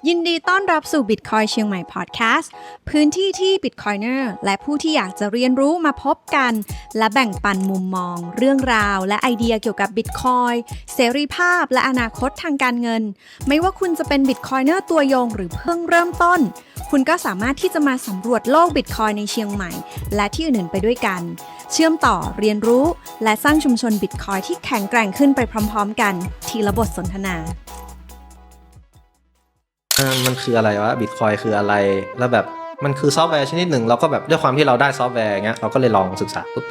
ยินดีต้อนรับสู่ Bitcoin เชียงใหม่ Podcast พื้นที่ที่ Bitcoiner และผู้ที่อยากจะเรียนรู้มาพบกัน และแบ่งปันมุมมอง เรื่องราว และไอเดียเกี่ยวกับ Bitcoin เสรีภาพและอนาคตทางการเงิน ไม่ว่าคุณจะเป็น Bitcoiner ตัวยงหรือเพิ่งเริ่มต้น คุณก็สามารถที่จะมาสำรวจโลก Bitcoin ในเชียงใหม่ และที่อื่นๆไปด้วยกัน เชื่อมต่อเรียนรู้ และสร้างชุมชน Bitcoin ที่แข็งแกร่งขึ้นไปพร้อมๆกัน ทีละบทสนทนามันคืออะไรวะบิตคอยคืออะไรแล้วแบบมันคือซอฟต์แวร์ชนิดหนึ่งเราก็แบบด้วยความที่เราได้ซอฟต์แวร์เงี้ยเราก็เลยลองศึกษาปุ๊บ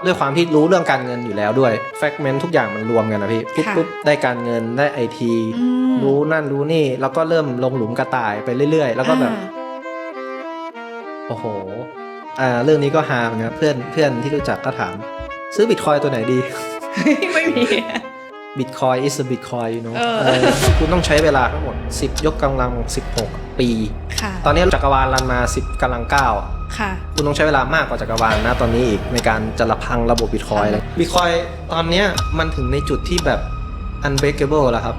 ด้วยความที่รู้เรื่องการเงินอยู่แล้วด้วยแฟกเมนต์ทุกอย่างมันรวมกันนะพี่ปุ๊บได้การเงินได้ไอทีรู้นั่นรู้นี่แล้วก็เริ่มลงหลุมกระต่ายไปเรื่อยๆแล้วก็แบบโอ้โหเรื่องนี้ก็ฮาเหมือนกันเพื่อนที่รู้จักก็ถามซื้อบิตคอยตัวไหนดี ไม่มีBitcoin is a Bitcoin you know คุณต้องใช้เวลาทั้งหมด10ยกกำลัง16ปีตอนนี้จักรวาลรันมา10กำลัง9คุณต้องใช้เวลามากกว่าจักรวาลนะตอนนี้อีกในการจะระพังระบบ Bitcoin เลย Bitcoin ตอนนี้มันถึงในจุดที่แบบ unbreakable แล้วครับ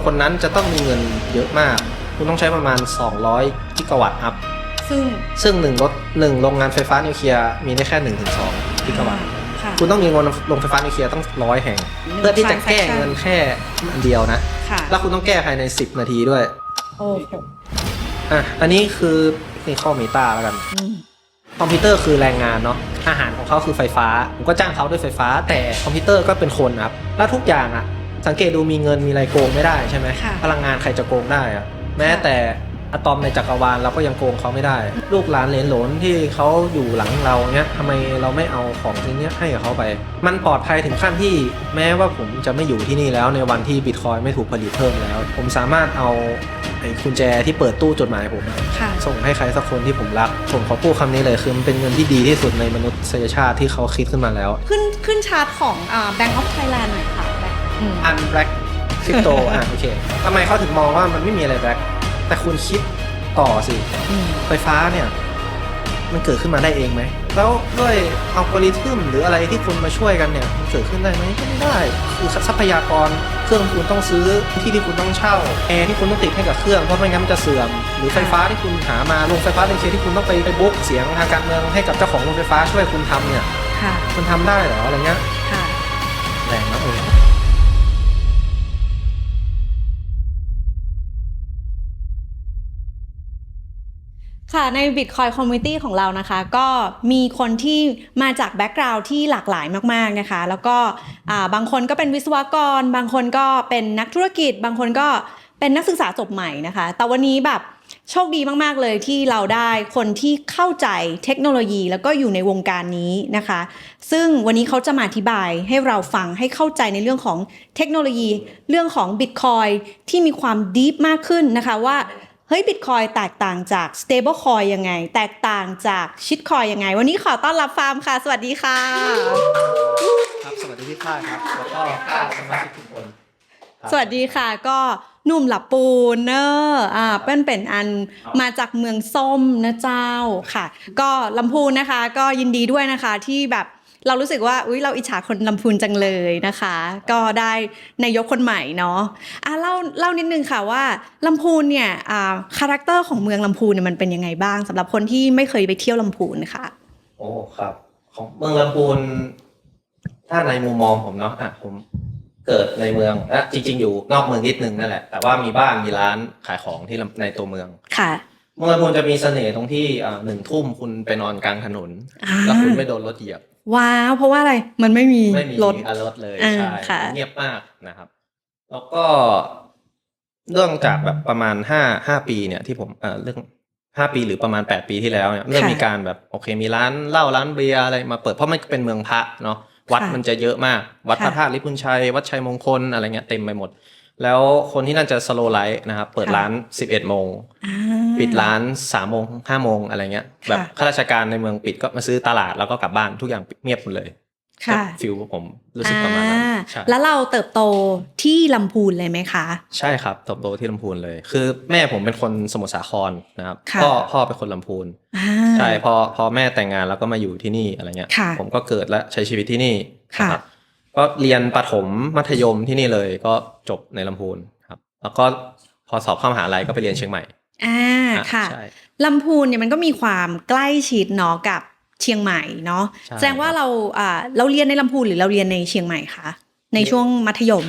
คนนั้นจะต้องมีเงินเยอะมากคุณต้องใช้ประมาณ200กิกะวัตต์อัพซึ่ง1โรงงานไฟฟ้านิวเคลียร์มีได้แค่ 1-2 กิกะวัตต์คุณต้องมีโรงไฟฟ้านิวเคลียร์ต้อง100แห่งเพื่อที่จะแก้เงินแค่อันเดียวนะแล้วคุณต้องแก้ภายใน10นาทีด้วยโอ้โหอันนี้คือนี่ข้อมีตาแล้วกันคอมพิวเตอร์คือแรงงานเนาะอาหารของเขาคือไฟฟ้าผมก็จ้างเขาด้วยไฟฟ้าแต่คอมพิวเตอร์ก็เป็นคนครับแล้วทุกอย่างสังเกตดูมีเงินมีอะไรโกงไม่ได้ใช่ไหมพลังงานใครจะโกงได้แม้แต่อะตอมในจักรวาลเราก็ยังโกงเขาไม่ได้ลูกหลานเหลนหลนที่เขาอยู่หลังเราเนี้ยทำไมเราไม่เอาของสิ่งนี้ให้กับเขาไปมันปลอดภัยถึงขั้นที่แม้ว่าผมจะไม่อยู่ที่นี่แล้วในวันที่บิตคอยไม่ถูกผลิตเพิ่มแล้วผมสามารถเอาไอ้กุญแจที่เปิดตู้จดหมายผมส่งให้ใครสักคนที่ผมรักผมขอพูดคำนี้เลยคือมันเป็นเงินที่ดีที่สุดในมนุษยชาติที่เขาคิดขึ้นมาแล้วขึ้นชาร์ตของBank of Thailand หน่อยค่ะอันแบล็กคริปโตโอเคทำไมเขาถึงมองว่ามันไม่มีอะไรแบล็กแต่คุณคิดต่อสิไฟฟ้าเนี่ยมันเกิดขึ้นมาได้เองไหมแล้วด้วยอัลกอริทึมหรืออะไรที่คุณมาช่วยกันเนี่ยมันเกิดขึ้นได้ไหมก็ไม่ได้คือทรัพยากรเครื่องคุณต้องซื้อที่คุณต้องเช่าแอร์ที่คุณต้องติดให้กับเครื่องเพราะไม่งั้นมันจะเสื่อมหรือไฟฟ้าที่คุณหามาโรงไฟฟ้าในเขตที่คุณต้องไปบุ๊กเสียงทางการเมืองให้กับเจ้าของโรงไฟฟ้าช่วยคุณทำเนี่ยคุณทำได้เหรออะไรเงี้ยแรงมากเลยค่ะใน Bitcoin Community ของเรานะคะก็มีคนที่มาจากแบ็กกราวด์ที่หลากหลายมากๆนะคะแล้วก็บางคนก็เป็นวิศวกรบางคนก็เป็นนักธุรกิจบางคนก็เป็นนักศึกษาจบใหม่นะคะแต่วันนี้แบบโชคดีมากๆเลยที่เราได้คนที่เข้าใจเทคโนโลยีแล้วก็อยู่ในวงการนี้นะคะซึ่งวันนี้เขาจะมาอธิบายให้เราฟังให้เข้าใจในเรื่องของเทคโนโลยีเรื่องของ Bitcoin ที่มีความ deep มากขึ้นนะคะว่าเฮ้ย Bitcoin แตกต่างจาก Stable Coin ยังไงแตกต่างจาก Shit Coin ยังไงวันนี้ขอต้อนรับฟาร์มค่ะสวัสดีค่ะครับสวัสดีพี่ฝ้ายครับแล้วก็สมาชิกทุกคนสวัสดีค่ะก็หนุ่มหลับปูนเนอะเป็นอันมาจากเมืองส้มนะเจ้าค่ะก็ลำพูนนะคะก็ยินดีด้วยนะคะที่แบบเรารู้สึกว่าอุ๊ยเราอิจฉาคนลำพูนจังเลยนะคะก็ได้นายกคนใหม่เนาะเล่านิดนึงค่ะว่าลำพูนเนี่ยคาแรคเตอร์ของเมืองลำพูนเนี่ยมันเป็นยังไงบ้างสำหรับคนที่ไม่เคยไปเที่ยวลำพูนค่ะโอ้ครับของเมืองลำพูนถ้าในมุมมองผมเนาะผมเกิดในเมืองจริงๆอยู่นอกเมืองนิดนึงนั่นแหละแต่ว่ามีบ้านมีร้านขายของที่ในตัวเมืองค่ะเมืองลำพูนจะมีเสน่ห์ตรงที่1 ทุ่มคุณไปนอนกลางถนนแล้วคุณไม่โดนรถเหยียบว้าวเพราะว่าอะไรมันไม่มีรถเลยใช่เงียบมากนะครับแล้วก็เรื่องจากแบบประมาณ5ปีเนี่ยที่ผมเรื่อง5ปีหรือประมาณ8ปีที่แล้วเนี่ยเริ่มมีการแบบโอเคมีร้านเหล้าร้านเบียร์อะไรมาเปิดเพราะมันเป็นเมืองพระเนาะวัดมันจะเยอะมากวัดพระธาตุลิพุนชัยวัดชัยมงคลอะไรเงี้ยเต็มไปหมดแล้วคนที่นั่นจะสโลว์ไลฟ์นะครับเปิดร้าน 11 โมงปิดร้าน 3 โมง 5 โมงอะไรเงี้ยแบบข้าราชการในเมืองปิดก็มาซื้อตลาดแล้วก็กลับบ้านทุกอย่างเงียบหมดเลยฟิลผมรู้สึกประมาณนั้นแล้วเราเติบโตที่ลำพูนเลยไหมคะใช่ครับเติบโตที่ลำพูนเลยคือแม่ผมเป็นคนสมุทรสาครนะครับพ่อเป็นคนลำพูนใช่พอแม่แต่งงานแล้วก็มาอยู่ที่นี่อะไรเงี้ยผมก็เกิดและใช้ชีวิตที่นี่ครับก็เรียนประถมมัธยมที่นี่เลยก็จบในลำพูนครับแล้วก็ พอสอบเข้ามหาลัยก็ไปเรียนเชียงใหม่ค่ะ ใช่ลำพูนเนี่ยมันก็มีความใกล้ชิดเนาะกับเชียงใหม่เนาะแสดงว่าเราเรียนในลำพูนหรือเราเรียนในเชียงใหม่คะในช่วงมัธยม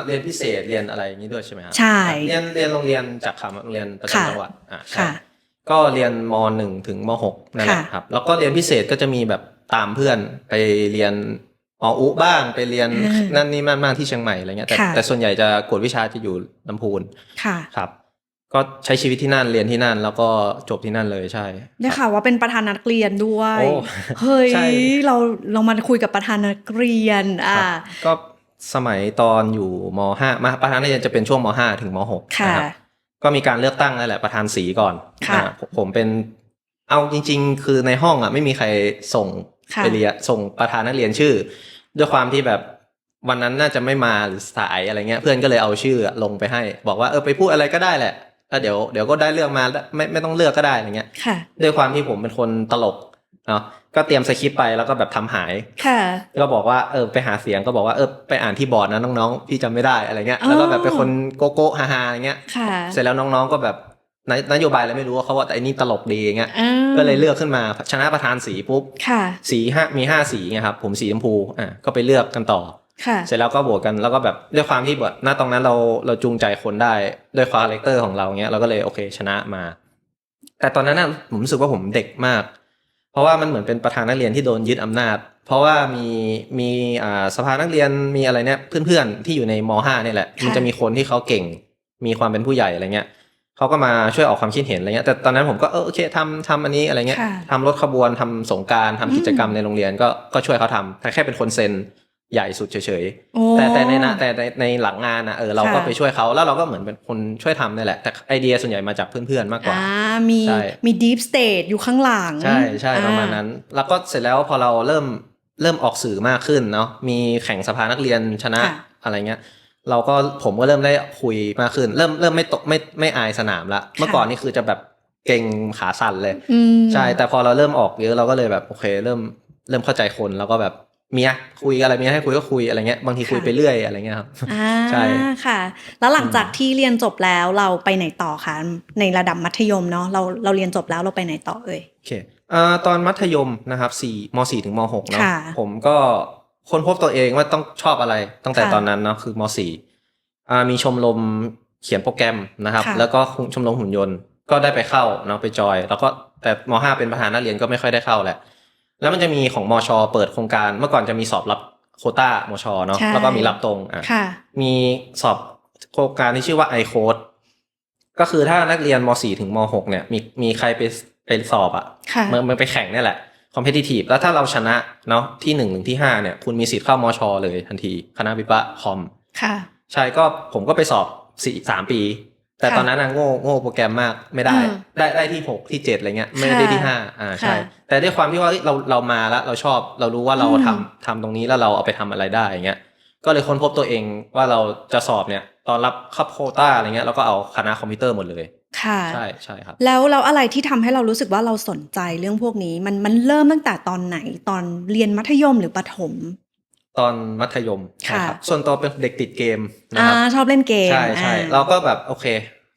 เรียนพิเศษเรียนอะไรอย่างนี้ด้วยใช่ไหมครับใช่เรียนโรงเรียนจากคำโรงเรียนประจำจังหวัดใช่ค่ะก็เรียนม.1 ถึงม.6 นั่นแหละครับแล้วก็เรียนพิเศษก็จะมีแบบตามเพื่อนไปเรียนอุบ้างไปเรียนนั่นนี่มากที่เชียงใหม่อะไรเงี้ยแต่ส่วนใหญ่จะกวดวิชาจะอยู่ลำพูนครับก็ใช้ชีวิตที่นั่นเรียนที่นั่นแล้วก็จบที่นั่นเลยใช่ได้ข่าวว่าเป็นประธานนักเรียนด้วยเฮ้ยเรามาคุยกับประธานนักเรียนก็สมัยตอนอยู่ม.5มาประธานนักเรียนจะเป็นช่วงม.5 ถึงม.6 นะครับก็มีการเลือกตั้งนั่นแหละประธานสีก่อนผมเป็นเอาจริงๆคือในห้องไม่มีใครส่งไปเรียนส่งประธานนักเรียนชื่อด้วยความที่แบบวันนั้นน่าจะไม่มาหรือสายอะไรเงี้ยเพื่อนก็เลยเอาชื่อลงไปให้บอกว่าไปพูดอะไรก็ได้แหละแล้วเดี๋ยวก็ได้เลือกมาไม่ต้องเลือกก็ได้อะไรเงี้ยด้วยความที่ผมเป็นคนตลกเนาะก็เตรียมสคริปต์ไปแล้วก็แบบทำหายก็บอกว่าไปหาเสียงก็บอกว่าไปอ่านที่บอร์ดนะน้องๆพี่จำไม่ได้อะไรเงี้ยแล้วก็แบบเป็นคนโกโก้ฮาๆอะไรเงี้ยเสร็จแล้วน้องๆก็แบบนโยบายอะไรไม่รู้เขาว่าแต่อันนี้ตลกดีเงี้ยก็เลยเลือกขึ้นมาชนะประธานสีปุ๊บสีมี5สีไงครับผมสีชมพูก็ไปเลือกกันต่อเสร็จแล้วก็โหวตกันแล้วก็แบบด้วยความที่แบบณตรงนั้นเราจูงใจคนได้ด้วยคาแรคเตอร์ของเราเงี้ยเราก็เลยโอเคชนะมาแต่ตอนนั้นผมรู้สึกว่าผมเด็กมากเพราะว่ามันเหมือนเป็นประธานนักเรียนที่โดนยึดอำนาจเพราะว่ามีสภานักเรียนมีอะไรเนี่ยเพื่อนๆที่อยู่ในม.5 นี่แหละมันจะมีคนที่เขาเก่งมีความเป็นผู้ใหญ่อะไรเงี้ยเขาก็มาช่วยออกความคิดเห็นอะไรเงี้ยแต่ตอนนั้นผมก็โอเคทำอันนี้อะไรเงี้ยทำรถขบวนทำสงกรานต์ทำกิจกรรมในโรงเรียนก็ช่วยเขาทำแต่แค่เป็นคนเซ็นใหญ่สุดเฉยๆแต่ในหลังงานเราก็ไปช่วยเขาแล้วเราก็เหมือนเป็นคนช่วยทำนี่แหละแต่ไอเดียส่วนใหญ่มาจากเพื่อนๆมากกว่ามี deep state อยู่ข้างหลังใช่ประมาณนั้นแล้วก็เสร็จแล้วพอเราเริ่มออกสื่อมากขึ้นเนาะมีแข่งสภานักเรียนชนะอะไรเงี้ยผมก็เริ่มได้คุยมากขึ้นเริ่มไม่อายสนามละเมื่อก่อนนี่คือจะแบบเก่งขาสั่นเลยใช่แต่พอเราเริ่มออกเยอะเราก็เลยแบบโอเคเริ่มเข้าใจคนแล้วก็แบบเมียคุยอะไรเมียให้คุยก็คุยอะไรเงี้ยบางทีคุยไปเรื่อยอะไรเงี้ยครับใช่ค่ะแล้วหลังจากที่เรียนจบแล้วเราไปไหนต่อคะในระดับมัธยมเนาะเราเรียนจบแล้วเราไปไหนต่อโอเคตอนมัธยมนะครับม.4 ถึงม.6 เนาะผมก็ค้นพบตัวเองว่าต้องชอบอะไรตั้งแต่ตอนนั้นเนาะคือม.4 มีชมรมเขียนโปรแกรมนะครับแล้วก็ชมรมหุ่นยนต์ก็ได้ไปเข้าเนาะไปจอยแล้วก็แต่ม.5 เป็นประธานนักเรียนก็ไม่ค่อยได้เข้าแหละแล้วมันจะมีของมช.เปิดโครงการเมื่อก่อนจะมีสอบรับโควต้ามช.เนาะแล้วก็มีรับตรงมีสอบโครงการที่ชื่อว่า iCode ก็คือถ้านักเรียนม.4 ถึงม.6 เนี่ยมีใครไปสอบมันไปแข่งนี่แหละcompetitive แล้วถ้าเราชนะเนาะที่1ถึงที่5เนี่ยคุณมีสิทธิ์เข้ามช.เลยทันทีคณะวิศวะคอมใช่ก็ผมก็ไปสอบ3 ปีแต่ตอนนั้นโง่โปรแกรมมากไม่ได้ที่6ที่7อะไรเงี้ยไม่ได้ที่5ใช่แต่ด้วยความที่ว่าเรามาแล้วเราชอบเรารู้ว่าเราทำตรงนี้แล้วเราเอาไปทำอะไรได้อย่างเงี้ยก็เลยค้นพบตัวเองว่าเราจะสอบเนี่ยตอนรับคับโควต้าอะไรเงี้ยเราก็เอาคณะคอมพิวเตอร์หมดเลยใช่ครับแล้วอะไรที่ทำให้เรารู้สึกว่าเราสนใจเรื่องพวกนี้มันเริ่มตั้งแต่ตอนไหนตอนเรียนมัธยมหรือประถมตอนมัธยมครับส่วนตัวเป็นเด็กติดเกมนะครับชอบเล่นเกมใช่เราก็แบบโอเค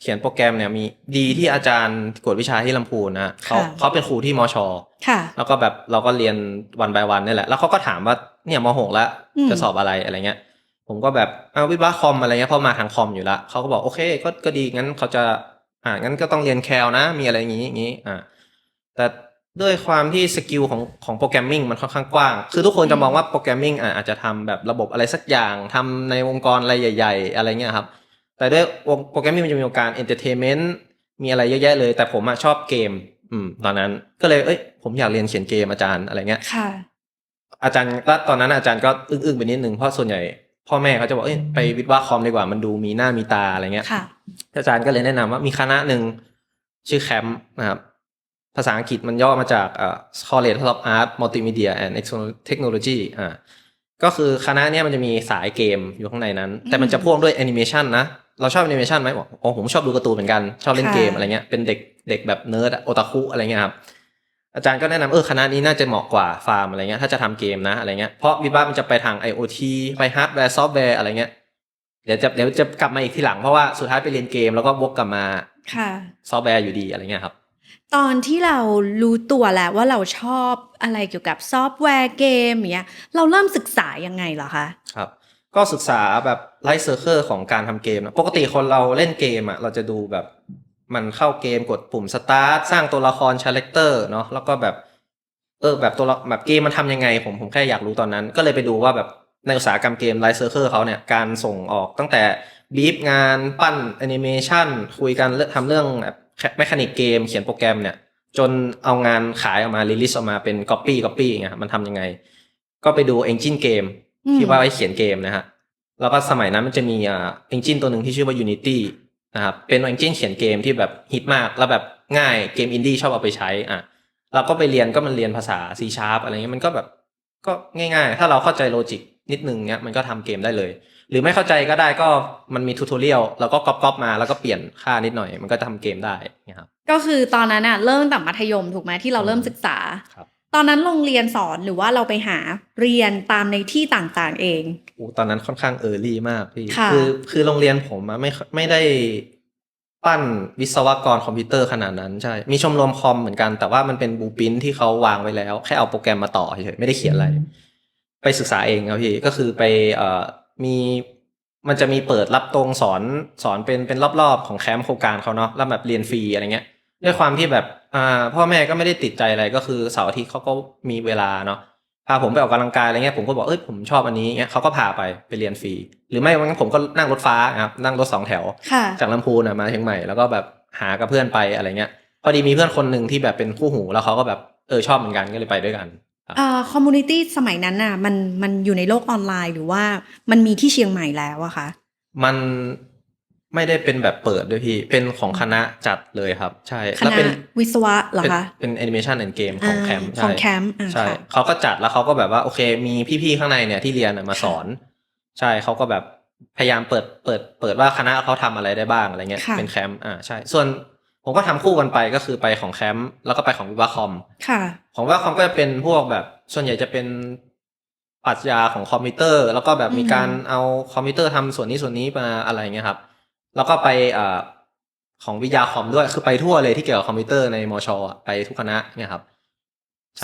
เขียนโปรแกรมเนี่ยมีดีที่อาจารย์กวดวิชาที่ลำพูนนะเขาเป็นครูที่มช.แล้วก็แบบเราก็เรียนวันbyวันนี่แหละแล้วเขาก็ถามว่าเนี่ยม.6 แล้วจะสอบอะไรเงี้ยผมก็แบบวิศวะคอมอะไรเงี้ยเพราะมาทางคอมอยู่แล้วเขาก็บอกโอเคก็ดีงั้นเขาจะงั้นก็ต้องเรียนแคลนะมีอะไรอย่างนี้แต่ด้วยความที่สกิลของโปรแกรมมิ่งมันค่อนข้างกว้างคือทุกคนจะมองว่าโปรแกรมมิ่งอาจจะทำแบบระบบอะไรสักอย่างทำในองค์กรอะไรใหญ่ๆอะไรเงี้ยครับแต่ด้วยโปรแกรมมิ่งมันจะมีการเอนเตอร์เทนเมนต์มีอะไรเยอะแยะเลยแต่ผมชอบเกมตอนนั้นก็เลยผมอยากเรียนเขียนเกมอาจารย์อะไรเงี้ยอาจารย์ตอนนั้นอาจารย์ก็อึ้งๆไปนิดนึงเพราะส่วนใหญ่พ่อแม่เขาจะบอกไปวิศวะคอมดีกว่ามันดูมีหน้ามีตาอะไรเงี้ยอาจารย์ก็เลยแนะนำว่ามีคณะหนึ่งชื่อแคมป์นะครับภาษาอังกฤษมันย่อมาจากCollege of Art Multimedia and Technology ก็คือคณะเนี้ยมันจะมีสายเกมอยู่ข้างในนั้นแต่มันจะพ่วงด้วยแอนิเมชันนะเราชอบแอนิเมชันไหมบอกผมชอบดูการ์ตูนเหมือนกันชอบเล่นเกมอะไรเงี้ยเป็นเด็กแบบเนิร์ดโอตาคุอะไรเงี้ยครับอาจารย์ก็แนะนำคณะนี้น่าจะเหมาะกว่าฟาร์มอะไรเงี้ยถ้าจะทำเกมนะอะไรเงี้ยเพราะวิศวะมันจะไปทาง IoT ไปฮาร์ดแวร์ซอฟต์แวร์อะไรเงี้ย เดี๋ยวจะกลับมาอีกทีหลังเพราะว่าสุดท้ายไปเรียนเกมแล้วก็วกกลับมา ค่ะ ซอฟต์แวร์อยู่ดีอะไรเงี้ยครับ ตอนที่เรารู้ตัวแล้วว่าเราชอบอะไรเกี่ยวกับซอฟต์แวร์เกมอย่างเงี้ยเราเริ่มศึกษายังไงเหรอคะ ครับก็ศึกษาแบบไลฟ์เซอร์เคิลของการทำเกมนะปกติคนเราเล่นเกมอ่ะเราจะดูแบบมันเข้าเกมกดปุ่มสตาร์ทสร้างตัวละครคาแรคเตอร์เนาะแล้วก็แบบแบบตัวละแบบเกมมันทำยังไงผมแค่อยากรู้ตอนนั้นก็เลยไปดูว่าแบบในอุตสาหกรรมเกมไลฟ์เซอร์เคิลเขาเนี่ยการส่งออกตั้งแต่บีฟงานปั้นแอนิเมชันคุยกันทำเรื่องแบบแมคานิกเกมเขียนโปรแกรมเนี่ยจนเอางานขายออกมารีลิสออกมาเป็นก๊อปปี้อย่างเงี้ยมันทำยังไงก็ไปดูเอนจินเกมที่ว่าไว้เขียนเกมนะฮะแล้วก็สมัยนั้นมันจะมีเอนจินตัวหนึ่งที่ชื่อว่า Unity นะครับเป็นเอนจินเขียนเกมที่แบบฮิตมากแล้วแบบง่ายเกมอินดี้ชอบเอาไปใช้เราก็ไปเรียนก็มันเรียนภาษา C# อะไรเงี้ยมันก็แบบก็ง่ายๆถ้าเราเข้าใจโลจิกนิดนึงเนี้ยมันก็ทำเกมได้เลยหรือไม่เข้าใจก็ได้ก็มันมีทูทอเรียลเราก็ก๊อปมาแล้วก็เปลี่ยนค่านิดหน่อยมันก็ทำเกมได้นะครับก็คือตอนนั้นเริ่มตั้งแต่มัธยมถูกไหมที่เราเริ่มศึกษาครับตอนนั้นโรงเรียนสอนหรือว่าเราไปหาเรียนตามในที่ต่างๆเองตอนนั้นค่อนข้างเออร์ลี่มากพี่ค่ะคือโรงเรียนผมไม่ได้ปั้นวิศวกรคอมพิวเตอร์ขนาดนั้นใช่มีชมรมคอมเหมือนกันแต่ว่ามันเป็นบลูพรินท์ที่เขาวางไว้แล้วแค่เอาโปรแกรมมาต่อเฉยๆไม่ได้เขียนอะไรไปศึกษาเองครับพี่ก็คือไปมีมันจะมีเปิดรับตรงสอนเป็นรอบๆของแคมป์โครงการเขาเนาะแล้วแบบเรียนฟรีอะไรเงี้ยด้วยความที่แบบพ่อแม่ก็ไม่ได้ติดใจอะไรก็คือเสาร์อาทิตย์เขาก็มีเวลาเนาะพาผมไปออกกำลังกายอะไรเงี้ยผมก็บอกผมชอบอันนี้เงี้ยเขาก็พาไปเรียนฟรีหรือไม่งั้นผมก็นั่งรถฟ้าครับนั่งรถ2 แถวจากลำพูนมาเชียงใหม่แล้วก็แบบหากับเพื่อนไปอะไรเงี้ยพอดีมีเพื่อนคนหนึ่งที่แบบเป็นคู่หูแล้วเขาก็แบบชอบเหมือนกันก็เลยไปด้วยกันคอมมูนิตี้สมัยนั้นมันอยู่ในโลกออนไลน์หรือว่ามันมีที่เชียงใหม่แล้วอะคะมันไม่ได้เป็นแบบเปิดด้วยพี่เป็นของคณะจัดเลยครับใช่คณะวิศวะเหรอคะเป็นแอนิเมชันแอนด์เกมของแคมป์ของแคมป์ใช่เขาก็จัดแล้วเขาก็แบบว่าโอเคมีพี่ๆข้างในเนี่ยที่เรียนมาสอนใช่เขาก็แบบพยายามเปิดว่าคณะเขาทำอะไรได้บ้างอะไรเงี้ยเป็นแคมป์ใช่ส่วนผมก็ทำคู่กันไปก็คือไปของแคมป์แล้วก็ไปของวิวาคอมของวิวาคอมก็จะเป็นพวกแบบส่วนใหญ่จะเป็นปรัชญาของคอมพิวเตอร์แล้วก็แบบมีการเอาคอมพิวเตอร์ทำส่วนนี้มาอะไรเงี้ยครับแล้วก็ไปของวิทยาคอมด้วยคือไปทั่วเลยที่เกี่ยวกับคอมพิวเตอร์ในมชไปทุกคณะเนี่ยครับ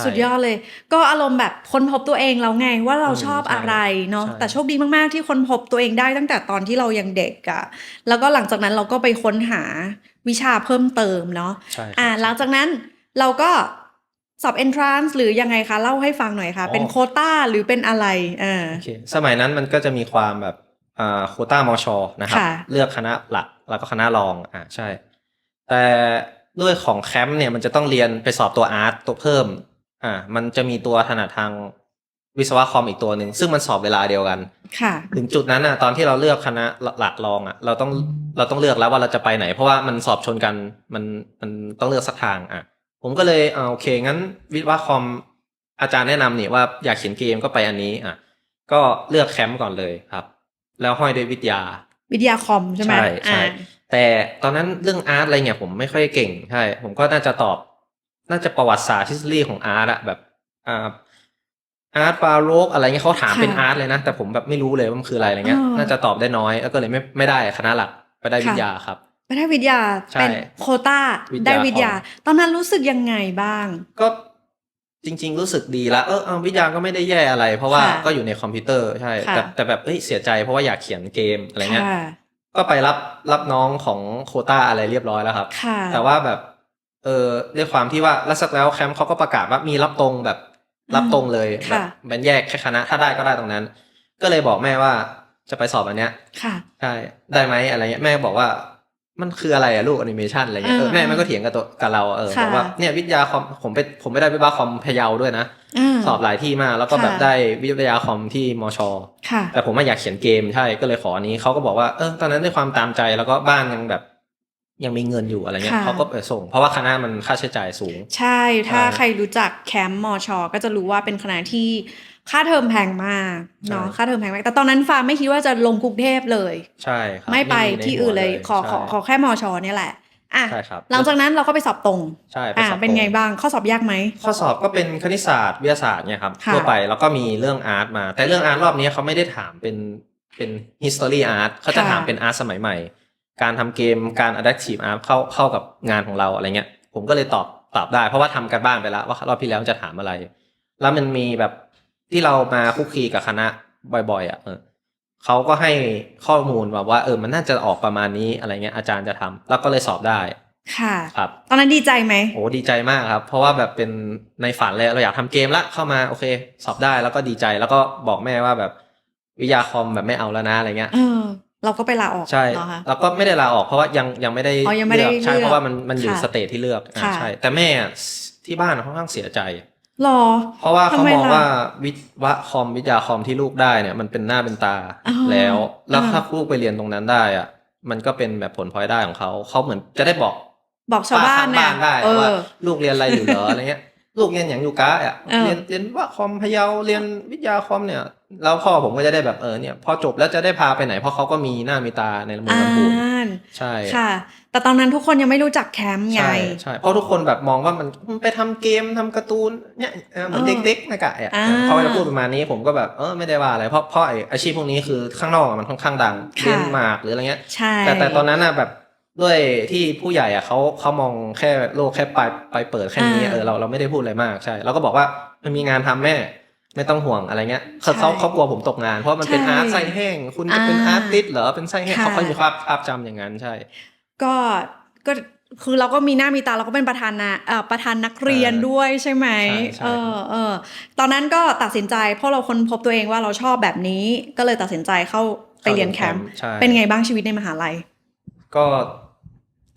สุดยอดเลยก็อารมณ์แบบค้นพบตัวเองแล้วไงว่าเราชอบอะไรเนาะแต่โชคดีมากๆที่ค้นพบตัวเองได้ตั้งแต่ตอนที่เรายังเด็กแล้วก็หลังจากนั้นเราก็ไปค้นหาวิชาเพิ่มเติมเนาะหลังจากนั้นเราก็สอบ entrance หรือยังไงคะเล่าให้ฟังหน่อยค่ะเป็นโควต้าหรือเป็นอะไรโอเคสมัยนั้นมันก็จะมีความแบบโควต้ามชนะครับเลือกคณะหลักแล้วก็คณะรองใช่แต่ด้วยของแคมป์เนี่ยมันจะต้องเรียนไปสอบตัวอาร์ตตัวเพิ่มมันจะมีตัวถนัดทางวิศวะคอมอีกตัวหนึ่งซึ่งมันสอบเวลาเดียวกันถึงจุดนั้นตอนที่เราเลือกคณะหลักรองเราต้องเลือกแล้วว่าเราจะไปไหนเพราะว่ามันสอบชนกันมันต้องเลือกสักทางผมก็เลยโอเคงั้นวิศวะคอมอาจารย์แนะนำนี่ว่าอยากเขียนเกมก็ไปอันนี้ก็เลือกแคมป์ก่อนเลยครับแล้วห้อยด้วยวิทยาคอมใช่ไหมใช่แต่ตอนนั้นเรื่องอาร์ตอะไรเงี้ยผมไม่ค่อยเก่งใช่ผมก็น่าจะประวัติศาสตร์ทฤษฎีของอาร์ตแบบอาร์ตบาโรกอะไรเงี้ยเขาถามเป็นอาร์ตเลยนะแต่ผมแบบไม่รู้เลยว่ามันคืออะไรเงี้ยน่าจะตอบได้น้อยแล้วก็เลยไม่ได้คณะหลักไปได้วิทยาครับไปได้วิทยาเป็นโควต้าได้วิทยาตอนนั้นรู้สึกยังไงบ้างก็จริงๆรู้สึกดีละวิทยาก็ไม่ได้แย่อะไรเพราะว่าก็อยู่ในคอมพิวเตอร์ใช่แต่แบบเสียใจเพราะว่าอยากเขียนเกมอะไรเงี้ยก็ไปรับน้องของโควต้าอะไรเรียบร้อยแล้วครับแต่ว่าแบบด้วยความที่ว่าแล้วแคมป์เขาก็ประกาศว่ามีรับตรงแบบรับตรงเลยแบบมันแยกแค่คณะถ้าได้ก็ได้ตรงนั้นก็เลยบอกแม่ว่าจะไปสอบอันเนี้ยใช่ได้ไหมอะไรเงี้ยแม่บอกว่ามันคืออะไรลูกแอนิเมชันอะไรเงี้ยแม่ก็เถียงกับเราบอกว่าเนี่ยวิทยาคอมผมไม่ได้วิทยาคอมพะเยาด้วยนะสอบหลายที่มากแล้วก็แบบได้วิทยาคอมที่มชแต่ผมอยากเขียนเกมใช่ก็เลยขออันนี้เขาก็บอกว่าตอนนั้นด้วยความตามใจแล้วก็บ้านยังมีเงินอยู่อะไรเงี้ยเขาก็ไปส่งเพราะว่าคณะมันค่าใช้จ่ายสูงใช่ถ้าใครรู้จักแคมป์มชก็จะรู้ว่าเป็นคณะที่ค่าเทอมแพงมากเนาะค่าเทอมแพงมากแต่ตอนนั้นฟ้าไม่คิดว่าจะลงกรุงเทพเลยใช่ครับไม่ไปที่อื่นเลยขอแค่มชเนี่ยแหละใช่ครับหลังจากนั้นเราก็ไปสอบตรงใช่ไปสอบตรงเป็นไงบ้างข้อสอบยากไหมข้อสอบก็เป็นคณิตศาสตร์วิทยาศาสตร์เนี่ยครับทั่วไปแล้วก็มีเรื่องอาร์ตมาแต่เรื่องอาร์ตรอบนี้เขาไม่ได้ถามเป็น เป็น history art เขาจะถามเป็นอาร์ตสมัยใหม่การทำเกมการ adaptive art เข้ากับงานของเราอะไรเงี้ยผมก็เลยตอบได้เพราะว่าทำกันบ้านไปแล้วว่ารอบที่แล้วจะถามอะไรแล้วมันมีแบบที่เรามาคุกคีกับคณะบ่อยๆเขาก็ให้ข้อมูลแบบว่ามันน่าจะออกประมาณนี้อะไรเงี้ยอาจารย์จะทำแล้วก็เลยสอบได้ค่ะครับตอนนั้นดีใจไหมโอ้ดีใจมากครับเพราะว่าแบบเป็นในฝันเลยเราอยากทำเกมละเข้ามาโอเคสอบได้แล้วก็ดีใจแล้วก็บอกแม่ว่าแบบวิทยาคอมแบบไม่เอาแล้วนะอะไรเงี้ยเราก็ไปลาออกใช่แล้วก็ไม่ได้ลาออกเพราะว่ายังไม่ได้เลือกใช่เพราะว่ามันอยู่สเตจที่เลือกใช่แต่แม่ที่บ้านค่อนข้างเสียใจหรอเพราะว่าเขามองว่าวิทยาคอมที่ลูกได้เนี่ยมันเป็นหน้าเป็นตาแล้วถ้าลูกไปเรียนตรงนั้นได้อ่ะมันก็เป็นแบบผลพลอยได้ของเขาเหมือนจะได้บอกชาวบ้านนะได้ว่าลูกเรียนอะไรอยู่เหรออะไรเงี้ยลูกเรียนอย่างอยู่กะอ่ะเรียนว่าคอมพะเยาเรียนวิทยาคอมเนี่ยแล้วพ่อผมก็จะได้แบบเนี่ยพอจบแล้วจะได้พาไปไหนเพราะเขาก็มีหน้ามีตาในเมืองลำพูนใช่ค่ะแต่ตอนนั้นทุกคนยังไม่รู้จักแคมป์ไงใช่เพราะทุกคนแบบมองว่ามันไปทำเกมทำการ์ตูนเนี่ยเหมือนเด็กๆนะกะเขาจะพูดประมาณนี้ผมก็แบบไม่ได้ว่าอะไรเพราะอาชีพพวกนี้คือข้างนอกมันค่อนข้างดังเรียนมากหรืออะไรเงี้ยแต่ตอนนั้นน่ะแบบด้วยที่ผู้ใหญ่อ่ะเขามองแค่โลกแค่ไปเปิดแค่นี้เราไม่ได้พูดอะไรมากใช่เราก็บอกว่ามันมีงานทำแม่ไม่ต้องห่วงอะไรเงี้ยเขากลัวผมตกงานเพราะมันเป็นอาร์ตไส้แห้งคุณจะเป็นอาร์ติสต์เหรอเป็นไส้แห้งเขามีภาพจำอย่างนั้นใช่ก็คือเราก็มีหน้ามีตาเราก็เป็นประธานนักเรียนด้วยใช่ไหมตอนนั้นก็ตัดสินใจเพราะเราค้นพบตัวเองว่าเราชอบแบบนี้ก็เลยตัดสินใจเข้าไปเรียนแคมป์เป็นไงบ้างชีวิตในมหาลัยก็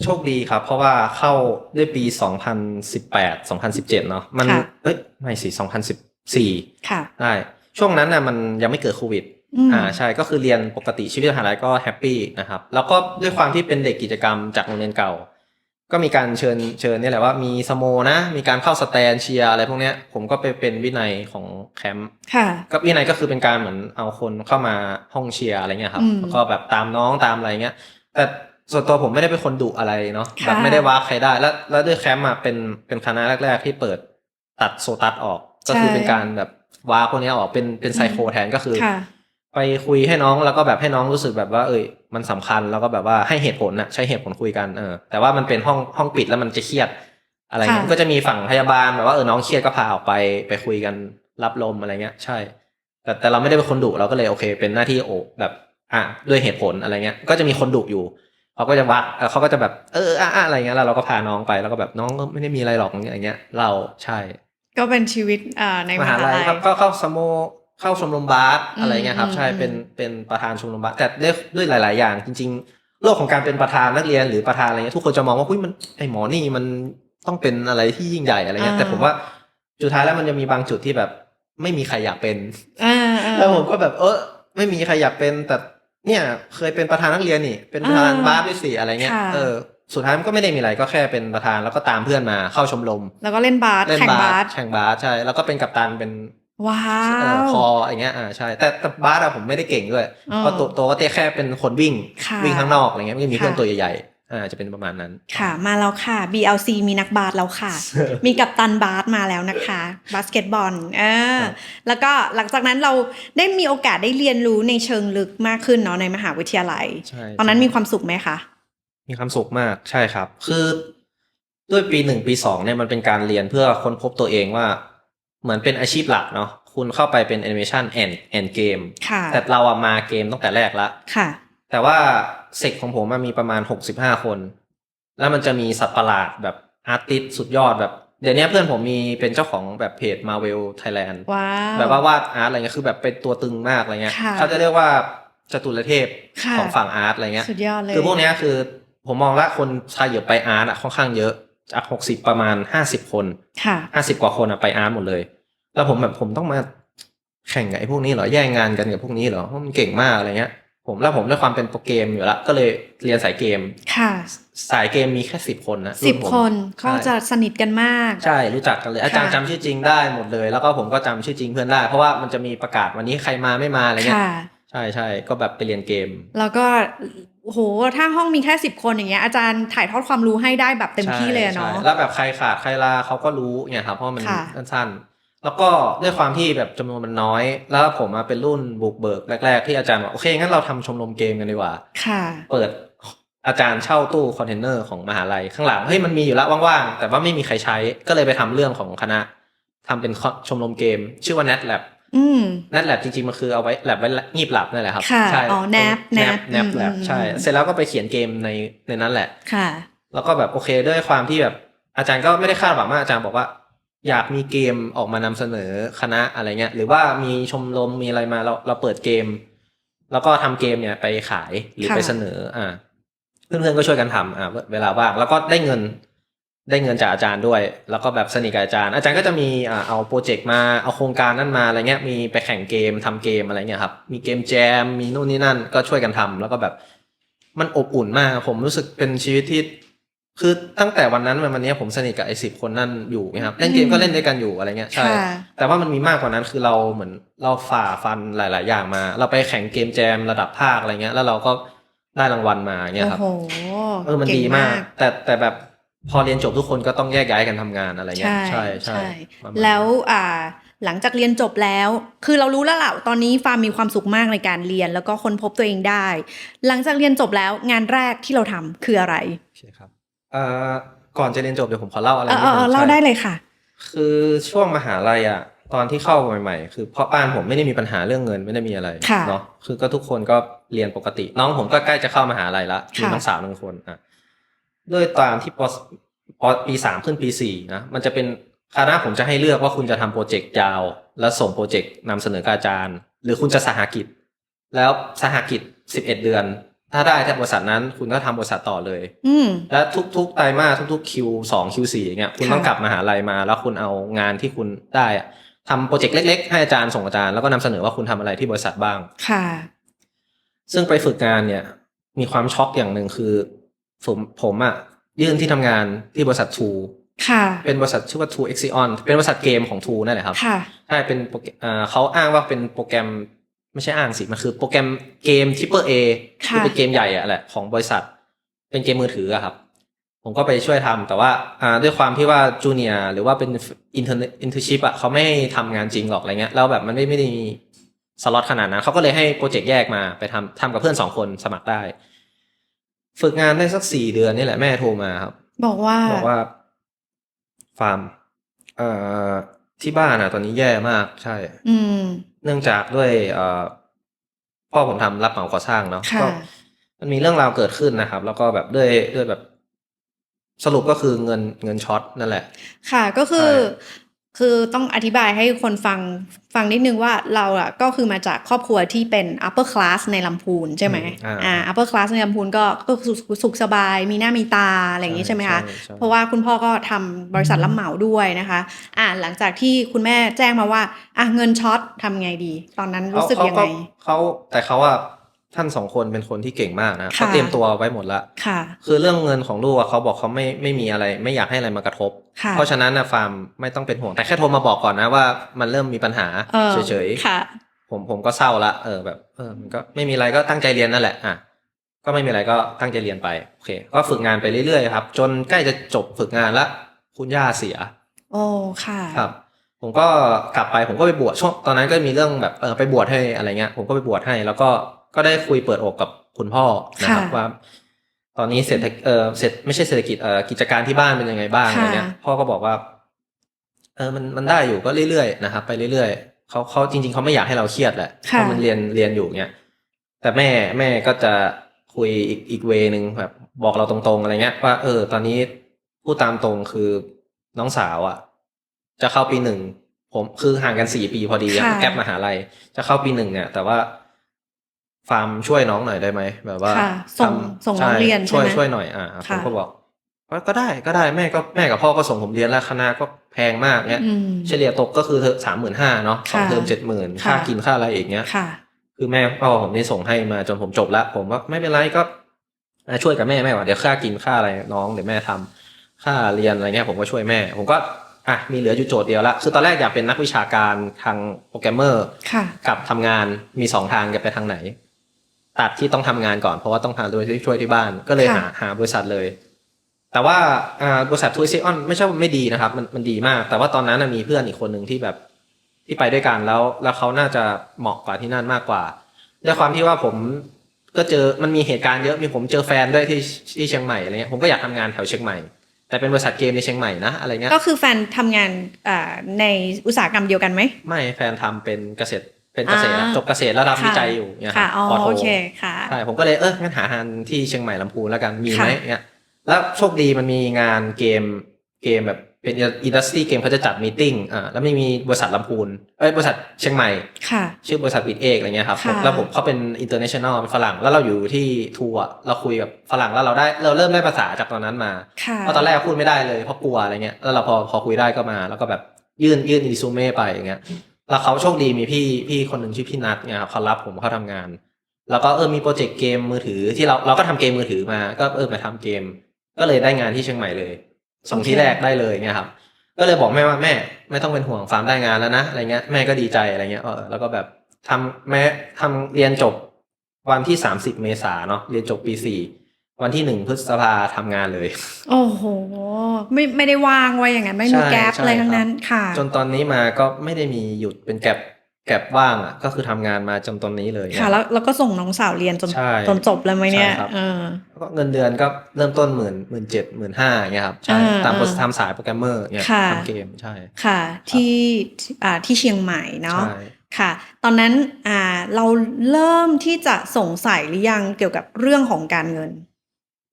โชคดีครับเพราะว่าเข้าด้วยปี2018 2017เนาะมันไม่สิ2014ค่ะได้ช่วงนั้นน่ะมันยังไม่เกิดโควิดใช่ก็คือเรียนปกติชีวิตมหาลัยก็แฮปปี้นะครับแล้วก็ด้วยความที่เป็นเด็กกิจกรรมจากโรงเรียนเก่าก็มีการเชิญนี่แหละว่ามีสโมนะมีการเข้าสแตนเชียร์อะไรพวกเนี้ยผมก็ไปเป็นวินัยของแคมป์ก็วินัยก็คือเป็นการเหมือนเอาคนเข้ามาห้องเชียร์อะไรเงี้ยครับแล้วก็แบบตามน้องตามอะไรเงี้ยแต่ส่วนตัวผมไม่ได้เป็นคนดุอะไรเนาะแบบไม่ได้ว้าใครได้แล้วด้วยแคมป์มาเป็นคณะแรกๆที่เปิดตัดโซตัสออกก็คือเป็นการแบบว้าคนนี้ออกเป็นไซโคแทนก็คือไปคุยให้น้องแล้วก็แบบให้น้องรู้สึกแบบว่ามันสำคัญแล้วก็แบบว่าให้เหตุผลใช้เหตุผลคุยกันแต่ว่ามันเป็นห้องปิดแล้วมันจะเครียดอะไรเงี้ยก็จะมีฝั่งพยาบาลแบบว่าน้องเครียดก็พาออกไปคุยกันรับลมอะไรเงี้ยใช่แต่เราไม่ได้เป็นคนดุเราก็เลยโอเคเป็นหน้าที่แบบด้วยเหตุผลอะไรเงี้ยก็จะมีคนดุอยู่เขาก็จะวัดเขาก็จะแบบอะไรเงี้ยแล้วเราก็พาน้องไปแล้วก็แบบน้องก็ไม่ได้มีอะไรหรอกอย่างเงี้ยเราใช่ก็เป็นชีวิตในมหาลัยครับก็เข้าสโมเข้าชมรมบาสอะไรเงี้ยครับใช่เป็นประธานชมรมบาสแต่ด้วยหลายๆอย่างจริงๆโลกของการเป็นประธานนักเรียนหรือประธานอะไรเงี้ยทุกคนจะมองว่ามันไอหมอนี่มันต้องเป็นอะไรที่ยิ่งใหญ่อะไรเงี้ยแต่ผมว่าสุดท้ายแล้วมันจะมีบางจุดที่แบบไม่มีใครอยากเป็นแล้วผมก็แบบไม่มีใครอยากเป็นแต่เนี่ยเคยเป็นประธานนักเรียนนี่เป็นประธานบาสด้วยสิอะไรเงี้ยสุดท้ายมันก็ไม่ได้มีอะไรก็แค่เป็นประธานแล้วก็ตามเพื่อนมาเข้าชมรมแล้วก็เล่นบาสแข่งบาสใช่แล้วก็เป็นกัปตันเป็นว้าวคออย่างเงี้ยใช่แต่บาสผมไม่ได้เก่งด้วยเพราะตัวก็แค่เป็นคนวิ่งข้างนอกอะไรเงี้ยไม่มีเพื่อนตัวใหญ่ๆจะเป็นประมาณนั้นค่ะมาแล้วค่ะ BLC มีนักบาสแล้วค่ะ มีกัปตันบาสมาแล้วนะคะบาสเกตบอลแล้วก็หลังจากนั้นเราได้มีโอกาสได้เรียนรู้ในเชิงลึกมากขึ้นเนาะในมหาวิทยาลัยตอนนั้นมีความสุขไหมคะมีความสุขมากใช่ครับคือด้วยปี1ปี2เนี่ยมันเป็นการเรียนเพื่อค้นพบตัวเองว่าเหมือนเป็นอาชีพหลักเนาะคุณเข้าไปเป็นแอนิเมชันแอนเกมแต่เรามาเกมตั้งแต่แรกละแต่ว่าเซกของผมมีประมาณ65คนแล้วมันจะมีสัตว์ประหลาดแบบอาร์ติสสุดยอดแบบเดี๋ยวนี้เพื่อนผมมีเป็นเจ้าของแบบเพจ Marvel Thailand แบบว่าวาดอาร์ตอะไรเงี้ยคือแบบเป็นตัวตึงมากอะไรเงี้ยเขาจะเรียกว่าจตุรเทพของฝั่งอาร์ตอะไรเงี้ยคือพวกนี้คือผมมองละคนชายเหยียบไปอาร์ตค่อนข้างเยอะจาก60ประมาณ50คน50กว่าคนไปอาร์ตหมดเลยแล้วผมต้องมาแข่งกับไอ้พวกนี้เหรอแย่งงานกันกับพวกนี้เหรอเพราะมันเก่งมากอะไรเงี้ยผมด้วยความเป็นโปรเกมอยู่แล้วก็เลยเรียนสายเกมสายเกมมีแค่10คนนะ10คนก็จะสนิทกันมากใช่รู้จักกันเลยอาจารย์จำชื่อจริงได้หมดเลยแล้วก็ผมก็จำชื่อจริงเพื่อนได้เพราะว่ามันจะมีประกาศวันนี้ใครมาไม่มาอะไรเงี้ยใช่ก็แบบไปเรียนเกมแล้วก็โหถ้าห้องมีแค่10คนอย่างเงี้ยอาจารย์ถ่ายทอดความรู้ให้ได้แบบเต็มที่เลยเนาะแล้วแบบใครขาดใครลาเขาก็รู้เนี่ยครับเพราะมันสั้น แล้วก็ด้วยความที่แบบจำนวนมันน้อย แล้วผมมาเป็นรุ่นบุกเบิกแรกๆที่อาจารย์บอกโอเคงั้นเราทำชมรมเกมกันดีกว่าค่ะเปิดอาจารย์เช่าตู้คอนเทนเนอร์ของมหาลัยข้างหลังเฮ้ยมันมีอยู่แล้วว่างๆแต่ว่าไม่มีใครใช้ก็เลยไปทำเรื่องของคณะทำเป็นชมรมเกมชื่อว่า Net Lab Net Lab จริงๆมันคือเอาไว้แลบไว้งีบหลับนั่นแหละครับใช่อ๋อ Nap Lab ใช่เสร็จแล้วก็ไปเขียนเกมในนั้นแหละค่ะแล้วก็แบบโอเคด้วยความที่แบบอาจารย์ก็ไม่ได้คาดหวังมากอาจารย์บอกว่าอยากมีเกมออกมานำเสนอคณะอะไรเงี้ยหรือว่ามีชมรมมีอะไรมาเราเปิดเกมแล้วก็ทำเกมเนี่ยไปขายหรือไปเสนอเพื่อนๆก็ช่วยกันทำเวลาว่างแล้วก็ได้เงินจากอาจารย์ด้วยแล้วก็แบบสนิทกับอาจารย์ก็จะมีเอาโปรเจกต์มาเอาโครงการนั้นมาอะไรเงี้ยมีไปแข่งเกมทำเกมอะไรเงี้ยครับมีเกมแจมมีนู่นนี่นั่นก็ช่วยกันทำแล้วก็แบบมันอบอุ่นมากผมรู้สึกเป็นชีวิตที่คือตั้งแต่วันนั้นวันนี้ผมสนิทกับไอ้10 คนนั่นอยู่นะครับเล่นเกมก็เล่นด้วยกันอยู่อะไรเงี้ยใช่แต่ว่ามันมีมากกว่านั้นคือเราเหมือนเราฝ่าฟันหลายๆอย่างมาเราไปแข่งเกมแจมระดับภาคอะไรเงี้ยแล้วเราก็ได้รางวัลมาเงี้ยครับมันดีมากแต่แบบพอเรียนจบทุกคนก็ต้องแยกย้ายกันทำงานอะไรเงี้ยใช่แล้วหลังจากเรียนจบแล้วคือเรารู้แล้วล่ะตอนนี้ฟาร์มมีความสุขมากในการเรียนแล้วก็ค้นพบตัวเองได้หลังจากเรียนจบแล้วงานแรกที่เราทำคืออะไรใช่ครับก่อนจะเรียนจบเดี๋ยวผมขอเล่าอะไรนิดนึงเล่าได้เลยค่ะคือช่วงมหาลัยตอนที่เข้าใหม่ๆคือเพราะบ้านผมไม่ได้มีปัญหาเรื่องเงินไม่ได้มีอะไรเนาะคือก็ทุกคนก็เรียนปกติน้องผมก็ใกล้จะเข้ามหาลัยละมีน้องสาว1 คนด้วยตามที่ปี3ขึ้นปี4นะมันจะเป็นคณะผมจะให้เลือกว่าคุณจะทำโปรเจกต์ยาวแล้วส่งโปรเจกต์นำเสนอกับอาจารย์หรือคุณจะสหกิจแล้วสหกิจ11 เดือนถ้าได้ที่บริษัทนั้นคุณก็ทำบริษัทต่อเลยและทุกๆไตรมาสทุกๆ Q2 Q4 อย่างเงี้ยคุณต้องกลับมหาลัยมาแล้วคุณเอางานที่คุณได้ทำโปรเจกต์เล็กๆให้อาจารย์ส่งอาจารย์แล้วก็นำเสนอว่าคุณทำอะไรที่บริษัทบ้างค่ะซึ่งไปฝึกงานเนี่ยมีความช็อกอย่างหนึ่งคือผมยื่นที่ทำงานที่บริษัททูค่ะเป็นบริษัทชื่อว่า True Exion เป็นบริษัทเกมของทูนั่นแหละครับค่ะใช่เป็นเขาอ้างว่าเป็นโปรแกรมไม่ใช่อ้างสิมันคือโปรแกรมเกม Triple A ที่เป็นเกมใหญ่แหละของบริษัทเป็นเกมมือถือครับผมก็ไปช่วยทำแต่ว่าด้วยความที่ว่าจูเนียร์หรือว่าเป็นอินเทอร์ชิพเขาไม่ให้ทำงานจริงหรอกอะไรเงี้ยแล้วแบบมันไม่ได้มีสล็อตขนาดนั้นเขาก็เลยให้โปรเจกต์แยกมาไปทำกับเพื่อน2 คนสมัครได้ฝึกงานได้สัก4 เดือนนี่แหละแม่โทรมาครับบอกว่าฟาร์มที่บ้านตอนนี้แย่มากใช่เนื่องจากด้วยพ่อผมทำรับเหมาก่อสร้างเนาะก็มันมีเรื่องราวเกิดขึ้นนะครับแล้วก็แบบด้วยแบบสรุปก็คือเงินช็อตนั่นแหละค่ะก็คือต้องอธิบายให้คนฟังนิดนึงว่าเราก็คือมาจากครอบครัวที่เป็น upper class ในลำพูนใช่ไหมupper class ในลำพูนก็สุขสบายมีหน้ามีตาอะไรอย่างนี้ใช่ไหมคะเพราะว่าคุณพ่อก็ทำบริษัทรับเหมาด้วยนะคะหลังจากที่คุณแม่แจ้งมาว่าเงินช็อตทำไงดีตอนนั้นรู้สึกยังไงแต่เขาท่าน2 คนเป็นคนที่เก่งมากนะเขาเตรียมตัวไว้หมดแล้วคือเรื่องเงินของลูกเขาบอกเขาไม่มีอะไรไม่อยากให้อะไรมากระทบเพราะฉะนั้นฟาร์มไม่ต้องเป็นห่วงแต่แค่โทรมาบอกก่อนนะว่ามันเริ่มมีปัญหาเฉยๆผมก็เศร้าละแบบมันก็ไม่มีอะไรก็ตั้งใจเรียนนั่นแหละก็ไม่มีอะไรก็ตั้งใจเรียนไปโอเคก็ฝึกงานไปเรื่อยๆครับจนใกล้จะจบฝึกงานแล้วคุณย่าเสียโอ้ค่ะครับผมก็กลับไปผมก็ไปบวชช่วงตอนนั้นก็มีเรื่องแบบไปบวชให้อะไรเงี้ยผมก็ไปบวชให้แล้วก็ได้คุยเปิดอกกับคุณพ่อนะครับว่าตอนนี้เสร็จไม่ใช่เศรษฐกิจกิจการที่บ้านเป็นยังไงบ้างอะไรเงี้ยพ่อก็บอกว่ามันได้อยู่ก็เรื่อยๆนะครับไปเรื่อยๆเขาจริงๆเขาไม่อยากให้เราเครียดแหละเพราะมันเรียนอยู่เงี้ยแต่แม่ก็จะคุยอีกเวนึงแบบบอกเราตรงๆอะไรเงี้ยว่าตอนนี้พูดตามตรงคือน้องสาวจะเข้าปี 1ผมคือห่างกัน4 ปีพอดีแกปมหาลัยจะเข้าปี 1เนี่ยแต่ว่าฟาร์มช่วยน้องหน่อยได้ไหมแบบว่าส่งน้องเรียนช่วยหน่อยผมก็บอกก็ได้แม่กับพ่อก็ส่งผมเรียนแล้วคณะก็แพงมากเงี้ยเฉลี่ยตกก็คือ35,000เนาะ2 เทอม 70,000ค่ากินค่าอะไรอีกเงี้ยคือแม่พ่อผมนี่ส่งให้มาจนผมจบแล้วผมว่าไม่เป็นไรก็ช่วยกับแม่ว่าเดี๋ยวค่ากินค่าอะไรน้องเดี๋ยวแม่ทำค่าเรียนอะไรเงี้ยผมก็ช่วยแม่ผมก็มีเหลืออยู่โจทย์เดียวละคือตอนแรกอยากเป็นนักวิชาการทางโปรแกรมเมอร์กับทำงานมี2 ทางจะไปทางไหนตัดที่ต้องทำงานก่อนเพราะว่าต้องหาโดยที่ช่วยที่บ้านก็เลยหาบริษัทเลยแต่ว่าบริษัททูซิออนไม่ใช่ว่าไม่ดีนะครับมันดีมากแต่ว่าตอนนั้นมีเพื่อนอีกคนหนึ่งที่แบบ ที่ไปด้วยกันแล้วเขาน่าจะเหมาะกว่าที่นั่นมากกว่าด้วยความที่ว่าผมก็เจอมันมีเหตุการณ์เยอะมีผมเจอแฟนด้วยที่เชียงใหม่อะไรเงี้ยผมก็อยากทำงานแถวเชียงใหม่แต่เป็นบริษัทเกมในเชียงใหม่นะอะไรเงี้ยก็คือแฟนทำงานในอุตสาหกรรมเดียวกันไหมไม่แฟนทำเป็นเกษตรจบเกษตรแล้วรับวิจัยอยู่เนี่ยครับปอโทใช่ผมก็เลยงั้นหางานที่เชียงใหม่ลำพูนแล้วกันมีไหมเนี่ยแล้วโชคดีมันมีงานเกมแบบเป็นอินดัสทรีเกมเขาจะจัดมีติ้งแล้วไม่มีบริษัทลำพูนบริษัทเชียงใหม่ชื่อบริษัทวิดเอกอะไรเงี้ยครับแล้วผมเขาเป็นอินเตอร์เนชั่นแนลเป็นฝรั่งแล้วเราอยู่ที่ทัวร์เราคุยกับฝรั่งแล้วเราเริ่มได้ภาษาจากตอนนั้นมาเพราะตอนแรกพูดไม่ได้เลยเพราะกลัวอะไรเงี้ยแล้วเราพอคุยได้ก็มาแล้วก็แบบยื่นรีซูเม่ไปอย่างเงี้ยแล้วเขาโชคดีมีพี่คนหนึ่งชื่อพี่นัทเนี่ยครับเขารับผมเข้าทำงานแล้วก็มีโปรเจกต์เกมมือถือที่เราก็ทำเกมมือถือมาก็มาทำเกมก็เลยได้งานที่เชียงใหม่เลยส่งที่แรกได้เลยเนี่ยครับก็เลยบอกแม่ว่าแม่ไม่ต้องเป็นห่วงฟาร์มได้งานแล้วนะอะไรเงี้ยแม่ก็ดีใจอะไรเงี้ยแล้วก็แบบทำเรียนจบวันที่30 เมษายนเนาะเรียนจบปี4วันที่1 พฤษภาทำงานเลยโอ้โหไม่ได้ว่างไว้อย่างนั้นไม่มีแกปอะไรทั้งนั้นค่ะจนตอนนี้มาก็ไม่ได้มีหยุดเป็นแกปว่างก็คือทำงานมาจนตอนนี้เลยค่ะแล้วก็ส่งน้องสาวเรียนจนจบเลยไหมเนี่ยก็เงินเดือนก็เริ่มต้น17,000 15,000เงี้ยครับใช่ตามทำสายโปรแกรมเมอร์เนี่ยทำเกมใช่ค่ะที่เชียงใหม่เนาะค่ะตอนนั้นเราเริ่มที่จะสงสัยหรือยังเกี่ยวกับเรื่องของการเงิน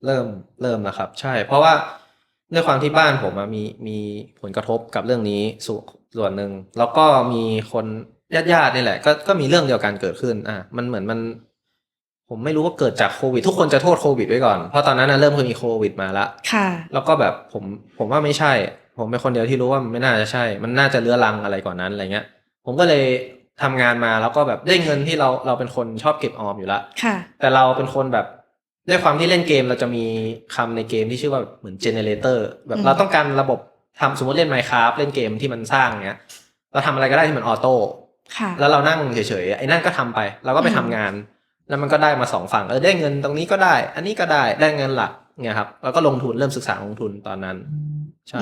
เริ่มนะครับใช่เพราะว่าด้วยความที่บ้านผมมีผลกระทบกับเรื่องนี้ส่วนหนึ่งแล้วก็มีคนญาตินี่แหละก็มีเรื่องเดียวกันเกิดขึ้นมันเหมือนผมไม่รู้ว่าเกิดจากโควิดทุกคนจะโทษโควิดไว้ก่อนเพราะตอนนั้นเริ่มมีโควิดมาละค่ะแล้วก็แบบผมว่าไม่ใช่ผมเป็นคนเดียวที่รู้ว่ามันไม่น่าจะใช่มันน่าจะเรื้อรังอะไรกว่านั้นอะไรเงี้ยผมก็เลยทำงานมาแล้วก็แบบได้เงินที่เราเป็นคนชอบเก็บออมอยู่แล้วแต่เราเป็นคนแบบด้วยความที่เล่นเกมเราจะมีคำในเกมที่ชื่อว่าเหมือนเจเนเรเตอร์แบบเราต้องการระบบทำสมมติเล่น Minecraft เล่นเกมที่มันสร้างเงี้ยเราทำอะไรก็ได้ที่มันออโต้แล้วเรานั่งเฉยๆไอ้นั่นก็ทำไปเราก็ไปทำงานแล้วมันก็ได้มา2ฝั่งได้เงินตรงนี้ก็ได้อันนี้ก็ได้เงินหลักเนี่ยครับแล้วก็ลงทุนเริ่มศึกษาลงทุนตอนนั้นใช่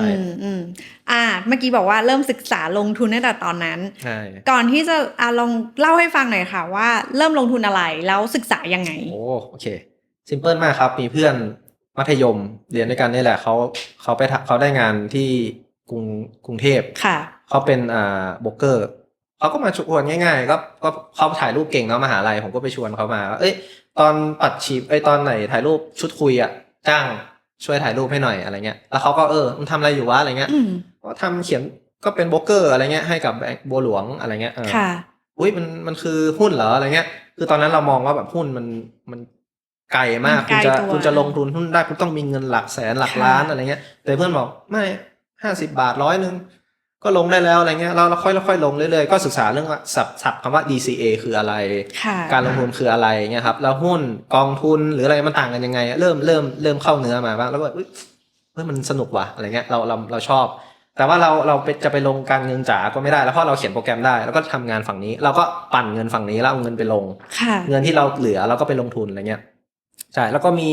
เมื่อกี้บอกว่าเริ่มศึกษาลงทุนตั้งแต่ตอนนั้นใช่ก่อนที่จะลองเล่าให้ฟังหน่อยค่ะว่าเริ่มลงทุนอะไรแล้วศึกษายังไงโอเคซิมเพิลมากครับมีเพื่อนมัธยมเรียนด้วยกันนี่แหละเขาได้งานที่กรุงเทพเขาเป็นโบรกเกอร์เขาก็มาชวนง่ายๆก็เขาถ่ายรูปเก่งเนาะมหาลัยผมก็ไปชวนเขามาว่าตอนปัดชีพตอนไหนถ่ายรูปชุดคุยจ้างช่วยถ่ายรูปให้หน่อยอะไรเงี้ยแล้วเขาก็มันทำอะไรอยู่วะอะไรเงี้ยก็ทำเขียนก็เป็นโบรกเกอร์อะไรเงี้ยให้กับแบงก์บัวหลวงอะไรเงี้ยอุ้ยมันคือหุ้นเหรออะไรเงี้ยคือตอนนั้นเรามองว่าแบบหุ้นมันไกลมากคุณจะลงทุนหุ้นได้คุณต้องมีเงินหลักแสนหลักล้านอะไรเงี้ยแต่เพื่อนบอกไม่50 บาท100นึงก็ลงได้แล้วอะไรเงี้ยเราค่อยลงเรื่อยๆก็ศึกษาเรื่องศัพท์คำว่า DCA คืออะไรการลงทุนคืออะไรเงี้ยครับแล้วหุ้นกองทุนหรืออะไรมันต่างกันยังไงเริ่มเข้าเนื้อมาบ้างแล้วก็มันสนุกว่ะอะไรเงี้ยเราชอบแต่ว่าเราจะไปลงการเงินจ๋าก็ไม่ได้แล้วเพราะเราเขียนโปรแกรมได้แล้วก็ทำงานฝั่งนี้เราก็ปั่นเงินฝั่งนี้แล้วเอาเงินไปลงเงินที่เราเหลือเราก็ไปลงทุนอะไรเงี้ยใช่แล้วก็มี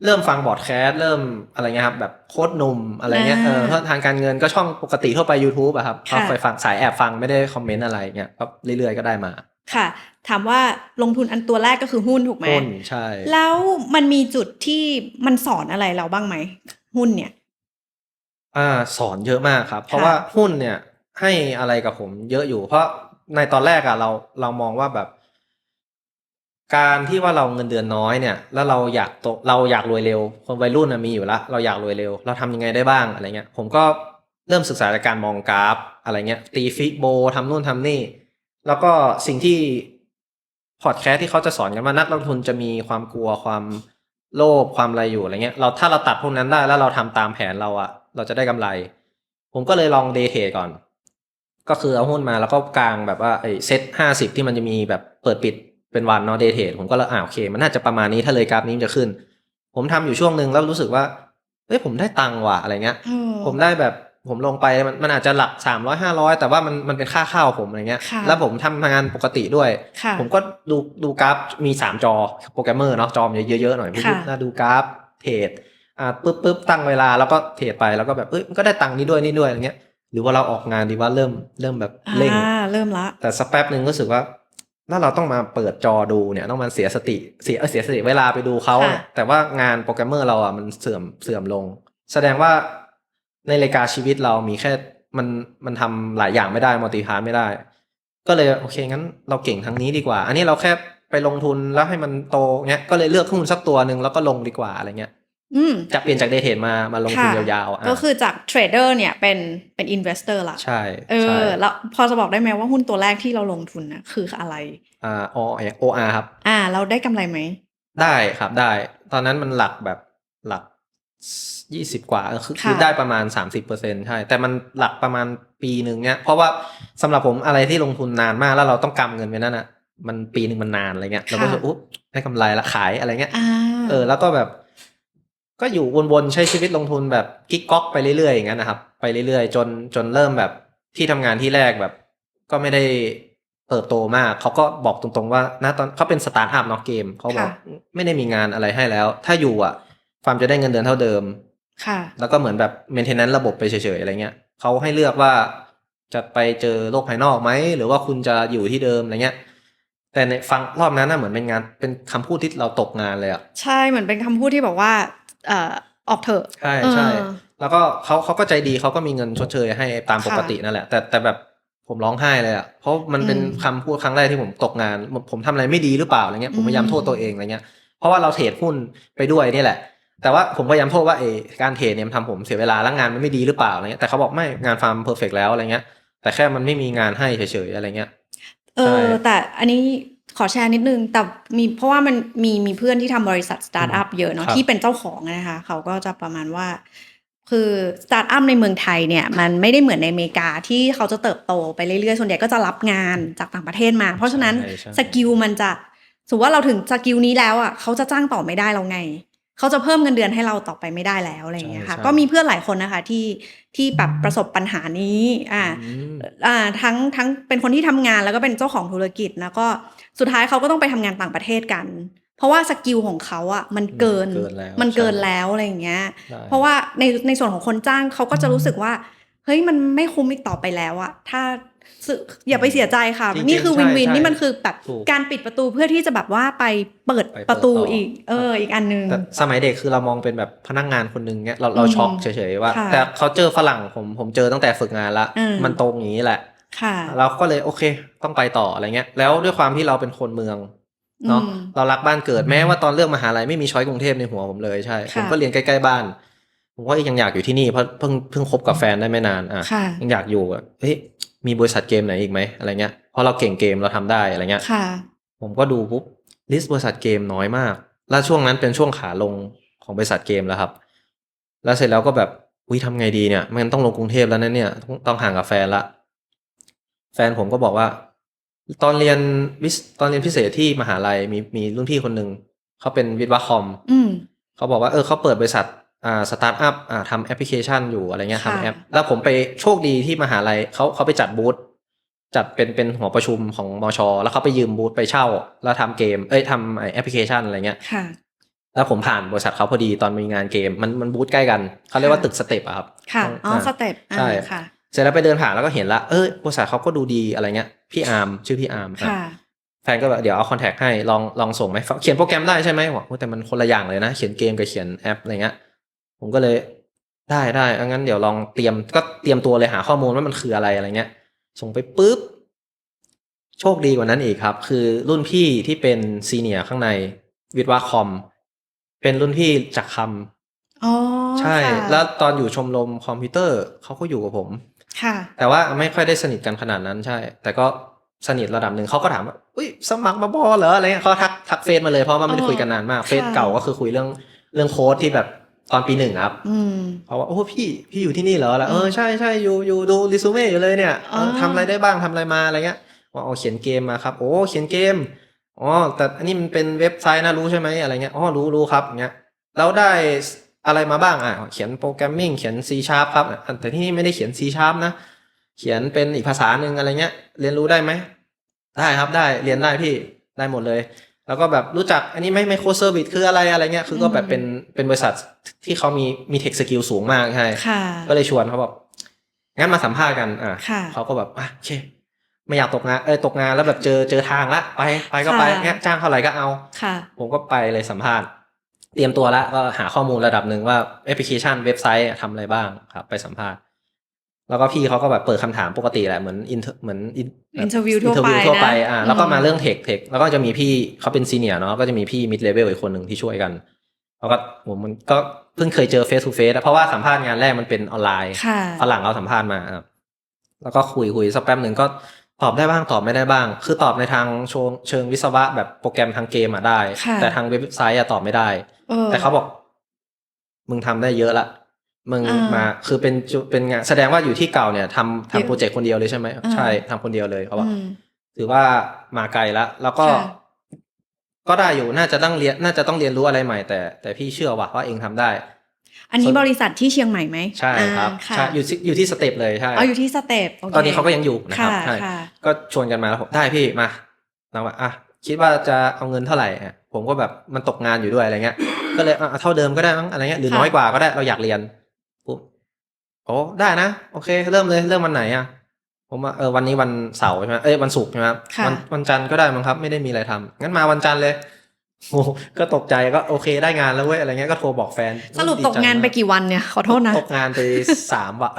เริ่มฟังบอดแคสต์เริ่มอะไรเงี้ยครับแบบโค้ดหนุ่มอะไรเงี้ยเพราะทางการเงินก็ช่องปกติทั่วไป YouTube อะครับก็ไปฟังสายแอบฟังไม่ได้คอมเมนต์อะไรเงี้ยก็เรื่อยๆก็ได้มาค่ะถามว่าลงทุนอันตัวแรกก็คือหุ้นถูกไหมหุ้นใช่แล้วมันมีจุดที่มันสอนอะไรเราบ้างไหมหุ้นเนี่ยสอนเยอะมากครับเพราะว่าหุ้นเนี่ยให้อะไรกับผมเยอะอยู่เพราะในตอนแรกเรามองว่าแบบการที่ว่าเราเงินเดือนน้อยเนี่ยแล้วเราอยากรวยเร็วคนวัยรุ่นมีอยู่แล้วเราอยากรวยเร็วเราทำยังไงได้บ้างอะไรเงี้ยผมก็เริ่มศึกษาจากการมองกราฟอะไรเงี้ยตีฟิโบทำนู่นทำนี่แล้วก็สิ่งที่พอดแคสต์ที่เขาจะสอนกันว่านักลงทุนจะมีความกลัวความโลภความอะไรอยู่อะไรเงี้ยถ้าเราตัดพวกนั้นได้แล้วเราทำตามแผนเราจะได้กำไรผมก็เลยลองเดย์เทรดก่อนก็คือเอาหุ้นมาแล้วก็กางแบบว่าเซ็ต50ที่มันจะมีแบบเปิดปิดเป็นวันเนาะเดย์เทรดผมก็เลยโอเคมันน่าจะประมาณนี้ถ้าเลยกราฟนี้จะขึ้นผมทำอยู่ช่วงนึงแล้วรู้สึกว่าผมได้ตังค์ว่ะอะไรเงี้ยผมได้แบบผมลงไปมันอาจจะหลัก300 500แต่ว่ามันเป็นค่าข้าวผมอะไรเงี้ยแล้วผมทำงานปกติด้วยผมก็ดูกราฟมี3จอโปรแกรมเมอร์เนาะจอเยอะๆหน่อยผมดูกราฟเทรดปุ๊บตั้งเวลาแล้วก็เทรดไปแล้วก็แบบมันก็ได้ตังค์นี้ด้วยอะไรเงี้ย หรือว่าเราออกงานดีว่าเริ่มแบบเร่ง เริ่มละแต่สักแป๊บหนึ่งก็รู้สึกว่าแล้วเราต้องมาเปิดจอดูเนี่ยต้องมาเสียสติเวลาไปดูเขาเนี่ยแต่ว่างานโปรแกรมเมอร์เราอ่ะมันเสื่อมลงแสดงว่าในรายการชีวิตเรามีแค่มันทำหลายอย่างไม่ได้มัลติทาสไม่ได้ ก็เลยโอเคงั้นเราเก่งทางนี้ดีกว่า อันนี้เราแค่ไปลงทุนแล้วให้มันโตเงี้ยก็เลยเลือกหุ้นสักตัวหนึ่งแล้วก็ลงดีกว่าอะไรเงี้ยจะเปลี่ยนจากเดย์เทรดมาลงทุนยาวๆก็คือจากเทรดเดอร์เนี่ยเป็นอินเวสเตอร์ละใช่แล้วพอจะบอกได้ไหมว่าหุ้นตัวแรกที่เราลงทุนนะคืออะไรOR ครับเราได้กำไรไหมได้ครับได้ตอนนั้นมันหลัก20กว่าคือได้ประมาณ 30% ใช่แต่มันหลักประมาณปีนึงเนี้ยเพราะว่าสำหรับผมอะไรที่ลงทุนนานมากแล้วเราต้องกำเงินไว้นั่นน่ะมันปีนึงมันนานอะไรเงี้ยเราก็จะอุ๊บได้กำไรละขายอะไรเงี้ยแล้วก็แบบก็อยู่วนๆใช้ชีวิตลงทุนแบบกิ๊กก๊อกไปเรื่อยๆอย่างนั้นนะครับไปเรื่อยๆจนเริ่มแบบที่ทำงานที่แรกแบบก็ไม่ได้เติบโตมากเขาก็บอกตรงๆว่าณตอนเขาเป็นสตาร์ทอัพเนาะเกมเขาบอกไม่ได้มีงานอะไรให้แล้วถ้าอยู่อ่ะฟาร์มจะได้เงินเดือนเท่าเดิมแล้วก็เหมือนแบบเมนเทนแนนซ์ระบบไปเฉยๆอะไรเงี้ยเขาให้เลือกว่าจะไปเจอโลกภายนอกไหมหรือว่าคุณจะอยู่ที่เดิมอะไรเงี้ยแต่ในฟังรอบนั้นน่ะเหมือนเป็นคำพูดที่เราตกงานเลยอ่ะใช่เหมือนเป็นคำพูดที่บอกว่าออกเถอะใช่แล้วก็เขาก็ใจดีเขาก็มีเงินชดเชยให้ตามปกตินั่นแหละแต่แบบผมร้องไห้เลยอ่ะเพราะมันเป็นคำพูดครั้งแรกที่ผมตกงานผมทำอะไรไม่ดีหรือเปล่าอะไรเงี้ยผมพยายามโทษตัวเองอะไรเงี้ยเพราะว่าเราเทรดหุ้นไปด้วยนี่แหละแต่ว่าผมพยายามโทษว่าการเทรดเนี่ยมันทำผมเสียเวลาแล้วงานมันไม่ดีหรือเปล่าอะไรเงี้ยแต่เขาบอกไม่งานฟาร์มเพอร์เฟกต์แล้วอะไรเงี้ยแต่แค่มันไม่มีงานให้เฉยๆอะไรเงี้ยแต่อันนี้ขอแชร์นิดนึงแต่เพราะว่ามันมีเพื่อนที่ทำบริษัทสตาร์ทอัพเยอะเนาะที่เป็นเจ้าของนะคะเขาก็จะประมาณว่าคือสตาร์ทอัพในเมืองไทยเนี่ยมันไม่ได้เหมือนในอเมริกาที่เขาจะเติบโตไปเรื่อยๆส่วนใหญ่ก็จะรับงานจากต่างประเทศมาเพราะฉะนั้นสกิลมันจะสมมติว่าเราถึงสกิลนี้แล้วอ่ะเขาจะจ้างต่อไม่ได้เราไงเขาจะเพิ่มเงินเดือนให้เราต่อไปไม่ได้แล้วอะไรอย่างเงี้ยค่ะก็มีเพื่อนหลายคนนะคะที่แบบประสบปัญหานี้ทั้งเป็นคนที่ทำงานแล้วก็เป็นเจ้าของธุรกิจแล้วก็สุดท้ายเขาก็ต้องไปทำงานต่างประเทศกันเพราะว่าสกิลของเขาอ่ะมันเกินแล้วอะไรอย่างเงี้ยเพราะว่าในส่วนของคนจ้างเขาก็จะรู้สึกว่าเฮ้ยมันไม่คุ้มอีกต่อไปแล้วอะถ้าอย่าไปเสียใจค่ะนี่คือวินวินนี่มันคือแบบการปิดประตูเพื่อที่จะแบบว่าไปเปิดประตูอีกอีกอันนึงสมัยเด็กคือเรามองเป็นแบบพนักงานคนนึงเงี้ยเราช็อกเฉยๆว่าแต่เขาเจอฝรั่งผมเจอตั้งแต่ฝึกงานละมันตรงอย่างนี้แหละเราก็เลยโอเคต้องไปต่ออะไรเงี้ยแล้วด้วยความที่เราเป็นคนเมืองเนาะเรารักบ้านเกิดแม้ว่าตอนเลือกมหาลัยไม่มีช้อยกรุงเทพในหัวผมเลยใช่ผมก็เรียนใกล้ๆบ้านผมก็ยังอยากอยู่ที่นี่เพราะเพิ่งคบกับแฟนได้ไม่นานยังอยากอยู่เฮ้ยมีบริษัทเกมไหนอีกไหมอะไรเงี้ยเพราะเราเก่งเกมเราทำได้อะไรเงี้ยผมก็ดูปุ๊บลิสต์บริษัทเกมน้อยมากแล้วช่วงนั้นเป็นช่วงขาลงของบริษัทเกมแล้วครับแล้วเสร็จแล้วก็แบบทำไงดีเนี่ยมันต้องลงกรุงเทพแล้วนั่นเนี่ยต้องห่างกับแฟนละแฟนผมก็บอกว่าตอนเรียนพิเศษที่มหาลัยมีรุ่นพี่คนหนึ่งเขาเป็นวิศวะคอมเขาบอกว่าเขาเปิดบริษัทสตาร์ทอัพทำแอปพลิเคชันอยู่อะไรเงี้ยทำแอปแล้วผมไปโชคดีที่มหาลัยเขาไปจัดบูธจัดเป็นหอประชุมของมช.แล้วเขาไปยืมบูธไปเช่าแล้วทำเกมทำแอปพลิเคชันอะไรเงี้ยแล้วผมผ่านบริษัทเขาพอดีตอนมีงานเกมมันบูธใกล้กันเขาเรียกว่าตึกสเต็ปอะครับสเต็ปใช่ค่ะเสร็จแล้วไปเดินผ่านแล้วก็เห็นละบริษัทเขาก็ดูดีอะไรเงี้ยพี่อาร์มชื่อพี่อาร์มแฟนก็แบบเดี๋ยวเอาคอนแทคให้ลองส่งไหมเขียนโปรแกรมได้ใช่ไหมบอกแต่มันคนละอย่างเลยนะเขียนเกมกับเขียนแอปอะไรเงี้ยผมก็เลยได้งั้นเดี๋ยวลองเตรียมตัวเลยหาข้อมูลว่ามันคืออะไรเงี้ยส่งไปปุ๊บโชคดีกว่านั้นอีกครับคือรุ่นพี่ที่เป็นซีเนียร์ข้างในวิศวะคอมเป็นรุ่นพี่จากคำใช่แล้วตอนอยู่ชมรมคอมพิวเตอร์เขาก็อยู่กับผมแต่ว่าไม่ค่อยได้สนิทกันขนาดนั้นใช่แต่ก็สนิทระดับหนึ่งเขาก็ถามว่าสมัครมาบอเหรออะไรเงี้ยเขาทักเฟซมาเลยเพราะว่าไม่ได้คุยกันนานมากเฟซเก่าก็คือคุยเรื่องโค้ดที่แบบตอนปี 1ครับเพราะว่าพี่อยู่ที่นี่เหรอแล้วใช่อยู่ดูรีซูเม่อยู่เลยเนี่ยทำอะไรได้บ้างทำอะไรมาอะไรเงี้ยว่าเขียนเกมมาครับเขียนเกมแต่อันนี้มันเป็นเว็บไซต์นะรู้ใช่ไหมอะไรเงี้ยรู้ครับเงี้ยแล้วได้อะไรมาบ้างเขียนโปรแกรมมิ่งเขียน C# ครับแต่ที่นี่ไม่ได้เขียน C# นะเขียนเป็นอีกภาษาหนึ่งอะไรเงี้ยเรียนรู้ได้ไหมได้ครับได้เรียนได้พี่ได้หมดเลยแล้วก็แบบรู้จักอันนี้ไมโครเซอร์วิสคืออะไรเงี้ยคือก็แบบเป็นบริษัทที่เขามีเทคสกิลสูงมากใช่ก็เลยชวนเขาบอก งั้นมาสัมภาษณ์กันค่ะเขาก็แบบโอเคไม่อยากตกงานตกงานแล้วแบบเจอทางละไปก็ไปเงี้ยจ้างเท่าไหร่ก็เอาค่ะผมก็ไปเลยสัมภาษณ์เตรียมตัวละก็หาข้อมูลระดับหนึ่งว่าแอปพลิเคชันเว็บไซต์ทำอะไรบ้างครับไปสัมภาษณ์แล้วก็พี่เขาก็แบบเปิดคำถามปกติแหละเหมือนอินเทอร์วิวทั่วไปนะแล้วก็มาเรื่องเทคแล้วก็จะมีพี่เขาเป็นซีเนียร์เนาะก็จะมีพี่มิดเลเวลอีกคนหนึ่งที่ช่วยกันแล้วก็มันก็เพิ่งเคยเจอเฟซทูเฟซเพราะว่าสัมภาษณ์งานแรกมันเป็นออนไลน์ฝรั่งเอาสัมภาษณ์มาแล้วก็คุยสักแป๊บหนึ่งก็ตอบได้บ้างตอบไม่ได้บ้างคือตอบในทางเชิงวิศวะแบบโปรแกรมทางเกมได้แต่ทางเว็บไซต์ตอบไม่ได้แต่เขาบอกมึงทำได้เยอะละมึงมาคือเป็นงานแสดงว่าอยู่ที่เก่าเนี่ยทำโปรเจกต์คนเดียวเลยใช่ไหมใช่ทำคนเดียวเลยเขาบอกถือว่ามาไกลแล้วก็ได้อยู่น่าจะต้องเรียนรู้อะไรใหม่แต่พี่เชื่อว่าเองทำได้อันนี้บริษัทที่เชียงใหม่ไหมใช่ครับใช่อยู่ที่สเต็ปเลยใช่อยู่ที่สเต็ปตอนนี้เขาก็ยังอยู่นะครับใช่ก็ชวนกันมาแล้วผมได้พี่มาเราว่าคิดว่าจะเอาเงินเท่าไหร่ผมก็แบบมันตกงานอยู่ด้วยอะไรเงี้ยก็เลยเท่าเดิมก็ได้มั้งอะไรเงี้ยหรือน้อยกว่าก็ได้เราอยากเรียนปุ๊บโอ้ได้นะโอเคเริ่มเลยเริ่มวันไหนผมว่าวันนี้วันเสาร์ใช่ไหมวันศุกร์ใช่ไหมวันจันทร์ก็ได้มั้งครับไม่ได้มีอะไรทำงั้นมาวันจันทร์เลยโอ้ก็ตกใจก็โอเคได้งานแล้วเว้ยอะไรเงี้ยก็โทรบอกแฟนสรุปตกงานไปกี่วันเนี่ยขอโทษนะตกงานไป3 วัน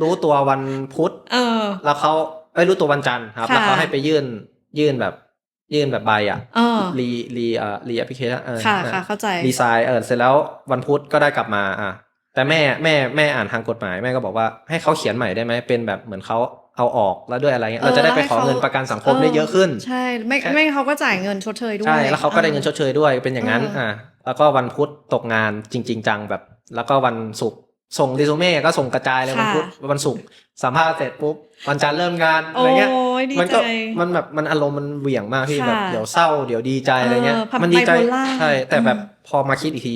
รู้ตัววันพุธแล้วเขารู้ตัววันจันทร์ครับแล้วเขาให้ไปยื่นแบบใบรีแอปพลิเคชันค่ะเข้าใจรีไซน์เสร็จแล้ววันพุธก็ได้กลับมาแต่แม่อ่านทางกฎหมายแม่ก็บอกว่าให้เขาเขียนใหม่ได้ไหมเป็นแบบเหมือนเขาเอาออกแล้วด้วยอะไรเงี้ยเราจะได้ไปขอเงินประกันสังคมได้เยอะขึ้นใช่ไม่เขาก็จ่ายเงินชดเชยด้วยใช่แล้วเขาก็ได้เงินชดเชยด้วยเป็นอย่างนั้นแล้วก็วันพุธตกงานจริงจังแบบแล้วก็วันศุกร์ส่งเรซูเม่ก็ส่งกระจายเลยวันพุธวันศุกร์สัมภาษณ์เสร็จปุ๊บวันจันทร์เริ่มงานอะไรเงี้ยมันแบบมันอารมณ์มันเหวี่ยงมากที่แบบเดี๋ยวเศร้าเดี๋ยวดีใจอะไรเงี้ยมันดีใจใช่แต่แบบพอมาคิดอีกที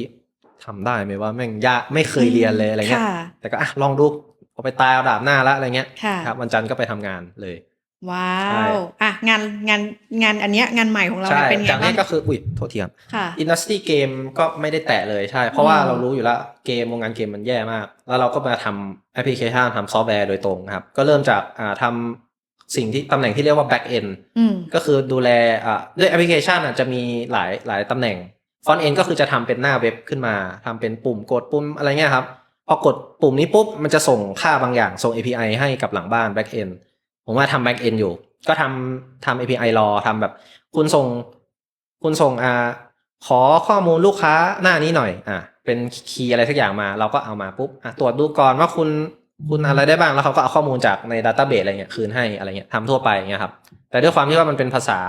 ทำได้ไหมว่าแม่งยากไม่เคยเรียนเลยอะไรเงี้ยแต่ก็ลองดูพอไปตายเอาดาบหน้าละอะไรเงี้ยครับวันจันทร์ก็ไปทำงานเลยว้าวงานอันเนี้ยงานใหม่ของเราเป็นไงจากนี้ก็คือโทษทีครับอินดัสทรีเกมก็ไม่ได้แตะเลยใช่เพราะว่าเรารู้อยู่แล้ววงการเกมมันแย่มากแล้วเราก็มาทำแอปพลิเคชันทำซอฟต์แวร์โดยตรงครับก็เริ่มจากทำสิ่งที่ตำแหน่งที่เรียกว่า back end ก็คือดูแลด้วยแอปพลิเคชันจะมีหลายตำแหน่ง front end ก็คือจะทำเป็นหน้าเว็บขึ้นมาทำเป็นปุ่มกดปุ่มอะไรเงี้ยครับพอกดปุ่มนี้ปุ๊บมันจะส่งค่าบางอย่างส่ง API ให้กับหลังบ้าน back end ผมว่าทำ back end อยู่ก็ทำ API รอทำแบบคุณส่งขอข้อมูลลูกค้าหน้านี้หน่อยเป็นคีย์อะไรสักอย่างมาเราก็เอามาปุ๊บตรวจดูก่อนว่าคุณอะไรได้บ้างแล้วเขาก็เอาข้อมูลจากใน database อะไรเงี้ยคืนให้อะไรเงี้ยทำทั่วไปเงี้ยครับแต่ด้วยความที่ว่ามันเป็นภาษา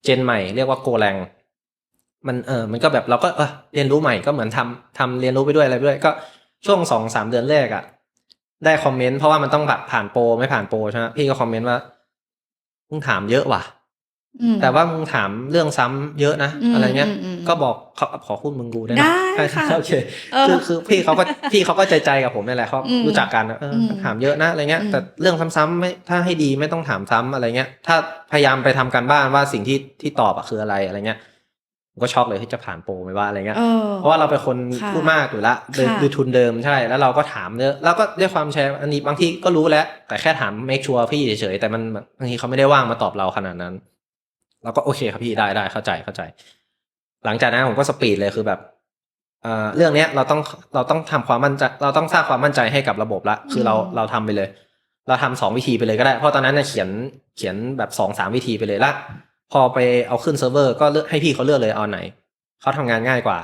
เจนใหม่เรียกว่า Golang มันก็แบบเราก็เรียนรู้ใหม่ก็เหมือนทำเรียนรู้ไปด้วยอะไรไปด้วยก็ช่วง 2-3 เดือนแรกได้คอมเมนต์เพราะว่ามันต้องแบบผ่านโปรไม่ผ่านโปรใช่ไหมพี่ก็คอมเมนต์ว่ามึงถามเยอะว่ะแต่ว่ามึงถามเรื่องซ้ำเยอะนะอะไรเงี้ยก็บอกขอคุณมึงกูได้นะโอเคคือพี่เขาก็ใจกับผมนี่แหละเขารู้จักกันถามเยอะนะอะไรเงี้ยแต่เรื่องซ้ำๆไม่ถ้าให้ดีไม่ต้องถามซ้ำอะไรเงี้ยถ้าพยายามไปทำการบ้านว่าสิ่งที่ตอบคืออะไรเงี้ยก็ช็อกเลยที่จะผ่านโปรไม่ว่าอะไรเงี้ยเพราะว่าเราเป็นคนพูดมากอยู่ละดูทุนเดิมใช่แล้วเราก็ถามเยอะแล้วก็ด้วยความแชร์อันนี้บางทีก็รู้แล้วแต่แค่ถามเมคชัวร์พี่เฉยๆแต่มันบางทีเขาไม่ได้ว่างมาตอบเราขนาดนั้นเราก็โอเคครับพี่ได้เข้าใจหลังจากนั้นผมก็สปีดเลยคือแบบเรื่องเนี้ยเราต้องทำความมั่นใจเราต้องสร้างความมั่นใจให้กับระบบละคือเราทำไปเลยเราทำ2 วิธีไปเลยก็ได้เพราะตอนนั้นเขียนแบบ 2-3 วิธีไปเลยละพอไปเอาขึ้นเซิร์ฟเวอร์ก็ให้พี่เขาเลือกเลยเอาไหนเขาทำงานง่ายกว่า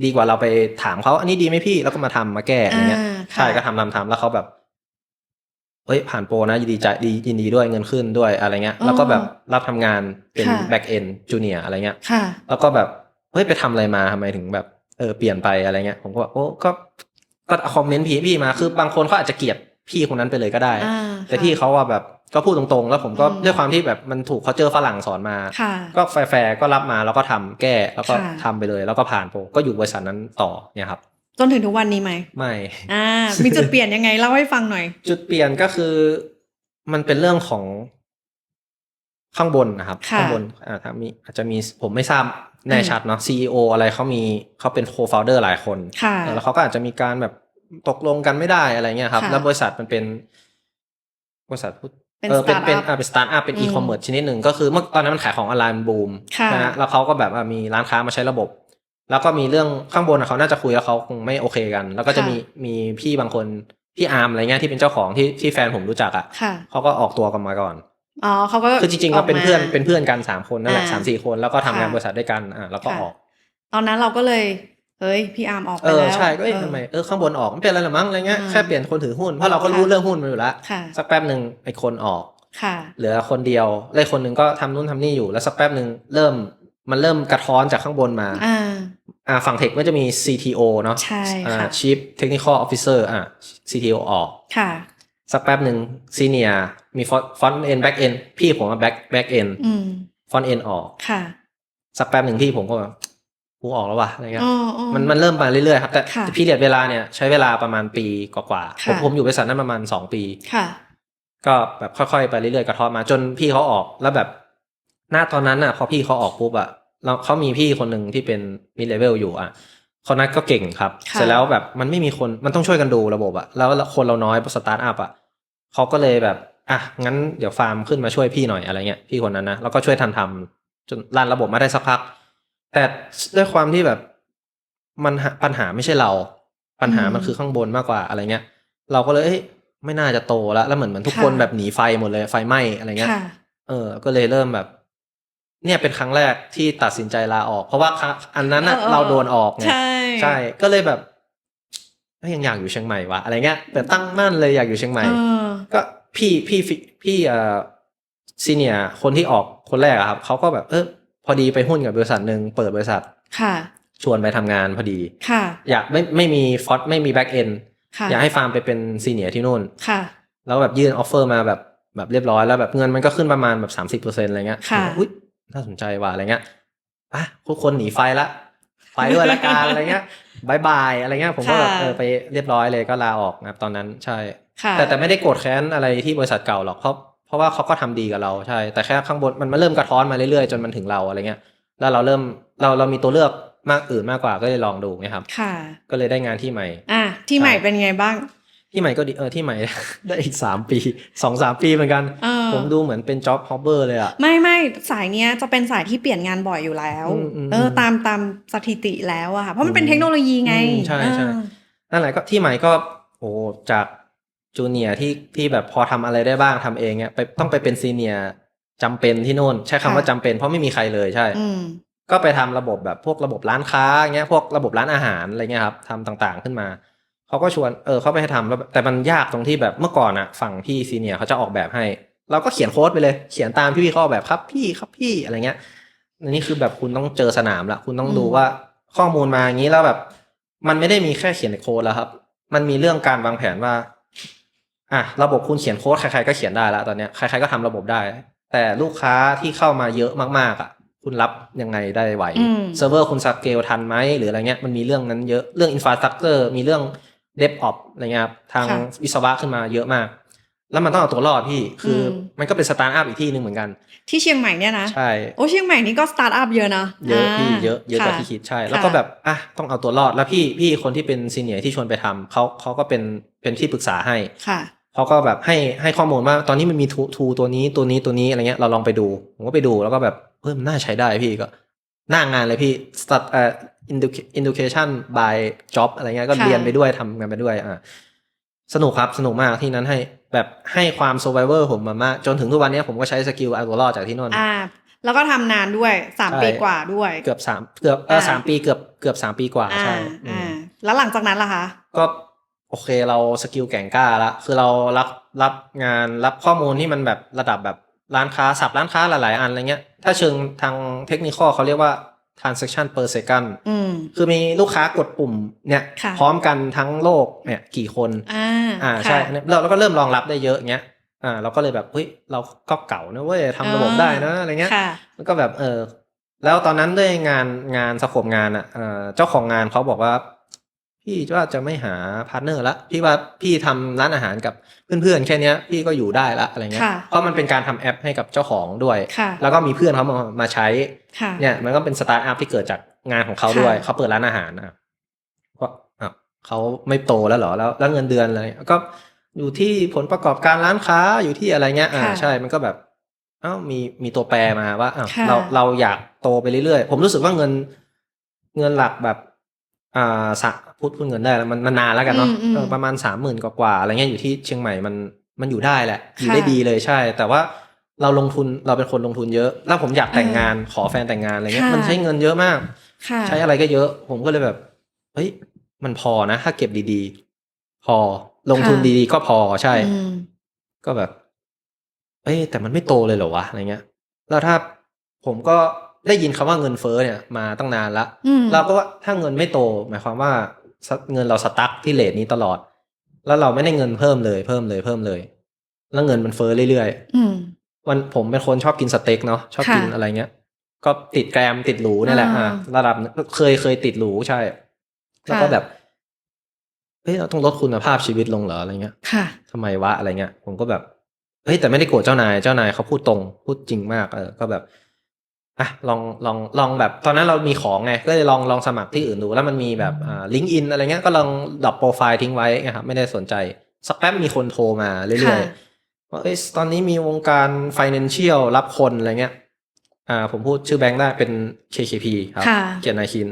ดีกว่าเราไปถามเขาอันนี้ดีไหมพี่แล้วก็มาทำมาแก้อะไรเงี้ยใช่ก็ทำแล้วเขาแบบผ่านโปรนะยินดีด้วยเงินขึ้นด้วยอะไรเงี้ยแล้วก็แบบรับทำงานเป็น back end junior อะไรเงี้ยแล้วก็แบบไปทำอะไรมาทำไมถึงแบบเปลี่ยนไปอะไรเงี้ยผมก็บอกก็คอมเมนต์พี่มาคือบางคนเขาอาจจะเกลียดพี่คนนั้นไปเลยก็ได้แต่พี่เขาว่าแบบก็พูดตรงๆแล้วผมก็ด้วยความที่แบบมันถูกเขาเจอฝรั่งสอนมาก็แฟร์ก็รับมาแล้วก็ทำแก้แล้วก็ทำไปเลยแล้วก็ผ่านโปรก็อยู่บริษัทนั้นต่อเนี่ยครับจนถึงทุกวันนี้ไหมไม่มีจุดเปลี่ยนยังไงเล่าให้ฟังหน่อยจุดเปลี่ยนก็คือมันเป็นเรื่องของข้างบนนะครับข้างบนอาจจะมีผมไม่ทราบแน่ชัดเนาะ CEO อะไรเขาเป็น co-founder หลายคนแล้วเขาก็อาจจะมีการแบบ ตกลงกันไม่ได้อะไรเงี้ยครับ ค่ะ แล้วบริษัทมันเป็นบริษัทพูด เป็น เป็น startup เป็นสตาร์ทอัพเป็นอีคอมเมิร์ซชนิดหนึ่งก็คือเมื่อตอนนั้นมันขายของออนไลน์มันบูม ค่ะ นะฮะแล้วเขาก็แบบว่ามีร้านค้ามาใช้ระบบ แล้วก็มีเรื่องข้างบนเขาน่าจะคุยแล้วเขาคงไม่โอเคกัน แล้วก็จะมีพี่บางคนพี่อาร์มอะไรเงี้ยที่เป็นเจ้าของที่แฟนผมรู้จักอ่ะ ค่ะ เขาก็ออกตัวกันมาก่อน อ๋อเขาก็ คือจริงๆก็เป็นเพื่อนกัน3 คนนั่นแหละ อ่า 3-4 คนแล้วก็ทำงาน ค่ะ บริษัทด้วยกันแล้วก็ ค่ะ ออก ตอนนั้นเราก็เลยเฮ้ยพี่อาร์มออกไปแล้ว ใช่ก็ทำไมข้างบนออกไม่เป็นไรหรอมั้งอะไรเงี้ย อ่า แค่เปลี่ยนคนถือหุ้นเพราะเราก็รู้ ค่ะ เรื่องหุ้นมาอยู่แล้ว ค่ะ สักแป๊บหนึ่งไอ้คนออก ค่ะ เหลือคนเดียวเลยคนหนึ่งก็ทำนู่นทำนี่อยู่แล้วสักแป๊บหนึ่งมันเริ่มกระท้อนจากข้างบนมาฝั่งเทคก็จะมี CTO เนาะ ใช่ค่ะ Chief Technical Officer CTO ออก ค่ะ สักแป๊บหนึ่ง Senior มี Front End Back End พี่ผมมา Back End Front End ออก ค่ะ สักแป๊บหนึ่งพี่ผมก็แบบกูออกแล้ววะอะไรเงี้ย อ๋อ มันเริ่มมาเรื่อยๆครับแต่ ค่ะ พีเรียดเวลาเนี่ยใช้เวลาประมาณปีกว่าๆ ค่ะ ผมอยู่บริษัทนั้นประมาณ2 ปี ค่ะ ก็แบบค่อยๆไปเรื่อยๆกระท้อนมาจนพี่เขาออกแล้วแบบหน้าตอนนั้นพอพี่เขาออกปุ๊บแล้วเขามีพี่คนหนึ่งที่เป็นมิดเลเวลอยู่คนนั้นก็เก่งครับ ค่ะ เสร็จแล้วแบบมันไม่มีคนมันต้องช่วยกันดูระบบแล้วคนเราน้อยสตาร์ทอัพเขาก็เลยแบบงั้นเดี๋ยวฟาร์มขึ้นมาช่วยพี่หน่อยอะไรเงี้ยพี่คนนั้นนะแล้วก็ช่วยทำจนรันระบบมาได้สักพักแต่ด้วยความที่แบบมันปัญหาไม่ใช่เราปัญหามันคือข้างบนมากกว่าอะไรเงี้ยเราก็เลยไม่น่าจะโตแล้วเหมือนทุกคนแบบหนีไฟหมดเลยไฟไหม้อะไรเงี้ย ค่ะ ก็เลยเริ่มแบบ เนี่ยเป็นครั้งแรกที่ตัดสินใจลาออก เพราะว่าอันนั้นเราโดนออกไง ใช่ก็เลยแบบยังอยากอยู่เชียงใหม่วะอะไรเงี้ยแต่ตั้งมั่นเลยอยากอยู่เชียงใหม่ก็พี่ซีเนียคนที่ออกคนแรกครับเขาก็แบบพอดีไปหุ้นกับบริษัทหนึ่งเปิดบริษัทค่ะ ชวนไปทำงานพอดี ค่ะ อยากไม่มีฟอสไม่มีแบ็กเอน ค่ะ อยากให้ฟาร์มไปเป็นซีเนียที่นู่น ค่ะ แล้วแบบยื่นออฟเฟอร์มาแบบเรียบร้อยแล้วแบบเงินมันก็ขึ้นประมาณแบบ 30% อะไรเงี้ย ค่ะ อุ๊ยน่าสนใจว่ะอะไรเงี้ยทุกคนหนีไฟละไฟด้วยละกัน อะไรเงี้ยบายบายอะไรเงี้ยผมก็แบบไปเรียบร้อยเลยก็ลาออกนะครับตอนนั้นใช่ ค่ะ แต่ไม่ได้โกรธแค้นอะไรที่บริษัทเก่าหรอกเพราะว่าเขาก็ทำดีกับเราใช่แต่แค่ข้างบนมันเริ่มกระท้อนมาเรื่อยๆจนมันถึงเราอะไรเงี้ยแล้วเราเริ่มเรามีตัวเลือกอื่นมากกว่าก็เลยลองดูนะครับ ค่ะ ก็เลยได้งานที่ใหม่ ที่ใหม่เป็นไงบ้าง ที่ใหม่ก็ดีที่ใหม่ ได้อีก3 ปี 2-3 ปีเหมือนกันผมดูเหมือนเป็น job hopper เลยไม่สายเนี้ยจะเป็นสายที่เปลี่ยนงานบ่อยอยู่แล้วตามสถิติแล้วอะค่ะเพราะมันเป็นเทคโนโลยีไงใช่นั่นแหละก็ที่ใหม่ก็จากจูเนียร์ที่แบบพอทำอะไรได้บ้างทำเองเนี่ยต้องไปเป็นซีเนียร์จำเป็นที่โน่นใช้คำว่าจำเป็นเพราะไม่มีใครเลยใช่ก็ไปทำระบบแบบพวกระบบร้านค้าเงี้ยพวกระบบร้านอาหารอะไรเงี้ยครับทำต่างๆขึ้นมาเขาก็ชวนเขาไปให้ทำแล้วแต่มันยากตรงที่แบบเมื่อก่อนฝั่งพี่ซีเนียร์เขาจะออกแบบให้เราก็เขียนโค้ดไปเลยเขียนตามพี่เขาออกแบบครับพี่อะไรเงี้ยอันนี้คือแบบคุณต้องเจอสนามละคุณต้องดูว่าข้อมูลมาอย่างนี้แล้วแบบมันไม่ได้มีแค่เขียนโค้ดแล้วครับมันมีเรื่องการวางแผนว่าระบบคุณเขียนโค้ดใครๆก็เขียนได้แล้วตอนเนี้ยใครๆก็ทำระบบได้แต่ลูกค้าที่เข้ามาเยอะมากๆคุณรับยังไงได้ไหวเซิร์ฟเวอร์คุณสเกลทันไหมหรืออะไรเงี้ยมันมีเรื่องนั้นเยอะเรื่องอินฟราสตรัคเจอร์มีเรื่องDevOps อะไรเงี้ยครับทางวิศวะขึ้นมาเยอะมากแล้วมันต้องเอาตัวรอดพี่คือมันก็เป็นสตาร์ทอัพอีกที่นึงเหมือนกันที่เชียงใหม่เนี่ยนะใช่เชียงใหม่นี่ก็สตาร์ทอัพเยอะนะเยอะพี่เยอะกว่าที่คิดใช่แล้วก็แบบต้องเอาตัวรอดแล้วพี่คนที่เป็นซีเนียร์ที่ชวนไปทำเขาก็เป็นที่ปรึกษาให้เขาก็แบบให้ข้อมูลว่าตอนนี้มันมีทูตัวนี้อะไรเงี้ยเราลองไปดูผมก็ไปดูแล้วก็แบบมันน่าใช้ได้พี่ก็หน้างานเลยพี่ start education by job อะไรเงี้ยก็เรียนไปด้วยทำงานไปด้วยสนุกครับสนุกมากที่นั้นให้ความ survivor ผมมากจนถึงทุกวันนี้ผมก็ใช้สกิลเอาตัวรอดจากที่โน่นแล้วก็ทำนานด้วย3 ปีกว่าด้วยเกือบ3 ปีเกือบ3 ปีกว่าใช่แล้วหลังจากนั้นล่ะคะก็โอเคเราสกิลแก่งกล้าละคือเรารับงานรับข้อมูลที่มันแบบระดับแบบร้านค้าสับร้านค้าหลายๆอันอะไรเงี้ยถ้าเชิงทางเทคนิคเขาเรียกว่า transaction per second คือมีลูกค้ากดปุ่มเนี่ยพร้อมกันทั้งโลกเนี่ยกี่คนใช่เราก็เริ่มรองรับได้เยอะเงี้ยเราก็เลยแบบเฮ้ยเราก็เก่านะเว้ยทำระบบได้นะอะไรเงี้ยแล้วก็แบบแล้วตอนนั้นด้วยงานสโคปงานเจ้าของงานเขาบอกว่าพี่ว่าจะไม่หาพาร์ทเนอร์ละพี่ว่าพี่ทำร้านอาหารกับเพื่อนๆแค่นี้พี่ก็อยู่ได้ละอะไรเงี้ยเพราะมันเป็นการทำแอปให้กับเจ้าของด้วยแล้วก็มีเพื่อนเขามาใช้เนี่ยมันก็เป็นสตาร์ทอัพที่เกิดจากงานของเขาด้วยเขาเปิดร้านอาหารก็ เขาไม่โตแล้วเหรอแล้วเงินเดือนอะไรก็อยู่ที่ผลประกอบการร้านค้าอยู่ที่อะไรเงี้ยใช่มันก็แบบมีตัวแปรมาว่าเราอยากโตไปเรื่อยๆผมรู้สึกว่าเงินหลักแบบพูดเงินได้แล้วมันนานแล้วกันเนาะประมาณ30,000กว่าอะไรเงี้ยอยู่ที่เชียงใหม่มันอยู่ได้แหละอยู่ได้ดีเลยใช่แต่ว่าเราลงทุนเราเป็นคนลงทุนเยอะแล้วผมอยากแต่งงานขอแฟนแต่งงานอะไรเงี้ยมันใช้เงินเยอะมากใช้อะไรก็เยอะผมก็เลยแบบเฮ้ยมันพอนะถ้าเก็บดีๆพอลงทุนดีๆก็พอใช่ก็แบบแต่มันไม่โตเลยเหรอวะอะไรเงี้ยแล้วถ้าผมก็ได้ยินคำว่าเงินเฟ้อเนี่ยมาตั้งนานละเราก็ว่าถ้าเงินไม่โตหมายความว่าเงินเราสตั๊กที่เรทนี้ตลอดแล้วเราไม่ได้เงินเพิ่มเลยแล้วเงินมันเฟ้อเรื่อยๆผมเป็นคนชอบกินสเต็กเนาะชอบกินอะไรเงี้ยก็ติดแกรมติดหรูนี่แหละระดับเคยติดหรูใช่แล้วก็แบบเราต้องลดคุณภาพชีวิตลงเหรออะไรเงี้ยทำไมวะอะไรเงี้ยผมก็แบบแต่ไม่ได้โกรธเจ้านายเขาพูดตรงพูดจริงมากก็แบบลองแบบตอนนั้นเรามีของไงก็เลยลองสมัครที่อื่นดูแล้วมันมีแบบลิงก์อินอะไรเงี้ยก็ลองดรอปโปรไฟล์ทิ้งไว้นะครับไม่ได้สนใจสักแป๊บมีคนโทรมาเรื่อยๆว่าตอนนี้มีวงการ financial รับคนอะไรเงี้ยผมพูดชื่อแบงค์ได้เป็น KKP ครับเกียรตินาคิน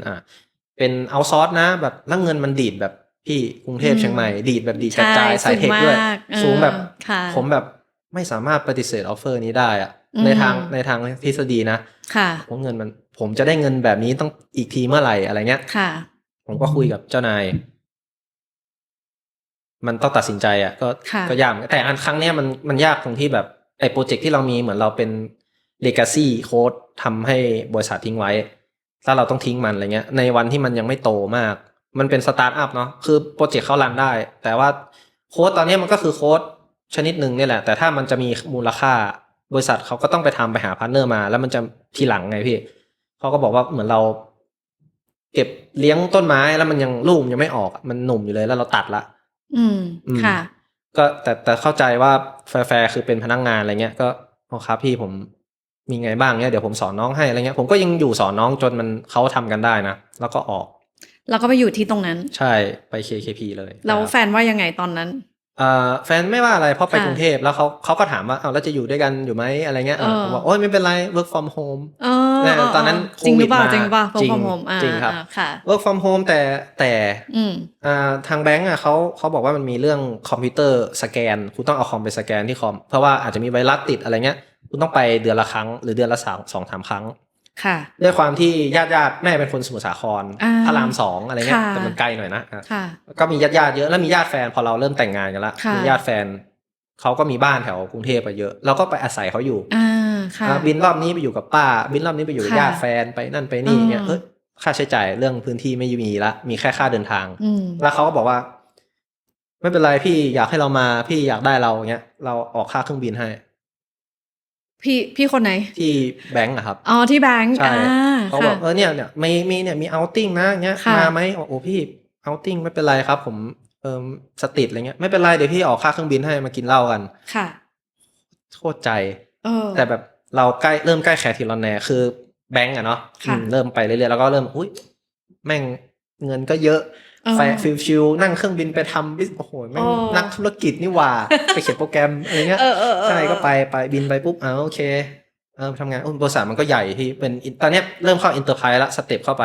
เป็นเอาซอร์สนะแบบแล้วเงินมันดีดแบบพี่กรุงเทพเชียงใหม่ดีดแบบดีดกระจายสายเทคด้วยสูงแบบผมแบบไม่สามารถปฏิเสธออฟเฟอร์นี้ได้อะในทางทฤษฎีนะเพราะเงินผมจะได้เงินแบบนี้ต้องอีกทีเมื่อไหร่อะไรเงี้ยผมก็คุยกับเจ้านายมันต้องตัดสินใจก็ยากแต่ครั้งเนี้ยมันยากตรงที่แบบไอ้โปรเจกต์ที่เรามีเหมือนเราเป็น legacy code ทำให้บริษัททิ้งไว้ถ้าเราต้องทิ้งมันอะไรเงี้ยในวันที่มันยังไม่โตมากมันเป็นสตาร์ทอัพเนาะคือโปรเจกต์เขารันได้แต่ว่าโค้ดตอนนี้มันก็คือโค้ดชนิดหนึ่งนี่แหละแต่ถ้ามันจะมีมูลค่าบริษัทเขาก็ต้องไปหาพาร์ทเนอร์มาแล้วมันจะทีหลังไงพี่เขาก็บอกว่าเหมือนเราเก็บเลี้ยงต้นไม้แล้วมันยังลูกยังไม่ออกมันหนุ่มอยู่เลยแล้วเราตัดละค่ะก็แต่เข้าใจว่าแฟร์คือเป็นพนักงานอะไรเงี้ยก็ครับพี่ผมมีไงบ้างเนี้ยเดี๋ยวผมสอนน้องให้อะไรเงี้ยผมก็ยังอยู่สอนน้องจนเขาทำกันได้นะแล้วก็ออกแล้วก็ไปอยู่ที่ตรงนั้นใช่ไป KKP เลยแล้วแฟนว่ายังไงตอนนั้นแฟนไม่ว่าอะไรเพราะไปกรุงเทพแล้วเขาก็ถามว่าแล้วจะอยู่ด้วยกันอยู่ไหมอะไรเงี้ยผมบอกโอ๊ยไม่เป็นไร work from home ตอนนั้นโควิดมาจริงป่ะ work from home จริงครับ work from home แต่ทางแบงก์เขาบอกว่ามันมีเรื่องคอมพิวเตอร์สแกนคุณต้องเอาคอมไปสแกนที่คอมเพราะว่าอาจจะมีไวรัสติดอะไรเงี้ยคุณต้องไปเดือนละครั้งหรือเดือนละ2-3 ครั้งด้วยความที่ญาติแม่เป็นคนสมุทรสาครพระราม2อะไรเงี้ยแต่มันไกลหน่อยนะก็มีญาติเยอะแล้วมีญาติแฟนพอเราเริ่มแต่งงานกันละมีญาติแฟนเขาก็มีบ้านแถวกรุงเทพไปเยอะเราก็ไปอาศัยเขาอยู่บินรอบนี้ไปอยู่กับป้าบินรอบนี้ไปอยู่กับญาติแฟนไปนั่นไปนี่เนี่ยค่าใช้จ่ายเรื่องพื้นที่ไม่มีละมีแค่ค่าเดินทางแล้วเขาก็บอกว่าไม่เป็นไรพี่อยากให้เรามาพี่อยากได้เราเงี้ยเราออกค่าเครื่องบินให้พี่คนไหนที่แบงก์อะครับที่แบงก์ใช่เขาบอกเนี่ยมีเอาติ้งนะเงี้ยมาไหมโอ้พี่เอาติ้งไม่เป็นไรครับผมสติดอะไรเงี้ยไม่เป็นไรเดี๋ยวพี่ออกค่าเครื่องบินให้มากินเหล้ากันค่ะโคตรใจแต่แบบเราเริ่มใกล้แคทีรอนแนคือแบงก์อะเนาะเริ่มไปเรื่อยๆแล้วก็เริ่มอุ้ยแม่งเงินก็เยอะแฟร์ฟิลนั่งเครื่องบินไปทำโอ้โหแม่งนักธุรกิจนี่ว่าไปเขียนโปรแกรมอะไรเงี้ยใช่ก็ไปบินไปปุ๊บโอเคทำงานบริษัทมันก็ใหญ่ที่เป็นตอนนี้เริ่มเข้า Enterprise ละสเต็ปเข้าไป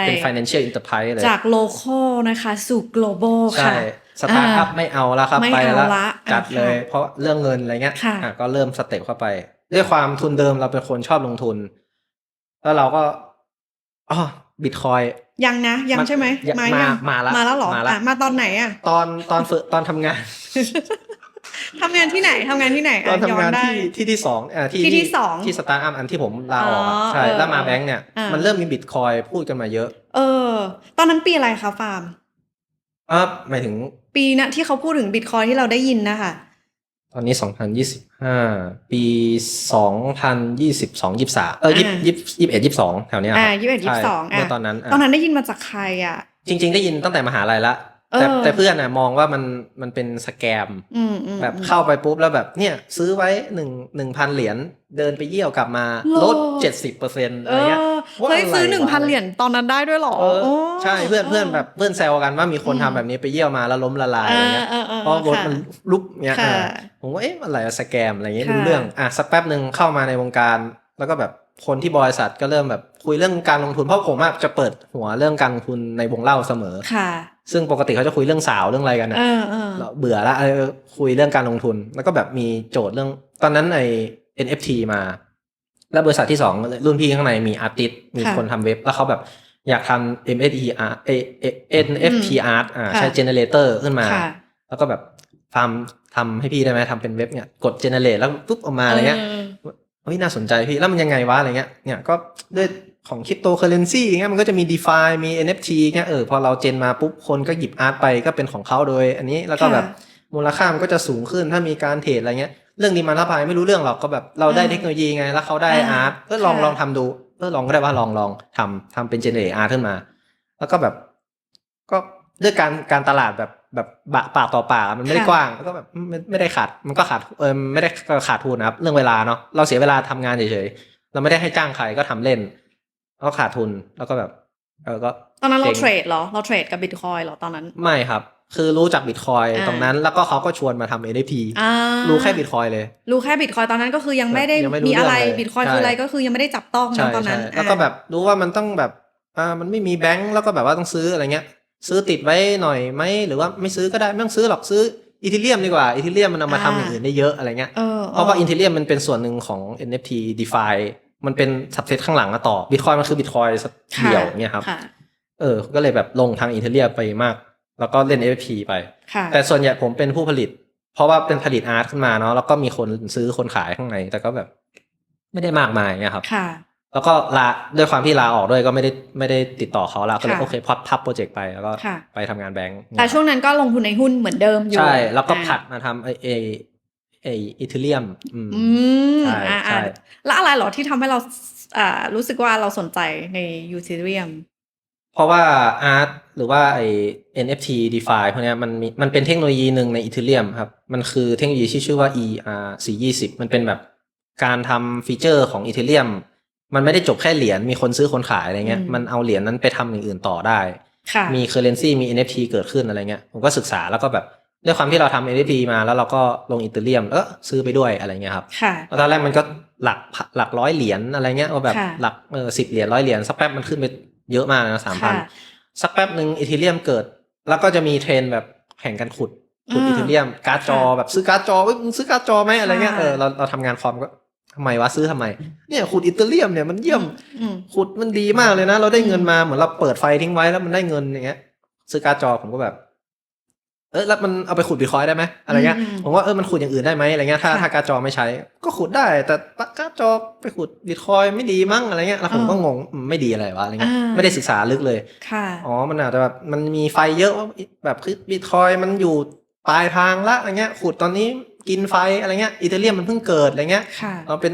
เป็น Financial Enterprise เลยจาก Local นะคะสู่ Global ค่ะใช่สตาร์ทอัพไม่เอาแล้วครับไปแล้วจัดเลยเพราะเรื่องเงินอะไรเงี้ยก็เริ่มสเต็ปเข้าไปด้วยความทุนเดิมเราเป็นคนชอบลงทุนแล้วเราก็Bitcoinยังใช่ไหมมาแล้วหรอมาตอนไหนอ่ะตอนฝึกตอนทำงาน ทำงานที่ไหนตอนทำงานที่2ที่สตาร์ทอัพอันที่ผมลาออกใช่แล้วมาแบงค์เนี่ยมันเริ่มมีบิตคอยพูดกันมาเยอะตอนนั้นปีอะไรคะฟาร์มหมายถึงปีนะที่เขาพูดถึงบิตคอยที่เราได้ยินนะคะตอนนี้2025ปี2022 23 21 22แถวเนี้ยครับ21 22เมื่อตอนนั้นได้ยินมาจากใครอ่ะจริงๆได้ยินตั้งแต่มหาลัยละ แต่เพื่อนน่ะมองว่ามันเป็นสแกมแบบเข้าไปปุ๊บแล้วแบบเนี่ยซื้อไว้1,000 เหรียญเดินไปเยี่ยวกลับมาลด 70% อะไรเงี้ย เฮ้ยซื้อ 1,000 เหรียญตอนนั้นได้ด้วยเหรอใช่เพื่อนแบบเพื่อนแซวกันว่ามีคนทำแบบนี้ไปเยี่ยวมาแล้วล้มละลายอะไรเงี้ยเพราะรถมันลุกเงี้ยผมว่าอะไรสแกมอะไรเงี้ยรู้เรื่องสักแป๊บนึงเข้ามาในวงการแล้วก็แบบคนที่บริษัทก็เริ่มแบบคุยเรื่องการลงทุนเพราะผมจะเปิดหัวเรื่องการลงทุนในวงเล่าเสมอซึ่งปกติเขาจะคุยเรื่องสาวเรื่องอะไรกันนะเราเบื่อละคุยเรื่องการลงทุนแล้วก็แบบมีโจทย์เรื่องตอนนั้นไอ้ NFT มาแล้วบริษัทที่2รุ่นพี่ข้างในมีอาร์ติสต์มีคนทำเว็บแล้วเขาแบบอยากทำ NFT art NFT art ใช้ generator ขึ้นมาแล้วก็แบบทำให้พี่ได้ไหมทำเป็นเว็บเนี่ยกด generate แล้วปุ๊บออกมาอะไรเงี้ยเฮ้ยน่าสนใจพี่แล้วมันยังไงวะอะไรเงี้ยเนี่ยก็ด้วยของคริปโตเคอเรนซีเงี้ยมันก็จะมี DeFi มี NFT เงี้ยพอเราเจนมาปุ๊บคนก็หยิบอาร์ตไปก็เป็นของเขาโดยอันนี้แล้วก็แบบมูลค่ามันก็จะสูงขึ้นถ้ามีการเทรดอะไรเงี้ยเรื่องนี้มันท้าทายไม่รู้เรื่องหรอกก็แบบเราได้เทคโนโลยีไงแล้วเขาได้อาร์ตก็ลองทำดูลองก็ได้ว่าลองทำเป็น generate art ขึ้นมาแล้วก็แบบก็ด้วยการตลาดแบบปากต่อปากมันไม่ได้กว้างแล้วก็แบบไม่ได้ขาดมันก็ขาดไม่ได้ขาดทุนนะครับเรื่องเวลาเนาะเราเสียเวลาทำงานเฉยๆเราไม่ได้ให้จ้างใครก็ทำเล่นแล้วขาดทุนแล้วก็แบบก็ตอนนั้นเราเทรดเหรอเราเทรดกับบิตคอยน์เหรอตอนนั้นไม่ครับคือรู้จักบิตคอยน์ตรงนั้นแล้วก็เขาก็ชวนมาทำ NFT รู้แค่บิตคอยน์เลยรู้แค่บิตคอยน์ตอนนั้นก็คือยังไม่ได้มีอะไรบิตคอยน์คืออะไรก็คือยังไม่ได้จับต้องตอนนั้นแล้วก็แบบรู้ว่ามันต้องแบบมันไม่มีแบงค์แล้วก็แบบว่าต้องซื้ออะไรเงี้ยซื้อติดไว้หน่อยไหมหรือว่าไม่ซื้อก็ได้ไม่ต้องซื้อหรอกซื้ออีเธเรียมดีกว่าอีเธเรียมมันเอามาทำอย่างอื่นได้เยอะอะไรเงี้ยเพราะว่าอีเธเรียมมันเป็นส่วนหนึ่งของ NFT DeFi มันเป็นสับเซตข้างหลังมาต่อ Bitcoin มันคือ Bitcoin เดี่ยวเงี้ยครับก็เลยแบบลงทางอีเธเรียมไปมากแล้วก็เล่น NFT ไปแต่ส่วนใหญ่ผมเป็นผู้ผลิตเพราะว่าเป็นผลิตอาร์ตขึ้นมาเนาะแล้วก็มีคนซื้อคนขายข้างในแต่ก็แบบไม่ได้มากมายเงี้ยครับแล้วก็ด้วยความที่ลาออกด้วยก็ไม่ได้ติดต่อเขาแล้วก็เลยโอเคพับโปรเจกต์ไปแล้วก็ไปทำงานแบงก์แต่ช่วงนั้นก็ลงทุนในหุ้นเหมือนเดิมอยู่ใช่แล้วก็ผัดมาทำอีเธเรียมใช่แล้วอะไรหรอที่ทำให้เรารู้สึกว่าเราสนใจในอีเธเรียมเพราะว่าอาร์ตหรือว่าไอ้ NFT DeFi พวกนี้มันเป็นเทคโนโลยีหนึ่งในอีเธเรียมครับมันคือเทคโนโลยีที่ชื่อว่า ERC20 มันเป็นแบบการทำฟีเจอร์ของอีเธเรียมมันไม่ได้จบแค่เหรียญมีคนซื้อคนขายอะไรเงี้ยมันเอาเหรียญนั้นไปทำอย่างอื่นต่อได้มีเคอร์เรนซีมี NFT เกิดขึ้นอะไรเงี้ยผมก็ศึกษาแล้วก็แบบด้วยความที่เราทำ NFT มาแล้วเราก็ลงอีเธเรียมซื้อไปด้วยอะไรเงี้ยครับแล้วตอนแรกมันก็หลักร้อยเหรียญอะไรเงี้ยแบบหลัก10 เหรียญ100 เหรียญสักแป๊บมันขึ้นไปเยอะมากนะ 3,000 สักแป๊บนึงอีเธเรียมเกิดแล้วก็จะมีเทรนแบบแข่งกันขุดอีเธเรียมการ์ดจอแบบซื้อการ์ดจอมึงซื้อการ์ดจอไหมอะไรเงี้ยเราทำงานคอมก็ทำไมวะซื้อทำไมเนี่ยขุดอีเธเรียมเนี่ยมันเยี่ยมขุดมันดีมากเลยนะเราได้เงินมาเหมือนเราเปิดไฟทิ้งไว้แล้วมันได้เงินอย่างเงี้ยซื้อการ์ดจอผมก็แบบแล้วมันเอาไปขุดบิตคอยน์ได้ไหมอะไรเงี้ยผมว่ามันขุดอย่างอื่นได้ไหมอะไรเงี้ยถ้าการ์ดจอไม่ใช้ก็ขุดได้แต่การ์ดจอไปขุดบิตคอยน์ไม่ดีมั้งอะไรเงี้ยแล้วผมก็งงไม่ดีอะไรวะอะไรเงี้ยไม่ได้ศึกษาลึกเลยมันอาจจะแบบมันมีไฟเยอะแบบคือบิตคอยน์มันอยู่ปลายทางละอะไรเงี้ยขุดตอนนี้กินไฟอะไรเงี้ยอีเธเรียมมันเพิ่งเกิดอะไรเงี้ย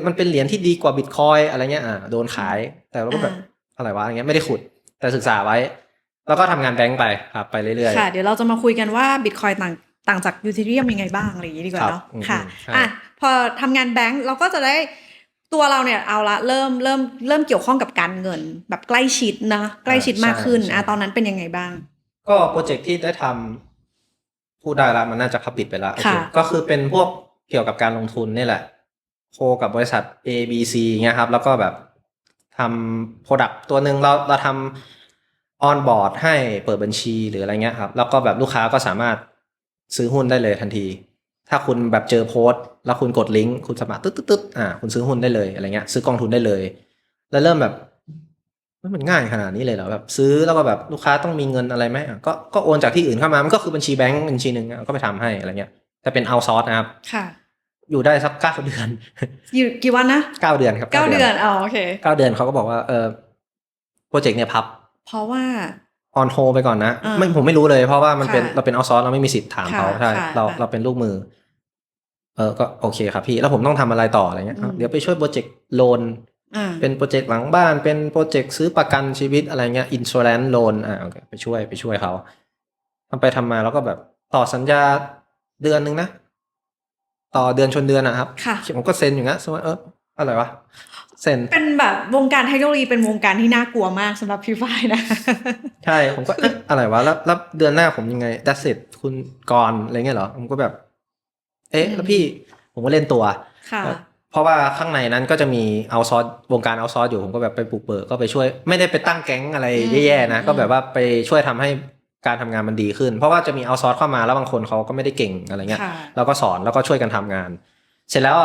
มันเป็นเหรียญที่ดีกว่าบิตคอยน์อะไรเงี้ยโดนขายแต่เราก็แบบอะไรวะอะไรเงี้ยไม่ได้ขุดแต่ศึกษาไว้แล้วก็ทำงานแบงก์ไปครับไปเรื่อยๆค่ะเดี๋ยวเราจะมาคุยกันว่าบิตคอยน์ต่างจากอีเธเรียมยังไงบ้างอะไรอย่างนี้ดีกว่าเนาะค่ะพอทำงานแบงก์เราก็จะได้ตัวเราเนี่ยเอาละเริ่มเกี่ยวข้องกับการเงินแบบใกล้ชิดนะใกล้ชิดมากขึ้นตอนนั้นเป็นยังไงบ้างก็โปรเจกต์ที่ได้ทำพูดได้ละมันน่าจะขับปิดไปแล้วก็คือเป็นพวกเกี่ยวกับการลงทุนนี่แหละโคกับบริษัท ABC เงี้ยครับแล้วก็แบบทำโปรดักต์ตัวหนึ่งเราทำออนบอร์ดให้เปิดบัญชีหรืออะไรเงี้ยครับแล้วก็แบบลูกค้าก็สามารถซื้อหุ้นได้เลยทันทีถ้าคุณแบบเจอโพสต์แล้วคุณกดลิงก์คุณสมัครตึ๊ดคุณซื้อหุ้นได้เลยอะไรเงี้ยซื้อกองทุนได้เลยแล้วเริ่มแบบมันง่ายขนาดนี้เลยเหรอแบบซื้อแล้วก็แบบลูกค้าต้องมีเงินอะไรไหมก็โอนจากที่อื่นเข้ามามันก็คือบัญชีแบงก์บัญชีนึงก็ไปทำให้อะไรเงี้ยแต่เป็นเอาซอร์สนะครับค่ะอยู่ได้สัก9 เดือนอยู่กี่วันนะ9 เดือนครับ9 เดือนโอเค9 เดือนเขาก็บอกว่าโปรเจกต์เนี่ยพับเพราะว่าออนโฮไปก่อนนะผมไม่รู้เลยเพราะว่ามันเป็นเราเป็นเอาซอร์สเราไม่มีสิทธิ์ถามเขาใช่เราเป็นลูกมือก็โอเคครับพี่แล้วผมต้องทำอะไรต่ออะไรเงี้ยเดี๋ยวไปช่วยโปรเจกต์โลนเป็นโปรเจกต์หลังบ้านเป็นโปรเจกต์ซื้อประกันชีวิตอะไรเงี้ยอินชัวแรนซ์โลนโอเคไปช่วยเขา ทำไปทำมาแล้วก็แบบต่อสัญญาเดือนนึงนะต่อเดือนชนเดือนนะครับ ค่ะ ผมก็เซ็นอยู่นะสมมติอะไรวะเซ็น เป็นแบบวงการเทคโนโลยีเป็นวงการที่น่ากลัวมากสำหรับพี่ฝ้ายนะ ใช่ผมก็อะไรวะแล้วเดือนหน้าผมยังไงดัสเซ็ตคุณกรอะไรเงี้ยเหรอผมก็แบบแล้วพี่ผมก็เล่นตัว ค่ะ เพราะว่าข้างในนั้นก็จะมีเอาซอร์สวงการเอาซอร์สอยู่ผมก็แบบไปปลุกเบิกก็ไปช่วยไม่ได้ไปตั้งแก๊งอะไรแย่ๆนะก็แบบว่าไปช่วยทำให้การทำงานมันดีขึ้นเพราะว่าจะมีเอาซอร์สเข้ามาแล้วบางคนเขาก็ไม่ได้เก่งอะไรเงี้ย ค่ะ เราก็สอนแล้วก็ช่วยกันทำงาน เสร็จแล้ว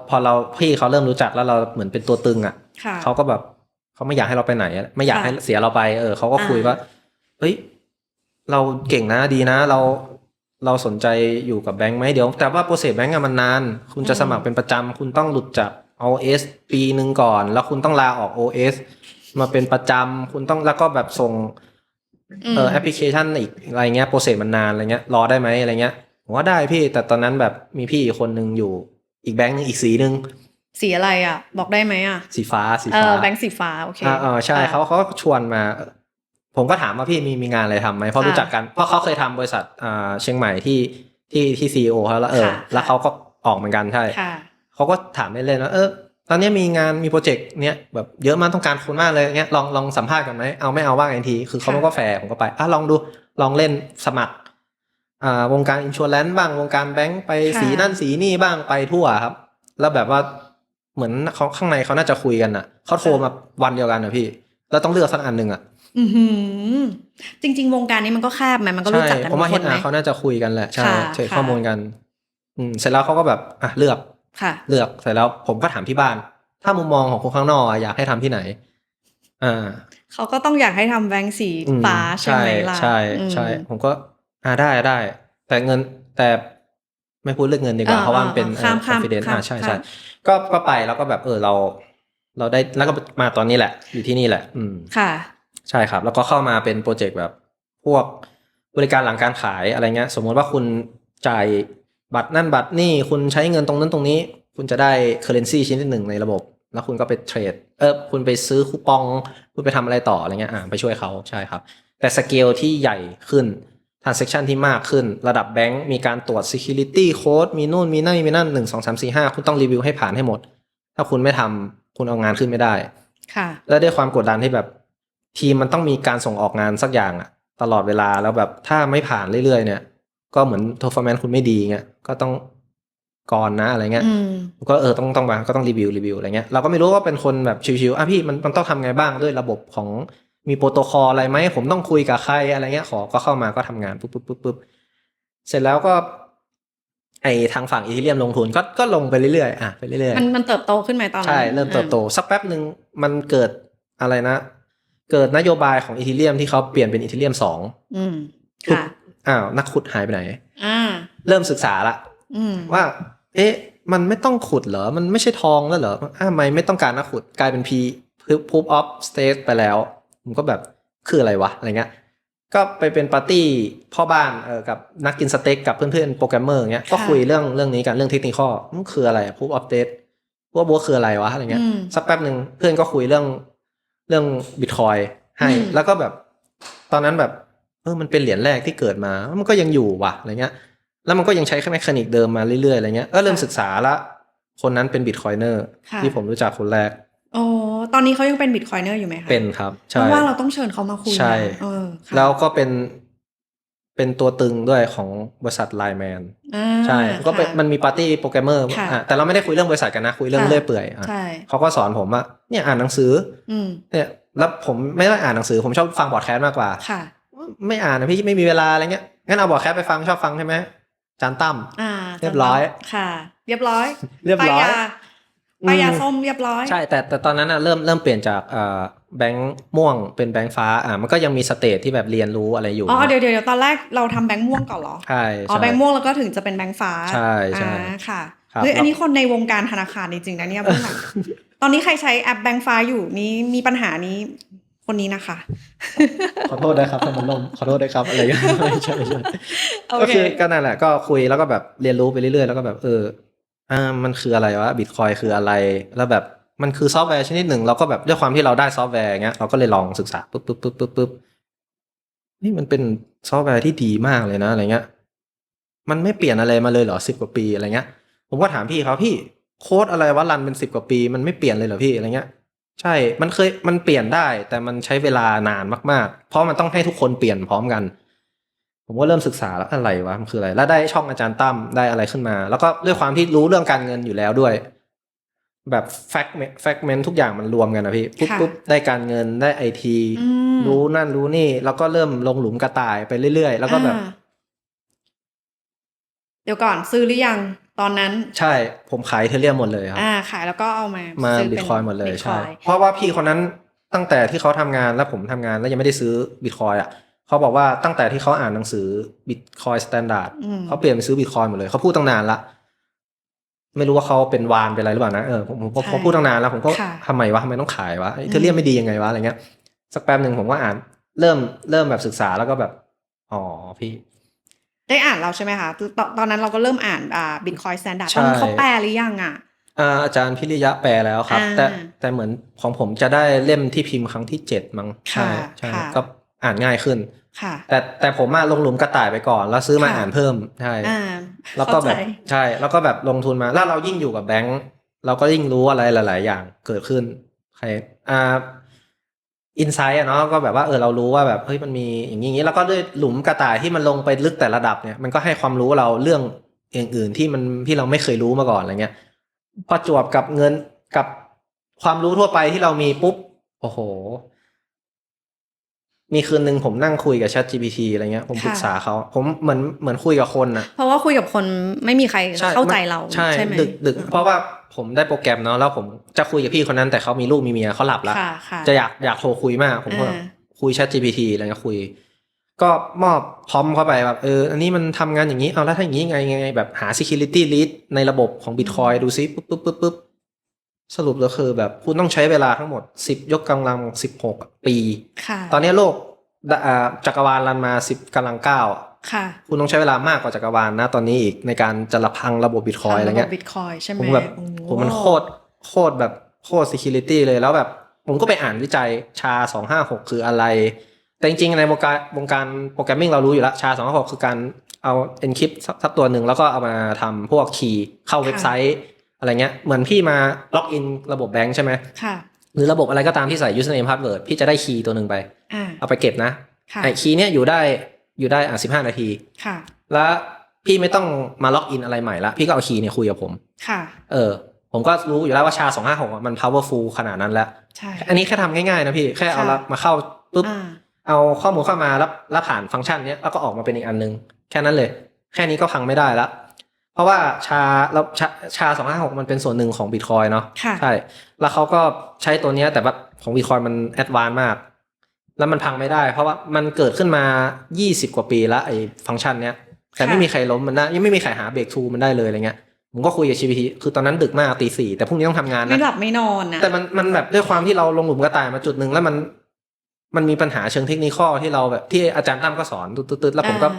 พอพี่เขาเริ่มรู้จักแล้วเราเหมือนเป็นตัวตึงอ่ะ ค่ะ เขาก็แบบเขาไม่อยากให้เราไปไหนอะไม่อยาก ค่ะ ให้เสียเราไปเขาก็คุยว่าเฮ้ยเราเก่งนะดีนะเราสนใจอยู่กับแบงค์ไหมเดี๋ยวแต่ว่าโปรเซสแบงค์อะมันนานคุณจะสมัครเป็นประจำคุณต้องหลุดจาก OS ปีหนึ่งก่อนแล้วคุณต้องลาออก OS มาเป็นประจำคุณต้องแล้วก็แบบส่งแอปพลิเคชันอีกอะไรเงี้ยโปรเซสมันนานอะไรเงี้ยรอได้ไหมอะไรเงี้ยผมว่าได้พี่แต่ตอนนั้นแบบมีพี่อีกคนนึงอยู่อีกแบงค์นึงอีกสีนึง สีอะไรอ่ะ บอกได้ไหมอ่ะ สีฟ้า แบงค์สีฟ้าโอเค ใช่เขาก็ชวนมา ผมก็ถามว่าพี่มีงานอะไรทำไหมเพราะรู้จักกันเพราะเขาเคยทำบริษัทเชียงใหม่ที่ซีอีโอเขาแล้วแล้วเขาก็ออกเหมือนกันใช่ ค่ะ เขาก็ถามเล่นๆว่าตอนนี้มีงานมีโปรเจกต์เนี้ยแบบเยอะมากต้องการคนมากเลยเงี้ยลองสัมภาษณ์กันไหมเอาไม่เอาว่ากันทีคือเขาก็แฟร์ผมก็ไปลองดูลองเล่นสมัครวงการอินชัวแรนซ์บ้างวงการแบงค์ไปสีนั่นสีนี่บ้างไปทั่วครับแล้วแบบว่าเหมือนเขาข้างในเขาน่าจะคุยกันอ่ะเขาโทรมาวันเดียวกันนะพี่แล้วต้องเลือกสักอันหนึ่งอ่ะจริงๆวงการนี้มันก็แคบไหมมันก็รู้จักกัน ผมว่า ทุกคนไหม เขาน่าจะคุยกันแหละใช่ ค่ะ เช็คข้อมูลกันเสร็จแล้วเขาก็แบบเลือก ค่ะ เลือกเสร็จแล้วผมก็ถามที่บ้าน ถ้ามุมมองของคนข้างนอกอยากให้ทำที่ไหนเขาก็ต้องอยากให้ทำแบงค์สีฟ้าใช่ไหมล่ะ ใช่ผมก็ได้แต่เงินแต่ไม่พูดเรื่องเงินดีกว่าเพราะว่ามันเป็นconfidence ใช่ก็ไปแล้วก็แบบเราได้แล้วก็มาตอนนี้แหละอยู่ที่นี่แหละค่ะใช่ครับแล้วก็เข้ามาเป็นโปรเจกต์แบบพวกบริการหลังการขายอะไรเงี้ยสมมติว่าคุณจ่ายบัตรนั่นบัตรนี่คุณใช้เงินตรงนั้นตรงนี้คุณจะได้ currency ชิ้นที่หนึ่งในระบบแล้วคุณก็ไปเทรดคุณไปซื้อคูปองคุณไปทำอะไรต่ออะไรเงี้ยไปช่วยเขาใช่ครับแต่สเกลที่ใหญ่ขึ้น transaction ที่มากขึ้นระดับแบงก์มีการตรวจ security code มีนู่นมีนั่น1 2 3 4 5คุณต้องรีวิวให้ผ่านให้หมดถ้าคุณไม่ทำคุณเอางานขึ้นไม่ได้ค่ะแล้วด้วยความกดดันที่แบบทีมมันต้องมีการส่งออกงานสักอย่างอะตลอดเวลาแล้วแบบถ้าไม่ผ่านเรื่อยๆเนี่ยก็เหมือน performance คุณไม่ดีเงี้ยก็ต้องก่อนนะอะไรเงี้ยก็ต้องมาก็ต้องรีวิวอะไรเงี้ยเราก็ไม่รู้ว่าเป็นคนแบบชิวๆพี่มันต้องทำไงบ้างด้วยระบบของมีโปรโตคอลอะไรไหมผมต้องคุยกับใครอะไรเงี้ยก็เข้ามาก็ทำงานปุ๊บเสร็จแล้วก็ทางฝั่งอีทีเรียมลงทุนก็ลงไปเรื่อยๆไปเรื่อยๆมันเติบโตขึ้นไหมตอนนั้นใช่เริ่มเติบโตสักแป๊บนึงมันเกิดอะไรนะเกิดนโยบายของอีทีเรียมที่เขาเปลี่ยนเป็นอีทีเรียม2ค่ะนักขุดหายไปไหนเริ่มศึกษาละว่ามันไม่ต้องขุดเหรอมันไม่ใช่ทองแล้วเหรอทำไมไม่ต้องการนักขุดกลายเป็น proof of stake ไปแล้วผมก็แบบคืออะไรวะอะไรเงี้ยก็ไปเป็นปาร์ตี้พ่อบ้านกับนักกินสเต็กกับเพื่อนๆโปรแกรมเมอร์เงี้ยก็คุยเรื่องนี้กันเรื่องเทคนิคมันคืออะไร proof of stake ว่าบัวคืออะไรวะอะไรเงี้ยสักแป๊บนึงเพื่อนก็คุยเรื่องบิตคอยให้แล้วก็แบบตอนนั้นแบบมันเป็นเหรียญแรกที่เกิดมามันก็ยังอยู่ว่ะอะไรเงี้ยแล้วมันก็ยังใช้แมคานิกเดิมมาเรื่อยๆอะไรเงี้ยเริ่มศึกษาละคนนั้นเป็นบิตคอยเนอร์ที่ผมรู้จักคนแรกตอนนี้เขายังเป็นบิตคอยเนอร์อยู่ไหมคะเป็นครับใช่เพราะว่าเราต้องเชิญเขามาคุยใช่แล้วก็เป็นตัวตึงด้วยของบริษัทไลน์แมนใช่ก็มันมีปาร์ตี้โปรแกรมเมอร์แต่เราไม่ได้คุยเรื่องบริษัทกันนะคุยเรื่องเรื่อยเปื่อยเขาก็สอนผมว่าเนี่ยอ่านหนังสือเนี่ยแล้วผมไม่ได้อ่านหนังสือผมชอบฟังพอดแคสต์มากกว่าไม่อ่านนะพี่ไม่มีเวลาอะไรเงี้ยงั้นเอาพอดแคสต์ไปฟังชอบฟังใช่ไหมจานตั้มเรียบร้อยค่ะเรียบร้อยปายาส้มเรียบร้อยใช่แต่ตอนนั้นเริ่มเปลี่ยนจากแบงค์ม่วงเป็นแบงค์ฟ้ามันก็ยังมีสเตจที่แบบเรียนรู้อะไรอยู่เดี๋ยวตอนแรกเราทำแบงค์ม่วงก่อนเหรอใช่แบงค์ม่วงแล้วก็ถึงจะเป็นแบงค์ฟ้าใช่ค่ะเฮ้ยอันนี้คนในวงการธนาคารจริงๆนะเนี่ยเบื้องหลังตอนนี้ใครใช้แอปแบงค์ฟ้าอยู่นี้มีปัญหานี้คนนี้นะคะขอโทษนะครับท่านผู้ชมขอโทษด้วยครับอะไรอย่างเงี้ยไม่ใช่ก็คือก็นั่นแหละก็คุยแล้วก็แบบเรียนรู้ไปเรื่อยๆแล้วก็แบบมันคืออะไรวะบิตคอยคืออะไรแล้วแบบมันคือซอฟต์แวร์ชนิดหนึ่งเราก็แบบด้วยความที่เราได้ซอฟต์แวร์เงี้ยเราก็เลยลองศึกษาปุ๊บนี่มันเป็น ซอฟต์แวร์ที่ดีมากเลยนะอะไรเงี้ยมันไม่เปลี่ยนอะไรมาเลยเหรอ10 กว่าปีอะไรเงี้ยผมก็ถามพี่เขาพี่โค้ดอะไรวะรันเป็น10 กว่าปีมันไม่เปลี่ยนเลยเหรอพี่อะไรเงี้ยใช่มันเปลี่ยนได้แต่มันใช้เวลานานมากๆเพราะมันต้องให้ทุกคนเปลี่ยนพร้อมกันผมก็เริ่มศึกษาแล้วอะไรวะมันคืออะไรแล้วได้ช่องอาจารย์ตั้มได้อะไรขึ้นมาแล้วก็ด้วยความที่รู้เรื่องการเงินอยู่แล้วด้วยแบบแฟกเมนต์ทุกอย่างมันรวมกันนะพี่ปุ๊บได้การเงินได้ไอทีรู้นั่นรู้นี่แล้วก็เริ่มลงหลุมกระต่ายไปเรื่อยๆแล้วก็แบบเดี๋ยวก่อนซื้อหรือยังตอนนั้นใช่ผมขายเทเรียมหมดเลยครับขายแล้วก็เอามาซื้อบิตคอยหมดเลยใช่ Bitcoin เพราะว่าพี่คนนั้นตั้งแต่ที่เขาทำงานแล้วผมทำงานแล้วยังไม่ได้ซื้อบิตคอยอ่ะเขาบอกว่าตั้งแต่ที่เขาอ่านหนังสือ Bitcoin Standard เขาเปลี่ยนไปซื้อบิตคอยหมดเลยเขาพูดตั้งนานละไม่รู้ว่าเขาเป็นวานเป็นอะไรหรือเปล่านะผมพูดตั้งนานแล้วผมก็ทำไมต้องขายวะเทเรียมไม่ดียังไงวะอะไรเงี้ยสักแป๊บหนึ่งผมก็อ่านเริ่มแบบศึกษาแล้วก็แบบอ๋อพี่ได้อ่านเราใช่ไหมคะตอนนั้นเราก็เริ่มอ่านBitcoin Standard ตอนนั้นเขาแปลหรือยังอาจารย์พิริยะแปลแล้วครับแต่เหมือนของผมจะได้เล่มที่พิมพ์ครั้งที่7มั้งใช่ก็อ่านง่ายขึ้นแต่ผมลงหลุมกระต่ายไปก่อนแล้วซื้อมาอ่านเพิ่มใช่แล้วก็แบบใช่แล้วก็แบบลงทุนมาแล้วเรายิ่งอยู่กับแบงค์เราก็ยิ่งรู้อะไรหลายๆอย่างเกิดขึ้นใครอินไซต์เนาะก็แบบว่าเรารู้ว่าแบบเฮ้ยมันมีอย่างนี้แล้วก็ด้วยหลุมกระต่ายที่มันลงไปลึกแต่ระดับเนี่ยมันก็ให้ความรู้เราเรื่องอื่นๆที่เราไม่เคยรู้มาก่อนอะไรเงี้ยประจวบกับเงินกับความรู้ทั่วไปที่เรามีปุ๊บโอ้โหมีคืนนึงผมนั่งคุยกับ ChatGPT อะไรเงี้ยผมปรึกษาเขาผมเหมือนคุยกับคนนะเพราะว่าคุยกับคนไม่มีใครเข้าใจเราใช่ไหมดึกเพราะว่าผมได้โปรแกรมเนาะแล้วผมจะคุยกับพี่คนนั้นแต่เขามีลูกมีเมียเขาหลับแล้วจะอยากโทรคุยมากผมก็คุย ChatGPT อะไรเงี้ยคุยก็มอบพร้อมเข้าไปแบบอันนี้มันทำงานอย่างนี้เอาแล้วถ้าอย่างนี้ไงแบบหา security lead ในระบบของ Bitcoin ดูซิปุ๊บสรุปแล้วคือแบบคุณต้องใช้เวลาทั้งหมด10ยกกำลัง16 ปีตอนนี้โลกจักรวาลรันมา10กำลัง9คุณต้องใช้เวลามากกว่าจักรวาลนะตอนนี้อีกในการจะระพังระบบ Bitcoin อะไรเงี้ยใช่ไหมผมแบบผมมันโคตรแบบโคตร security เลยแล้วแบบผมก็ไปอ่านวิจัยชา256คืออะไรแต่จริงๆในวงการโปรแกรมมิ่งเรารู้อยู่แล้วชา256คือการเอา encrypt สักตัวหนึ่งแล้วก็เอามาทำพวกคีย์เข้าเว็บไซต์อะไรเงี้ยเหมือนพี่มาล็อกอินระบบแบงค์ใช่ไหมหรือระบบอะไรก็ตามที่ใส่ username password พี่จะได้คีย์ตัวหนึ่งไปเอาไปเก็บนะไอ้คีย์เนี้ยอยู่ได้15 นาทีแล้วพี่ไม่ต้องมาล็อกอินอะไรใหม่ละพี่ก็เอาคีย์เนี่ยคุยกับผมผมก็รู้อยู่แล้วว่าชา256มัน powerful ขนาดนั้นแล้วอันนี้แค่ทำง่ายๆนะพี่แค่เอามาเข้าปุ๊บเอาข้อมูลเข้ามาแล้วผ่านฟังก์ชันเนี้ยแล้วก็ออกมาเป็นอีกอันนึงแค่นั้นเลยแค่นี้ก็พังไม่ได้แล้วเพราะว่าชา256มันเป็นส่วนหนึ่งของ Bitcoin เนาะใช่แล้วเขาก็ใช้ตัวเนี้ยแต่ว่าของ Bitcoin มันแอดวานซ์มากแล้วมันพังไม่ได้เพราะว่ามันเกิดขึ้นมา20 กว่าปีแล้วไอ้ฟังก์ชันเนี้ยแต่ไม่มีใครล้มมันได้ยังไม่มีใครหาเบรกทูมันได้เลยอะไรเงี้ยผมก็คุยกับ GPT คือตอนนั้นดึกมากตี 4แต่พรุ่งนี้ต้องทำงานนะไม่หลับไม่นอนนะแต่มันแบบด้วยความที่เราลงหลุมกระต่ายมาจุดนึงแล้วมันมีปัญหาเชิงเทคนิคที่เราแบบที่อาจารย์ตั้มก็สอนตืดๆแล้วผมก็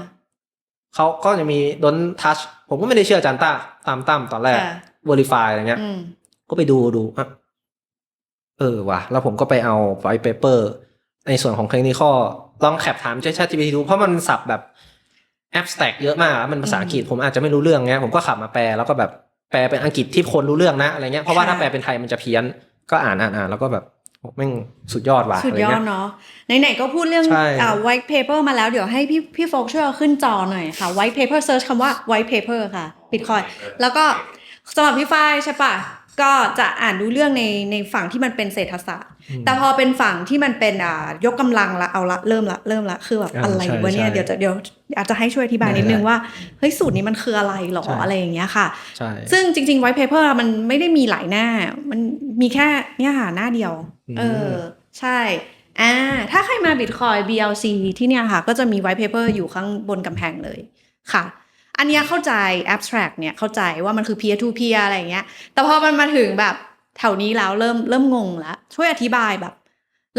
เขาก็จะมีโดนทัชผมก็ไม่ได้เชื่ออาจารย์ตั้มตอนแรก verify อะไรเงี้ยก็ไปดูว่ะแล้วผมก็ไปเอาไวท์เปเปอร์ในส่วนของเทคนิคลองแคปถาม ChatGPT ดูเพราะมันสับแบบ abstract เยอะมากมันภาษาอังกฤษผมอาจจะไม่รู้เรื่องเงี้ยผมก็ขับมาแปลแล้วก็แบบแปลเป็นอังกฤษที่คนรู้เรื่องนะอะไรเงี้ยเพราะว่าถ้าแปลเป็นไทยมันจะเพี้ยนก็อ่านแล้วก็แบบแม่งสุดยอดว่ะสุดยอดเนาะไหนๆก็พูดเรื่องwhite paper มาแล้วเดี๋ยวให้พี่โฟกช่วยเอาขึ้นจอหน่อยค่ะ white paper search คำว่า white paper ค่ะ Bitcoin แล้วก็สำหรับพี่ฝ้ายใช่ปะก็จะอ่านดูเรื่องในฝั่งที่มันเป็นเศรษฐศาสตร์แต่พอเป็นฝั่งที่มันเป็นยกกำลังละเอาละเริ่มละคือแบบอะไรวะเนี่ยเดี๋ยวอาจจะให้ช่วยอธิบายนิดนึงว่าเฮ้ยสูตรนี้มันคืออะไรหรออะไรอย่างเงี้ยค่ะซึ่งจริงๆ white paper มันไม่ได้มีหลายหน้ามันมีแค่เนี่ยค่ะหน้าเดียวใช่ถ้าใครมา Bitcoin BLC ที่เนี่ยค่ะก็จะมี white paper อยู่ข้างบนกำแพงเลยค่ะอันเนี้ยเข้าใจ abstract เนี่ยเข้าใจว่ามันคือ peer to peer อะไรอย่างเงี้ยแต่พอมันมาถึงแบบแถวนี้แล้วเริ่มงงแล้วช่วยอธิบายแบบ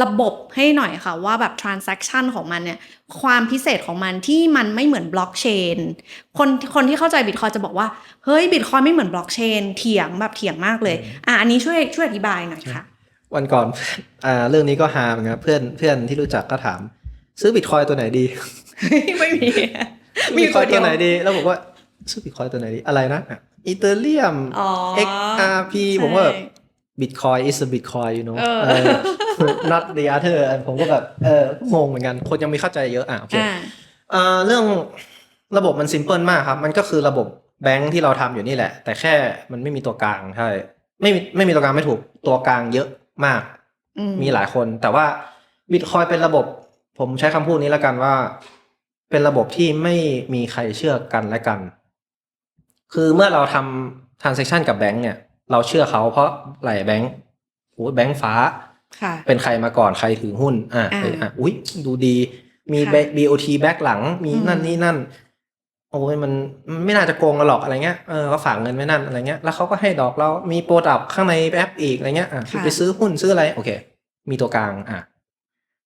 ระบบให้หน่อยค่ะว่าแบบ transaction ของมันเนี่ยความพิเศษของมันที่มันไม่เหมือน blockchain คนที่เข้าใจ Bitcoin จะบอกว่าเฮ้ย Bitcoin ไม่เหมือน blockchain เถียงมากเลยอันนี้ช่วยอธิบายหน่อยค่ะวันก่อนเรื่องนี้ก็ฮาเหมือนกันเพื่อนที่รู้จักก็ถามซื้อ Bitcoin ตัวไหนดี ไม่มี มีคอยตัวไหนดีแล้วผมว่าชื่อบิตคอยตัวไหนดีอะไรนะอีเธเรียม XRP ผมว่าแบบ Bitcoin is a Bitcoin you know not the other ผมก็แบบงงเหมือนกันคนยังไม่เข้าใจเยอะโอเคเรื่องระบบมันซิมเพิลมากครับมันก็คือระบบแบงค์ที่เราทำอยู่นี่แหละแต่แค่มันไม่มีตัวกลางใช่ไม่มีตัวกลางไม่ถูกตัวกลางเยอะมากมีหลายคนแต่ว่า Bitcoin เป็นระบบผมใช้คำพูดนี้แล้วกันว่าเป็นระบบที่ไม่มีใครเชื่อกันและกันคือเมื่อเราทำ transaction กับแบงค์เนี่ยเราเชื่อเขาเพราะหลายแบงค์แบงค์ฟ้าเป็นใครมาก่อนใครถือหุ้นอุ๊ยดูดีมี BOT แบ็คหลังมีนั่นนี่นั่นโอ้ยมันไม่น่าจะโกงกันหรอกอะไรเงี้ยก็ฝากเงินไว้นั่นอะไรเงี้ยแล้วเขาก็ให้ดอกเรามีโปรดักต์ข้างในแอปอีกอะไรเงี้ยไปซื้อหุ้นซื้ออะไรโอเคมีตัวกลาง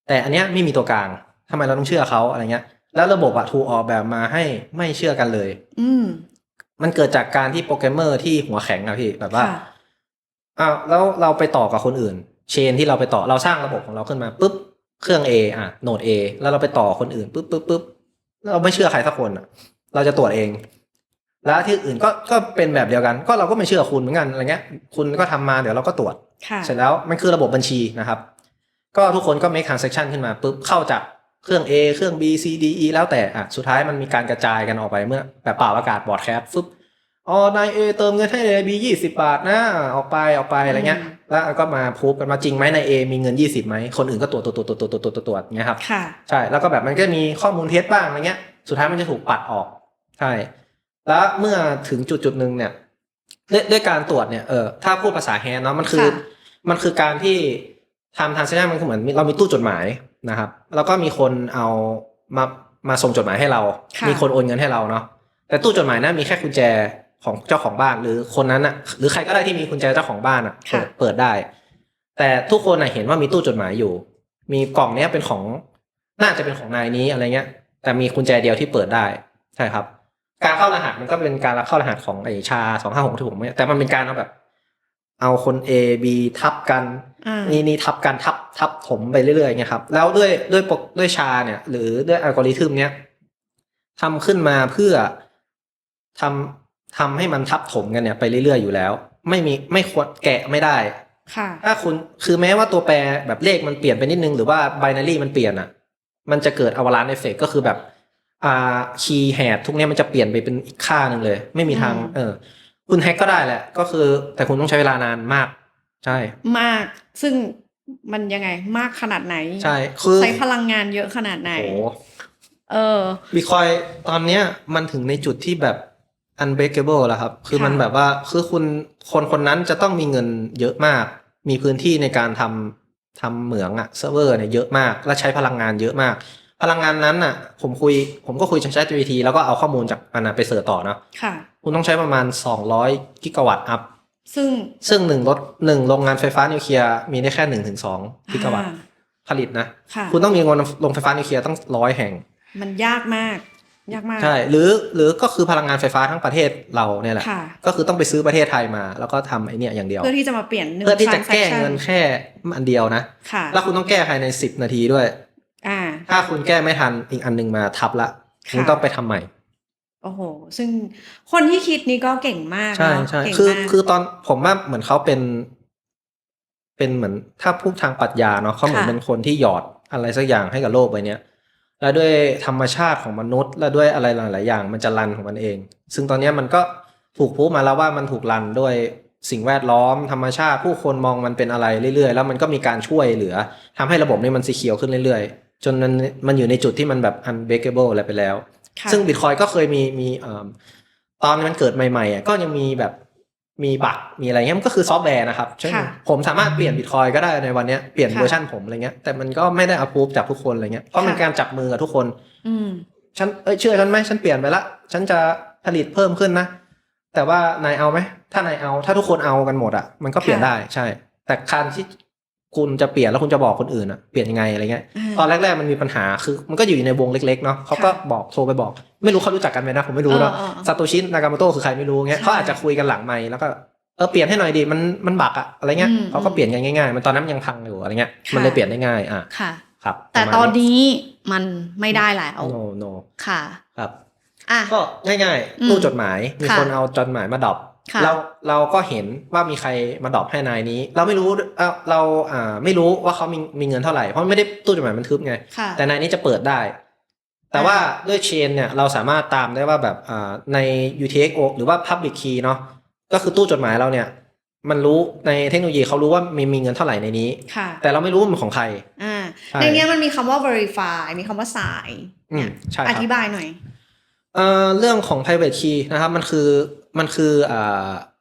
แต่อันเนี้ยไม่มีตัวกลางทำไมเราต้องเชื่อเขาอะไรเงี้ยแล้วระบบถูกออกแบบมาให้ไม่เชื่อกันเลยมันเกิดจากการที่โปรแกรมเมอร์ที่หัวแข็งพี่แบบว่าแล้วเราไปต่อกับคนอื่นเชนที่เราไปต่อเราสร้างระบบของเราขึ้นมาปุ๊บเครื่อง A โหนด A แล้วเราไปต่อคนอื่นปุ๊บเราไม่เชื่อใครสักคนเราจะตรวจเองแล้วที่อื่นก็เป็นแบบเดียวกันก็เราก็ไม่เชื่อคุณเหมือนกันอะไรเงี้ยคุณก็ทำมาเดี๋ยวเราก็ตรวจเสร็จแล้วมันคือระบบบัญชีนะครับก็ทุกคนก็ make transaction ขึ้นมาปุ๊บเข้าจากเครื่อง A เครื่อง B C D E แล้วแต่สุดท้ายมันมีการกระจายกันออกไปเมื่อแบบเปล่าอากาศบอร์ดแคสต์ฟึบนาย A เติมเงินให้นาย B 20 บาทนะออกไปอะไรเงี้ยแล้วก็มาพูดกันมาจริงไหมนาย A มีเงิน20ไหมคนอื่นก็ตรวจเงี้ยครับใช่แล้วก็แบบมันก็มีข้อมูลเท็จบ้างอะไรเงี้ยสุดท้ายมันจะถูกปัดออกใช่แล้วเมื่อถึงจุดนึงเนี่ยด้วยการตรวจเนี่ยถ้าพูดภาษาแฮนด์เนาะมันคือการที่ทำtransactionมันคือเหมือนเรามีตู้จดหมายนะครับแล้วก็มีคนเอามาส่งจดหมายให้เรามีคนโอนเงินให้เราเนาะแต่ตู้จดหมายนั้นมีแค่กุญแจของเจ้าของบ้านหรือคนนั้นหรือใครก็ได้ที่มีกุญแจเจ้าของบ้านเปิดได้แต่ทุกคนเห็นว่ามีตู้จดหมายอยู่มีกล่องนี้เป็นของน่าจะเป็นของนายนี้อะไรเงี้ยแต่มีกุญแจเดียวที่เปิดได้ใช่ครับการเข้ารหัสมันก็เป็นการเข้ารหัสของไอ้ชา256ที่ผมแต่มันเป็นการเอาแบบเอาคน A B ทับกันนี่ทับกันทับถมไปเรื่อยๆเงี้ยครับแล้วด้วยชาเนี่ยหรือด้วยอัลกอริทึมเนี้ยทำขึ้นมาเพื่อทำให้มันทับถมกันเนี่ยไปเรื่อยๆอยู่แล้วไม่ควรแกะไม่ได้ถ้าคุณคือแม้ว่าตัวแปรแบบเลขมันเปลี่ยนไปนิดนึงหรือว่าไบนารีมันเปลี่ยนมันจะเกิดอวาลานซ์เอฟเฟคก็คือแบบคีย์แฮชทุกนี้มันจะเปลี่ยนไปเป็นอีกค่านึงเลยไม่มีทางคุณแฮกก็ได้แหละก็คือแต่คุณต้องใช้เวลานานมากใช่มากซึ่งมันยังไงมากขนาดไหนใช่คือใช้พลังงานเยอะขนาดไหนBitcoin ตอนเนี้ยมันถึงในจุดที่แบบ unbreakable แล้วครับคือมันแบบว่าคือคนนั้นจะต้องมีเงินเยอะมากมีพื้นที่ในการทำเหมืองเซิร์ฟเวอร์เนี่ยเยอะมากและใช้พลังงานเยอะมากพลังงานนั้นผมก็คุยกับ ChatGPT แล้วก็เอาข้อมูลจากมันไปเสิร์ชต่อนะคุณต้องใช้ประมาณ200กิกะวัตต์อัพซึ่ง1โรงงานไฟฟ้านิวเคลียร์มีได้แค่ 1-2 กิกะวัตต์ผลิตนะคุณต้องมีโรงไฟฟ้านิวเคลียร์ต้อง100แห่งมันยากมากใช่หรือก็คือพลังงานไฟฟ้าทั้งประเทศเราเนี่ยแหละก็คือต้องไปซื้อประเทศไทยมาแล้วก็ทำไอ้นี่อย่างเดียวเพื่อที่จะมาเปลี่ยนเพื่อที่จะแก้เงินแค่อันเดียวนะแล้วคุณต้องแก้ภายใน10 นาทีด้วยถ้าคุณแก้ไม่ทันอีกอันนึงมาทับละคุณต้องไปทำใหม่โอ้โหซึ่งคนที่คิดนี่ก็เก่งมากใช่ใช่คือตอนผมว่าเหมือนเขาเป็นเหมือนถ้าพูดทางปรัชญาเนาะเขาเหมือนเป็นคนที่หยอดอะไรสักอย่างให้กับโลกใบนี้และด้วยธรรมชาติของมนุษย์และด้วยอะไรหลายๆอย่างมันจะรันของมันเองซึ่งตอนนี้มันก็ถูกพูดมาแล้วว่ามันถูกรันด้วยสิ่งแวดล้อมธรรมชาติผู้คนมองมันเป็นอะไรเรื่อยๆแล้วมันก็มีการช่วยเหลือทำให้ระบบนี้มันซีเคียวขึ้นเรื่อยๆจนมันอยู่ในจุดที่มันแบบ unbreakable อะไรไปแล้วซึ่ง Bitcoin ก็เคยมีตอนมันเกิดใหม่ๆก็ยังมีแบบมีบั๊กมีอะไรเงี้ยมันก็คือซอฟต์แวร์นะครับใช่ไหมผมสามารถเปลี่ยน Bitcoin ก็ได้ในวันนี้เปลี่ยนเวอร์ชันผมอะไรเงี้ยแต่มันก็ไม่ได้ approve จากทุกคนอะไรเงี้ยเพราะมันการจับมือกับทุกคนฉันเชื่อฉันไหมฉันเปลี่ยนไปละฉันจะผลิตเพิ่มขึ้นนะแต่ว่านายเอาไหมถ้านายเอาถ้าทุกคนเอากันหมดมันก็เปลี่ยนได้ใช่แต่การที่คุณจะเปลี่ยนแล้วคุณจะบอกคนอื่นเปลี่ยนยังไงอะไรเงี้ยตอนแรกๆมันมีปัญหาคือมันก็อยู่ในวงเล็กๆเนาะเขาก็บอกโทรไปบอกไม่รู้เขารู้จักกันไหมนะผมไม่รู้เนาะซาโตชิ นากาโมโตะคือใครไม่รู้เงี้ยเขาอาจจะคุยกันหลังไมค์แล้วก็เปลี่ยนให้หน่อยดิมันบักอะไรเงี้ยเขาก็เปลี่ยนกันง่ายๆมันตอนนั้นยังพังอยู่อะไรเงี้ยมันเลยเปลี่ยนได้ง่าย ครับ แต่ตอนนี้มันไม่ได้แล้ว no ค่ะครับ อ่ะ ก็ง่ายๆตู้จดหมายมี ค่ะ คนเอาจดหมายมาดรอป ค่ะ เราก็เห็นว่ามีใครมาดรอปให้นายนี้ เราไม่รู้เราไม่รู้ว่าเขามีเงินเท่าไหร่เพราะไม่ได้ตู้จดหมายมันทึบไง ค่ะ แต่นายนี้จะเปิดได้ แต่ว่าด้วยเชนเนี่ยเราสามารถตามได้ว่าแบบใน UTXO หรือว่า Public Key เนาะก็คือตู้จดหมายเราเนี่ยมันรู้ในเทคโนโลยีเขารู้ว่ามีเงินเท่าไหร่ในนี้ ค่ะ แต่เราไม่รู้ว่ามันของใคร ใช่ ในนี้มันมีคำว่า verify มีคำว่า sign เนี่ย ใช่ครับ อธิบายหน่อย เรื่องของ private key นะครับมันคือ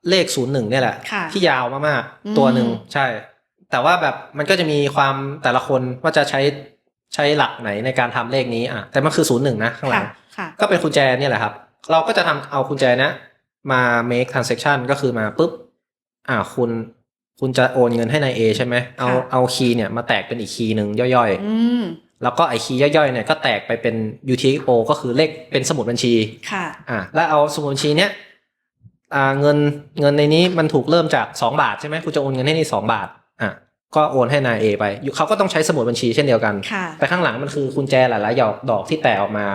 เลข01เนี่ยแหละ ค่ะ ที่ยาวมากๆตัวหนึ่งใช่ แต่ว่าแบบมันก็จะมีความแต่ละคนว่าจะใช้หลักไหนในการทำเลขนี้แต่มันคือ01นะข้างหลัง ค่ะ ก็เป็นกุญแจเนี่ยแหละครับเราก็จะเอากุญแจเนี้ยมา make transaction ก็คือมาปุ๊บคุณจะโอนเงินให้นาย A ใช่ไหมเอาคีย์เนี่ยมาแตกเป็นอีกคีย์หนึ่งย่อยๆแล้วก็ไอคีย์ย่อยๆเนี่ยก็แตกไปเป็น UTXO ก็คือเลขเป็นสมุดบัญชีค่ะแล้วเอาสมุดบัญชีเนี้ยเงินในนี้มันถูกเริ่มจาก2 บาทใช่ไหมคุณจะโอนเงินให้นี่2 บาทก็โอนให้นาย A ไปเขาก็ต้องใช้สมุดบัญชีเช่นเดียวกันแต่ข้างหลังมันคือกุญแจหลายๆดอกที่แตกออกมา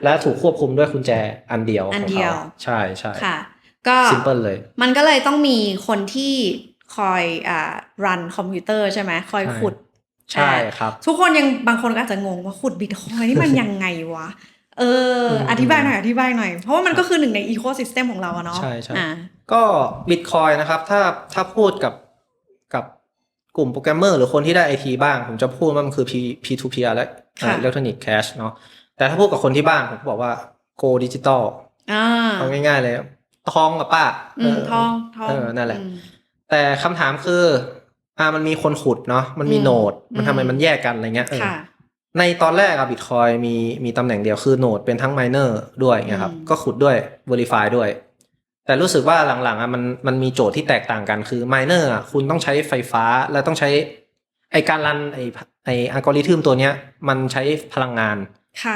และถูกควบคุมด้วยกุญแจอันเดียวของเขาใช่ค่ะก็ simple เลยมันก็เลยต้องมีคนที่คอยรันคอมพิวเตอร์ใช่ไหมคอยขุดใช่ครับทุกคนยังบางคนก็อาจจะงงว่าขุดบิตคอยนี่มันยังไงวะอธิบายหน่อยเพราะว่ามันก็คือหนึ่งในอีโคซิสเต็มของเราเนาะใช่ก็บิตคอยนะครับถ้าพูดกับกลุ่มโปรแกรมเมอร์หรือคนที่ได้ IT บ้างผมจะพูดว่ามันคือ P2P และ Electronic Cash เนาะแต่ถ้าพูดกับคนที่บ้านผมบอกว่า Go Digital เอาง่ายๆเลยทองกับป้าทองนั่นแหละแต่คำถามคือมันมีคนขุดเนาะมันมีโนดมันทำไมมันแยกกันอะไรเงี้ยในตอนแรกบิตคอยมีตำแหน่งเดียวคือโนดเป็นทั้งไมเนอร์ด้วยเงี้ยครับก็ขุดด้วย Verify ด้วยแต่รู้สึกว่าหลังๆมันมีโจทย์ที่แตกต่างกันคือไมเนอร์คุณต้องใช้ไฟฟ้าและต้องใช้การรันไออัลกอริทึมตัวเนี้ยมันใช้พลังงาน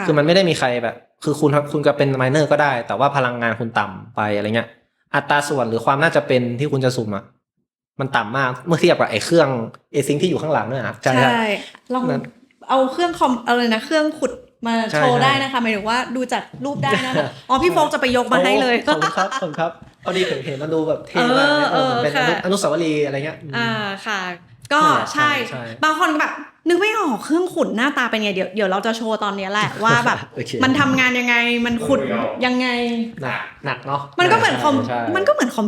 คือมันไม่ได้มีใครแบบคือคุณก็เป็นไมเนอร์ก็ได้แต่ว่าพลังงานคุณต่ำไปอะไรเงี้ยอัตราส่วนหรือความน่าจะเป็นที่คุณจะสุ่มมันต่ำมากเมื่อเทียบกับไอ้เครื่องซิงที่อยู่ข้างหลังเนี่ยใช่ลองเอาเครื่องอะไรนะเครื่องขุดมาโชว์ได้นะคะหมายถึงว่าดูจากรูปได้นะพี่โฟกจะไปยกมาให้เลยขอบคุณครับพอดีผมเห็นมันดูแบบเท่มากเป็นอนุสาวรีย์อะไรเงี้ยค่ะก็ใช่บางคนแบบนึกไม่ออกเครื่องขุดหน้าตาเป็นไงเดี๋ยวเราจะโชว์ตอนนี้แหละว่าแบบมันทำงานยังไงมันขุดยังไงหนักเนาะมันก็เหมือนคอม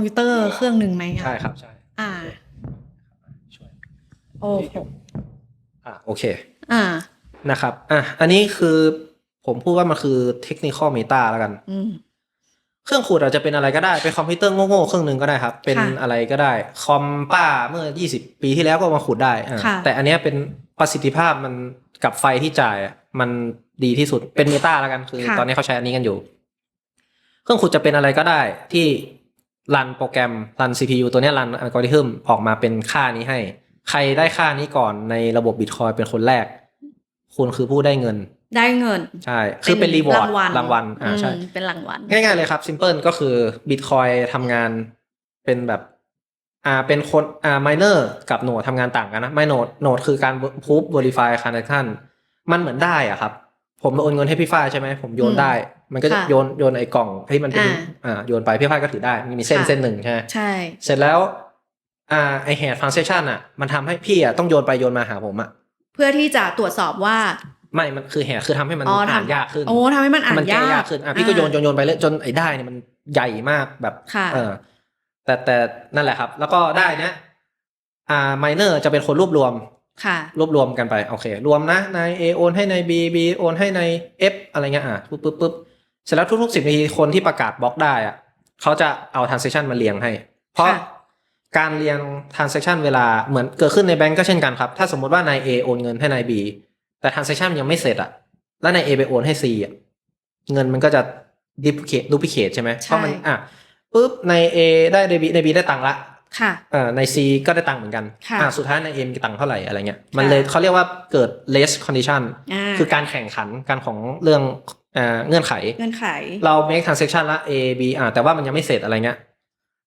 พิวเตอร์เครื่องนึงไหมใช่ครับใช่โอเคนะครับอันนี้คือผมพูดว่ามันคือเทคนิคอลเมตาแล้วกันเครื่องขุดอาจจะเป็นอะไรก็ได้เป็นคอมพิวเตอร์โง่ๆเครื่องนึงก็ได้ครับเป็นอะไรก็ได้คอมป้าเมื่อ20 ปีที่แล้วก็มาขุดได้แต่อันนี้เป็นประสิทธิภาพมันกับไฟที่จ่ายมันดีที่สุดเป็นเมตาแล้วกันคือตอนนี้เขาใช้อันนี้กันอยู่เครื่องขุดจะเป็นอะไรก็ได้ที่รันโปรแกรมรัน CPU ตัวนี้รันอัลกอริทึมออกมาเป็นค่านี้ให้ใครได้ค่านี้ก่อนในระบบ Bitcoin เป็นคนแรกคุณคือผู้ได้เงินใช่คือเป็นรีวอร์ดรางวัลใช่เป็นรางวัลง่ายๆเลยครับซิมเพิลก็คือ Bitcoin ทำงานเป็นแบบเป็นคนminer กับโนดทำงานต่างกันนะไม่โนดคือการ proof verify transaction มันเหมือนได้ครับผมโอนเงินให้พี่ฝ้ายใช่ไหมผมโยนได้มันก็จะโยนไอ้กล่องที่มันเป็นโยนไปพี่ฝ้ายก็ถือได้มีเส้นหนึ่งใช่เสร็จแล้วไอแฮช transaction มันทำให้พี่ต้องโยนไปโยนมาหาผมเพื่อที่จะตรวจสอบว่าไม่มันคือแฮชคือทำให้มันอ่านยากขึ้นทำให้มันอ่านยากขึ้นพี่ก็โยนไปเลยจนไอ้ได้เนี่ยมันใหญ่มากแบบแต่นั่นแหละครับแล้วก็ได้เนี้ยminer จะเป็นคนรวบรวมกันไปโอเครวมนะนาย A โอนให้นาย B โอนให้นาย F อะไรเงี้ยปุ๊บเสร็จแล้วทุกๆ10 นาทีคนที่ประกาศบล็อกได้เขาจะเอา transaction มาเรียงให้เพราะการเรียง transaction เวลาเหมือนเกิดขึ้นในแบงก์ก็เช่นกันครับถ้าสมมติว่านาย A โอนเงินให้นาย B แต่ transaction ยังไม่เสร็จแล้วนาย A ไปโอนให้ C เงินมันก็จะ duplicate ใช่ไหมเพราะมันปุ๊บนาย A ได้นาย B ได้ตังค์ละนาย C ก็ได้ตังค์เหมือนกันสุดท้ายนาย A มีตังค์เท่าไหร่อะไรเงี้ยมันเลยเขาเรียกว่าเกิด race condition คือการแข่งขันกันของเรื่องเงื่อนไขเรา make transaction ละ A B แต่ว่ามันยังไม่เสร็จอะไรเงี้ย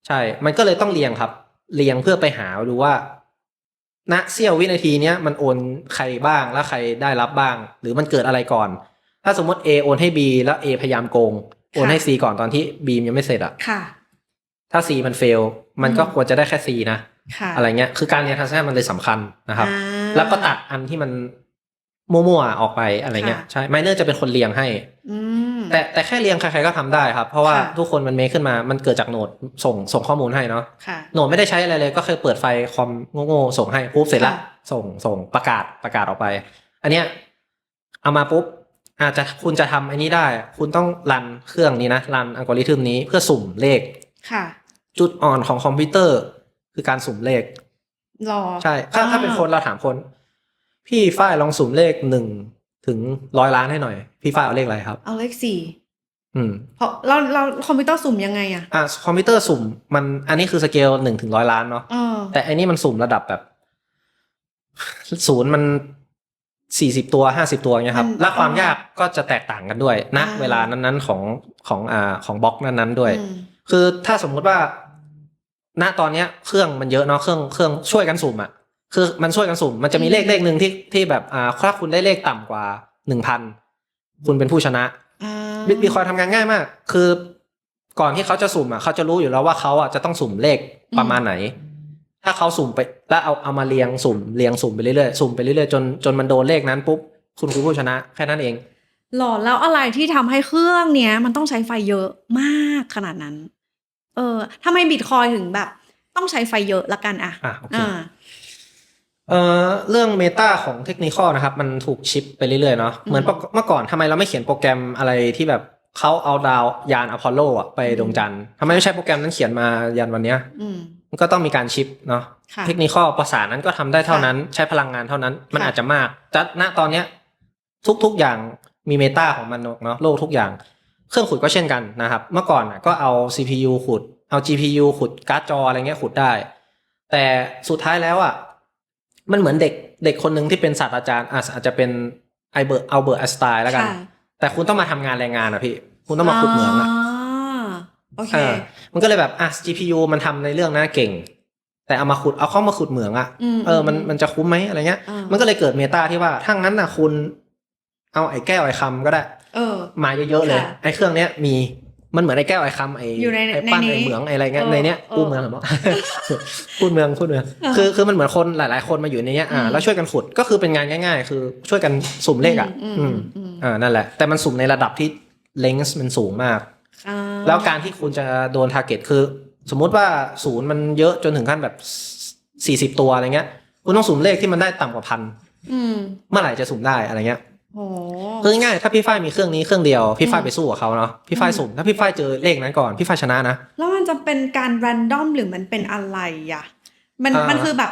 ใช่มันก็เลยต้องเรียงครับเรียงเพื่อไปหาดูว่า ณเสี้ยววินาทีเนี้ยมันโอนใครบ้างแล้วใครได้รับบ้าง หรือมันเกิดอะไรก่อน ถ้าสมมติ A โอนให้ B แล้ว A พยายามโกงโอนให้ C ก่อนตอนที่ B ยังไม่เสร็จอะ ค่ะ ถ้า C มันเฟลมันก็ควรจะได้แค่ C นะ ค่ะ อะไรเงี้ยคือการเรียน transaction มันเลยสำคัญนะครับ อ่า แล้วก็ตัดอันที่มันมั่วๆออกไปอะไรเงี้ย ค่ะ ใช่ miner จะเป็นคนเรียงให้ อืม แต่แค่เรียงใครๆก็ทำได้ครับเพราะว่า ค่ะ ทุกคนมันเมคขึ้นมามันเกิดจากโหนดส่งข้อมูลให้เนาะ ค่ะ โหนดไม่ได้ใช้อะไรเลยก็คือเปิดไฟคอมโง่ๆส่งให้ปุ๊บเสร็จละ ค่ะ ส่งประกาศออกไป อันเนี้ยเอามาปุ๊บอาจจะคุณจะทำอันนี้ได้ คุณต้องรันเครื่องนี้นะรันอัลกอริทึมนี้เพื่อสุ่มเลข ค่ะ จุดอ่อนของคอมพิวเตอร์คือการสุ่มเลข รอ ใช่ถ้าเป็นคนเราถามคน พี่ฝ้ายลองสุ่มเลข1 ถึง 100 ล้านให้หน่อย พี่ฝ้ายเอาเลขอะไรครับ เอาเลข4 เพ เพราะเราคอมพิวเตอร์สุ่มยังไงอะ คอมพิวเตอร์สุ่มมันอันนี้คือสเกล1 ถึง 100 ล้านเนาะ แต่อันนี้มันสุ่มระดับแบบ0มัน40 ตัว50 ตัวเงี้ยครับและความยากก็จะแตกต่างกันด้วยณเวลานั้นๆของบล็อกนั้นๆด้วย คือถ้าสมมุติว่าณตอนเนี้ยเครื่องมันเยอะเนาะเครื่องช่วยกันสุ่มอ่ะคือมันช่วยกันสุ่มมันจะมีเลขหนึ่งที่แบบถ้าคุณได้เลขต่ำกว่า 1,000 คุณเป็นผู้ชนะบิตคอยทำงานง่ายมากคือก่อนที่เขาจะสุ่มอ่ะเขาจะรู้อยู่แล้วว่าเขาอ่ะจะต้องสุ่มเลขประมาณไหน ถ้าเขาสุ่มไปแล้วเอามาเรียงสุ่มไปเรื่อยๆสุ่มไปเรื่อยๆจนมันโดนเลขนั้นปุ๊บคุณคือผู้ชนะแค่นั้นเอง หล่อแล้วอะไรที่ทำให้เครื่องเนี้ยมันต้องใช้ไฟเยอะมากขนาดนั้นทำไมบิตคอยถึงแบบต้องใช้ไฟเยอะละกันอะ โอเคเรื่องเมตาของเทคนิคนะครับมันถูกชิปไปเรื่อยๆเนาะเหมือนเมื่อก่อนทำไมเราไม่เขียนโปรแกรมอะไรที่แบบเขาเอาดาวยานอพอลโลอ่ะไปดวงจันทร์ทำไมไม่ใช้โปรแกรมนั้นเขียนมายันวันเนี้ยมันก็ต้องมีการชิปเนาะเทคนิคภาษานั้นก็ทำได้เท่านั้นใช้พลังงานเท่านั้นมันอาจจะมากแต่ณตอนเนี้ยทุกอย่างมีเมตาของมันเนาะโลกทุกอย่างเครื่องขุดก็เช่นกันนะครับเมื่อก่อนก็เอา CPU ขุดเอา GPU ขุดการ์ดจออะไรเงี้ยขุดได้แต่สุดท้ายแล้วอ่ะมันเหมือนเด็กคนหนึ่งที่เป็นศาสตราจารย์อาจจะเป็นอัลเบิร์ตไอน์สไตน์แล้วกันแต่คุณต้องมาทำงานแรงงานอ่ะพี่คุณต้องมาขุดเหมืองอ่ะโอเคมันก็เลยแบบGPU มันทำในเรื่องนั้นเก่งแต่เอาเข้ามาขุดเหมืองอ่ะมันจะคุ้มไหมอะไรเงี้ยมันก็เลยเกิดเมตาที่ว่าถ้างั้นน่ะคุณเอาไอ้แก้วไอ้คำก็ได้มาเยอะๆเลยไอ้เครื่องเนี้ยมันเหมือนไอ้แก้วไอ้คำไอ้ปั้นไอ้เหมืองไอ้อะไรเงี้ยในเนี้ยกู้เมืองเหรอพูดเมืองคือมันเหมือนคนหลายๆคนมาอยู่ในเนี้ยแล้วช่วยกันขุดก็คือเป็นงานง่ายๆคือช่วยกันสุ่มเลขอ่ะนั่นแหละแต่มันสุ่มในระดับที่เลนส์มันสูงมากแล้วการที่คุณจะโดนทาร์เก็ตคือสมมุติว่า0มันเยอะจนถึงขั้นแบบ40 ตัวอะไรเงี้ยคุณต้องสุ่มเลขที่มันได้ต่ำกว่า1,000เมื่อไหร่จะสุ่มได้อะไรเงี้ยคือง่ายๆถ้าพี่ฝ้ายมีเครื่องนี้เครื่องเดียวพี่ฝ้ายไปสู้กับเขาเนาะพี่ฝ้ายสุ่มถ้าพี่ฝ้ายเจอเลขนั้นก่อนพี่ฝ้ายชนะนะแล้วมันจะเป็นการแรนดอมหรือมันเป็นอะไรอ่ะมันคือแบบ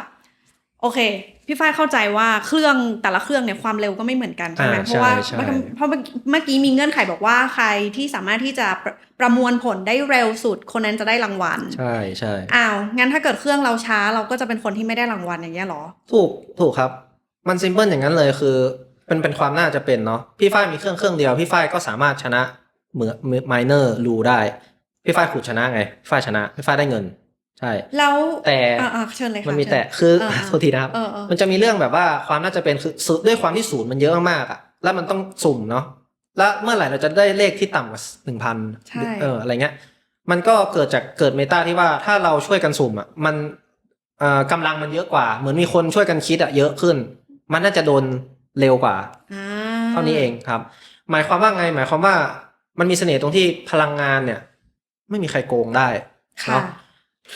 โอเคพี่ฝ้ายเข้าใจว่าเครื่องแต่ละเครื่องเนี่ยความเร็วก็ไม่เหมือนกันใช่ไหมเพราะว่าเพราะเมื่อกี้มีเงื่อนไขบอกว่าใครที่สามารถที่จะประมวลผลได้เร็วสุดคนนั้นจะได้รางวัลใช่งั้นถ้าเกิดเครื่องเราช้าเราก็จะเป็นคนที่ไม่ได้รางวัลอย่างเงี้ยหรอถูกครับมันซิมเพิลอย่างนั้นเลยคือเป็นความน่าจะเป็นเนาะพี่ฝ้ายมีเครื่องเดียวพี่ฝ้ายก็สามารถชนะเหมือนไมเนอร์รูได้พี่ฝ้ายขุดชนะไงพี่ฝ้ายชนะพี่ฝ้ายได้เงินใช่แล้วแต่เชิญเลยค่ะมันมีแต่คือโทษทีนะครับมันจะมีเรื่องแบบว่าความน่าจะเป็นคือด้วยความที่0มันเยอะมากๆอ่ะแล้วมันต้องสุ่มเนาะแล้วเมื่อไหร่เราจะได้เลขที่ต่ำกว่า 1,000 อะไรเงี้ยมันก็เกิดเมตาที่ว่าถ้าเราช่วยกันสุ่มอ่ะมันกำลังมันเยอะกว่าเหมือนมีคนช่วยกันคิดอ่ะเยอะขึ้นมันน่าจะโดนเร็วกว่าเท่านี้เองครับหมายความว่าไงหมายความว่ามันมีเสน่ห์ตรงที่พลังงานเนี่ยไม่มีใครโกงได้เนาะ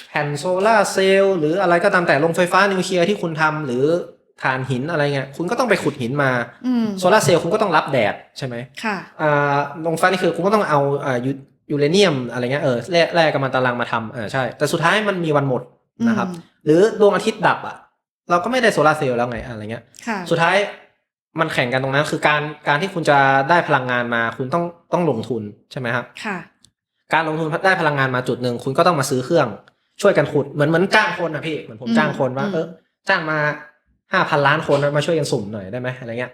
แผ่นโซล่าเซลล์หรืออะไรก็ตามแต่โรงไฟฟ้านิวเคลียร์ที่คุณทำหรือถ่านหินอะไรเงี้ยคุณก็ต้องไปขุดหินมาโซล่าเซลล์คุณก็ต้องรับแดดใช่ไหมค่ะโรงไฟนี่คือคุณก็ต้องเอายูเรเนียมอะไรเงี้ยแร่กัมมันตรังมาทำใช่แต่สุดท้ายมันมีวันหมดนะครับหรือดวงอาทิตย์ดับเราก็ไม่ได้โซล่าเซลล์แล้วไงอะไรเงี้ยสุดท้ายมันแข่งกันตรงนั้นคือการที่คุณจะได้พลังงานมาคุณต้องลงทุนใช่ไหมครับการลงทุนได้พลังงานมาจุดหนึ่งคุณก็ต้องมาซื้อเครื่องช่วยกันขุดเหมือนจ้างคนนะพี่เหมือนผมจ้างคนว่าจ้างมา 5,000 ล้านคนมาช่วยกันสุ่มหน่อยได้ไหมอะไรเงี้ย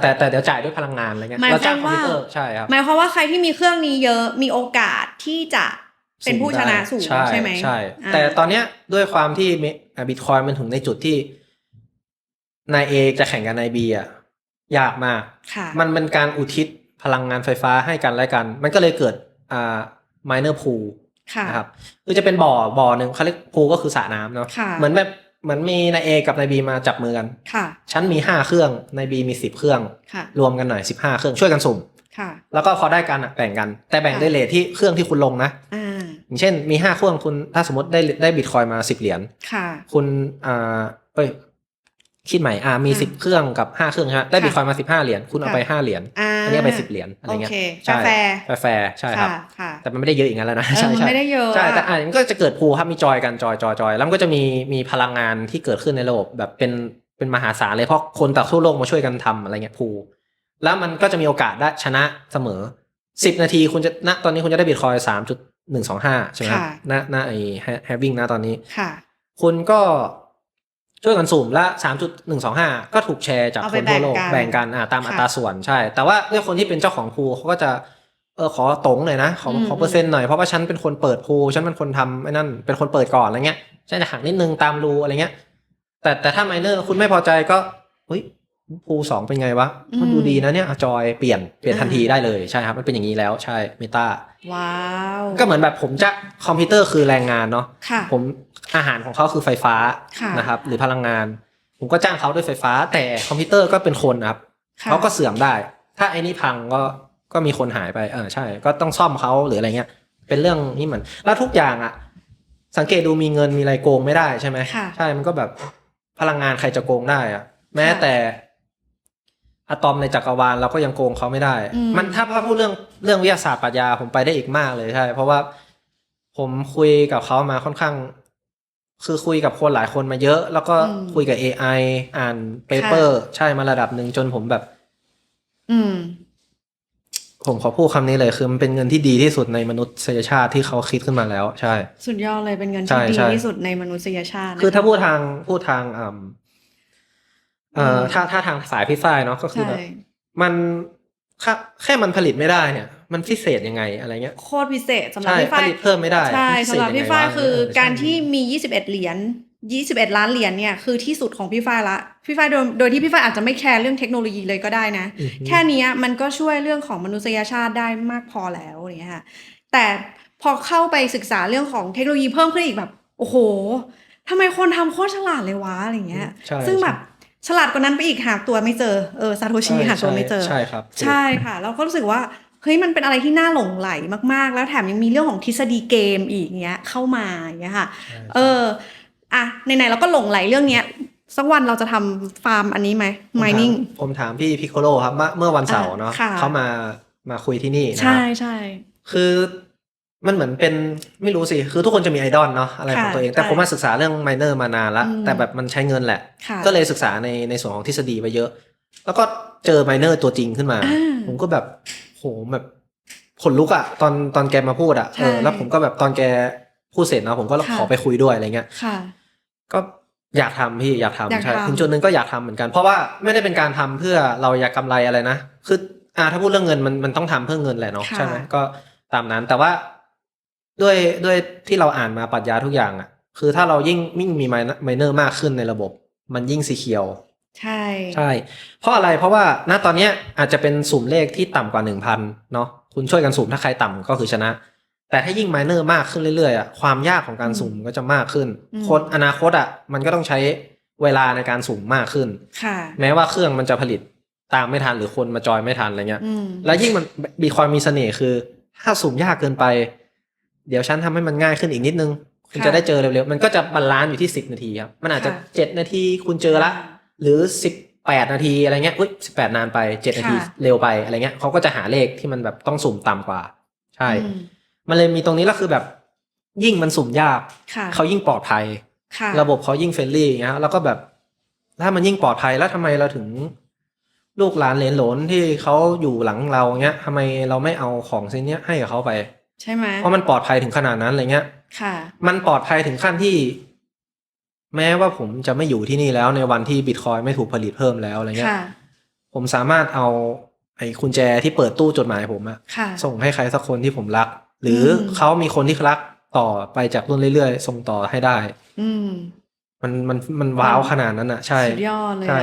แต่เดี๋ยวจ่ายด้วยพลังงานอะไรเงี้ยเราจ้างคอมพิวเตอร์ใช่ครับหมายความว่าใครที่มีเครื่องนี้เยอะมีโอกาสที่จะเป็นผู้ชนะสูงใช่ไหมใช่แต่ตอนเนี้ยด้วยความที่บิตคอยน์มันถึงในจุดที่ นาย A จะแข่งกับนาย B อ่ะยากมาก ค่ะ มันเป็นการอุทิศพลังงานไฟฟ้าให้กันและกัน มันก็เลยเกิดminor pool ค่ะ นะครับคือจะเป็นบ่อหนึ่งเขาเรียก pool ก็คือสระน้ำเนาะ ค่ะ เหมือนมีนาย A กับนาย B มาจับมือกัน ค่ะ ฉันมี5เครื่องนาย B มี10เครื่อง ค่ะ รวมกันหน่อย15เครื่องช่วยกันสุ่ม ค่ะ แล้วก็พอได้กันแบ่งกัน แต่แบ่งด้วยเรทที่เครื่องที่คุณลงนะ อย่างเช่นมี5เครื่องคุณถ้าสมมติได้บิตคอยมา10เหรียญ ค่ะ คุณคิดใหม่มี10เครื่องกับ5เครื่องใช่ไหมได้บิตคอยมา15เหรียญคุณเอาไป5เหรียญอันนี้เอาไป10เหรียญอะไรเงี้ย โอเค ใช่ แฟร์ ใช่ครับ ค่ะ แต่มันไม่ได้เยอะอย่างนั้นแล้วนะ ใช่ไม่ได้เยอะ ใช่แต่มันก็จะเกิดพูลครับมีจอยกันจอยแล้วมันก็จะมีพลังงานที่เกิดขึ้นในระบบแบบเป็นมหาศาลเลยเพราะคนจากทั่วโลกมาช่วยกันทำอะไรเงี้ยพูลแล้วมันก็จะมีโอกาสได้ชนะเสมอ10นาทีคุณจะตอนนี้คุณจะได้บิตคอย3.125ใช่ไหมณไอ้แฮวิ่งนะตอนนี้ค่ะคุณก็ช่วยกันสุ่มและ 3.125 ก็ถูกแชร์จากคนทั่วโลกแบ่งกันตามอัตราส่วนใช่แต่ว่าด้วยคนที่เป็นเจ้าของพูลเขาก็จะขอตรงหน่อยนะขอเปอร์เซ็นต์หน่อยเพราะว่าฉันเป็นคนเปิดพูลฉันเป็นคนทำไอ้นั่นเป็นคนเปิดก่อนอะไรเงี้ยฉันจะหักนิดนึงตามรูอะไรเงี้ยแต่ถ้าไมเนอร์คุณไม่พอใจก็เฮ้ยพูล2เป็นไงวะมันดูดีนะเนี่ยจอยเปลี่ยนทันทีได้เลยใช่ครับมันเป็นอย่างนี้แล้วใช่เมตาว้าวก็เหมือนแบบผมจะคอมพิวเตอร์คือแรงงานเนาะผมอาหารของเขาคือไฟฟ้านะครับหรือพลังงานผมก็จ้างเขาด้วยไฟฟ้าแต่คอมพิวเตอร์ก็เป็นคนครับเขาก็เสื่อมได้ถ้าไอ้นี่พังก็มีคนหายไปใช่ก็ต้องซ่อมเขาหรืออะไรเงี้ยเป็นเรื่องนี้เหมือนแล้วทุกอย่างสังเกตดูมีเงินมีอะไรโกงไม่ได้ใช่ไหมใช่มันก็แบบพลังงานใครจะโกงได้แม้แต่อะตอมในจักรวาลเราก็ยังโกงเขาไม่ได้มันถ้าพูดเรื่องวิทยาศาสตร์ปรัชญาผมไปได้อีกมากเลยใช่เพราะว่าผมคุยกับเขามาค่อนข้างคือคุยกับคนหลายคนมาเยอะแล้วก็คุยกับ AI อ่านเปเปอร์ใช่มาระดับหนึ่งจนผมแบบผมขอพูดคำนี้เลยคือมันเป็นเงินที่ดีที่สุดในมนุษยชาติที่เขาคิดขึ้นมาแล้วใช่สุดยอดเลยเป็นเงินที่ดีที่สุดในมนุษยชาติคือถ้าพูดทางถ้าทางสายพิซซ่าเนาะก็คือแบบมันแค่มันผลิตไม่ได้เนี่ยมันพิเศษยังไงอะไรเงี้ยโคตรพิเศษสำหรับพี่ฝ้ายผลิตเพิ่มไม่ได้ใช่สำหรับพี่ฝ้ายคือการที่มี21เหรียญ21ล้านเหรียญเนี่ยคือที่สุดของพี่ฝ้ายละพี่ฝ้ายโดยที่พี่ฝ้ายอาจจะไม่แคร์เรื่องเทคโนโลยีเลยก็ได้นะแค่นี้มันก็ช่วยเรื่องของมนุษยชาติได้มากพอแล้วอย่างเงี้ยค่ะแต่พอเข้าไปศึกษาเรื่องของเทคโนโลยีเพิ่มขึ้นอีกแบบโอ้โหทำไมคนทำโคตรฉลาดเลยวะอะไรเงี้ยซึ่งแบบฉลาดกว่านั้นไปอีกหาตัวไม่เจอซาโทชิหาตัวไม่เจอใช่ครับใช่ค่ะเราก็รู้สึกว่าเฮ้ยมันเป็นอะไรที่น่าหลงไหลมากๆแล้วแถมยังมีเรื่องของทฤษฎีเกมอีกเงี้ยเข้ามาอย่างเงี้ยค่ะไหนๆเราก็หลงไหลเรื่องเนี้ยสักวันเราจะทำฟาร์มอันนี้ไหม mining ผมถามพี่พิโคโลครับเมื่อวันเสาร์เนาะเขามาคุยที่นี่นะครับใช่คือมันเหมือนเป็นไม่รู้สิคือทุกคนจะมีไอดอลเนาะอะไรของตัวเองแต่ผมมาศึกษาเรื่องไมเนอร์มานานละแต่แบบมันใช้เงินแหละก็เลยศึกษาในส่วนของทฤษฎีไปเยอะแล้วก็เจอไมเนอร์ตัวจริงขึ้นมาผมก็แบบโหแบบขนลุกตอนแกมาพูดแล้วผมก็แบบตอนแกพูดเสร็จเนาะผมก็ขอไปคุยด้วยอะไรเงี้ยก็อยากทำพี่อยากทำใช่ถึงจุดนึงก็อยากทำเหมือนกันเพราะว่าไม่ได้เป็นการทำเพื่อเราอยากกำไรอะไรนะคือถ้าพูดเรื่องเงินมันต้องทำเพื่อเงินแหละเนาะใช่ไหมก็ตามนั้นแต่ว่าด้วยที่เราอ่านมาปรัชญาทุกอย่างคือถ้าเรายิ่งมีไมเนอร์มากขึ้นในระบบมันยิ่งซีเคียวใช่เพราะอะไรเพราะว่าณตอนนี้อาจจะเป็นสุ่มเลขที่ต่ำกว่า 1,000 เนาะคุณช่วยกันสุ่มถ้าใครต่ำก็คือชนะแต่ถ้ายิ่งไมเนอร์มากขึ้นเรื่อยๆความยากของการสุ่มก็จะมากขึ้นอนาคตมันก็ต้องใช้เวลาในการสุ่มมากขึ้นแม้ว่าเครื่องมันจะผลิตตามไม่ทันหรือคนมาจอยไม่ทันอะไรเงี้ยแล้วยิ่งมันบิตคอยน์มีเสน่ห์คือถ้าสุ่มยากเกินไปเดี๋ยวฉันทำให้มันง่ายขึ้นอีกนิดนึงคุณจะได้เจอเร็วๆมันก็จะบาลานซ์อยู่ที่10 นาทีครับมันอาจจะ7 นาทีคุณเจอละหรือ18 นาทีอะไรเงี้ย18นานไป7 นาทีเร็วไปอะไรเงี้ยเขาก็จะหาเลขที่มันแบบต้องสุ่มต่ำกว่าใช่มันเลยมีตรงนี้แล้วคือแบบยิ่งมันสุ่มยากเขายิ่งปลอดภัยระบบเขายิ่งเฟรนลี่อย่างเงี้ยแล้วก็แบบถ้ามันยิ่งปลอดภัยแล้วทำไมเราถึงลูกหลานเหลนหลนที่เขาอยู่หลังเราเงี้ยทำไมเราไม่เอาของสิ่งนี้ให้กับเขาไปใช่ไหมเพราะมันปลอดภัยถึงขนาดนั้นอะไรเงี้ยมันปลอดภัยถึงขั้นที่แม้ว่าผมจะไม่อยู่ที่นี่แล้วในวันที่บิตคอยไม่ถูกผลิตเพิ่มแล้วอะไรเงี้ยผมสามารถเอาไอ้กุญแจที่เปิดตู้จดหมายผมส่งให้ใครสักคนที่ผมรักหรือเขามีคนที่รักต่อไปจากรุ่นเรื่อยๆส่งต่อให้ได้ มันว้าวขนาดนั้นอ่ะใช่ สุดยอดเลย ใช่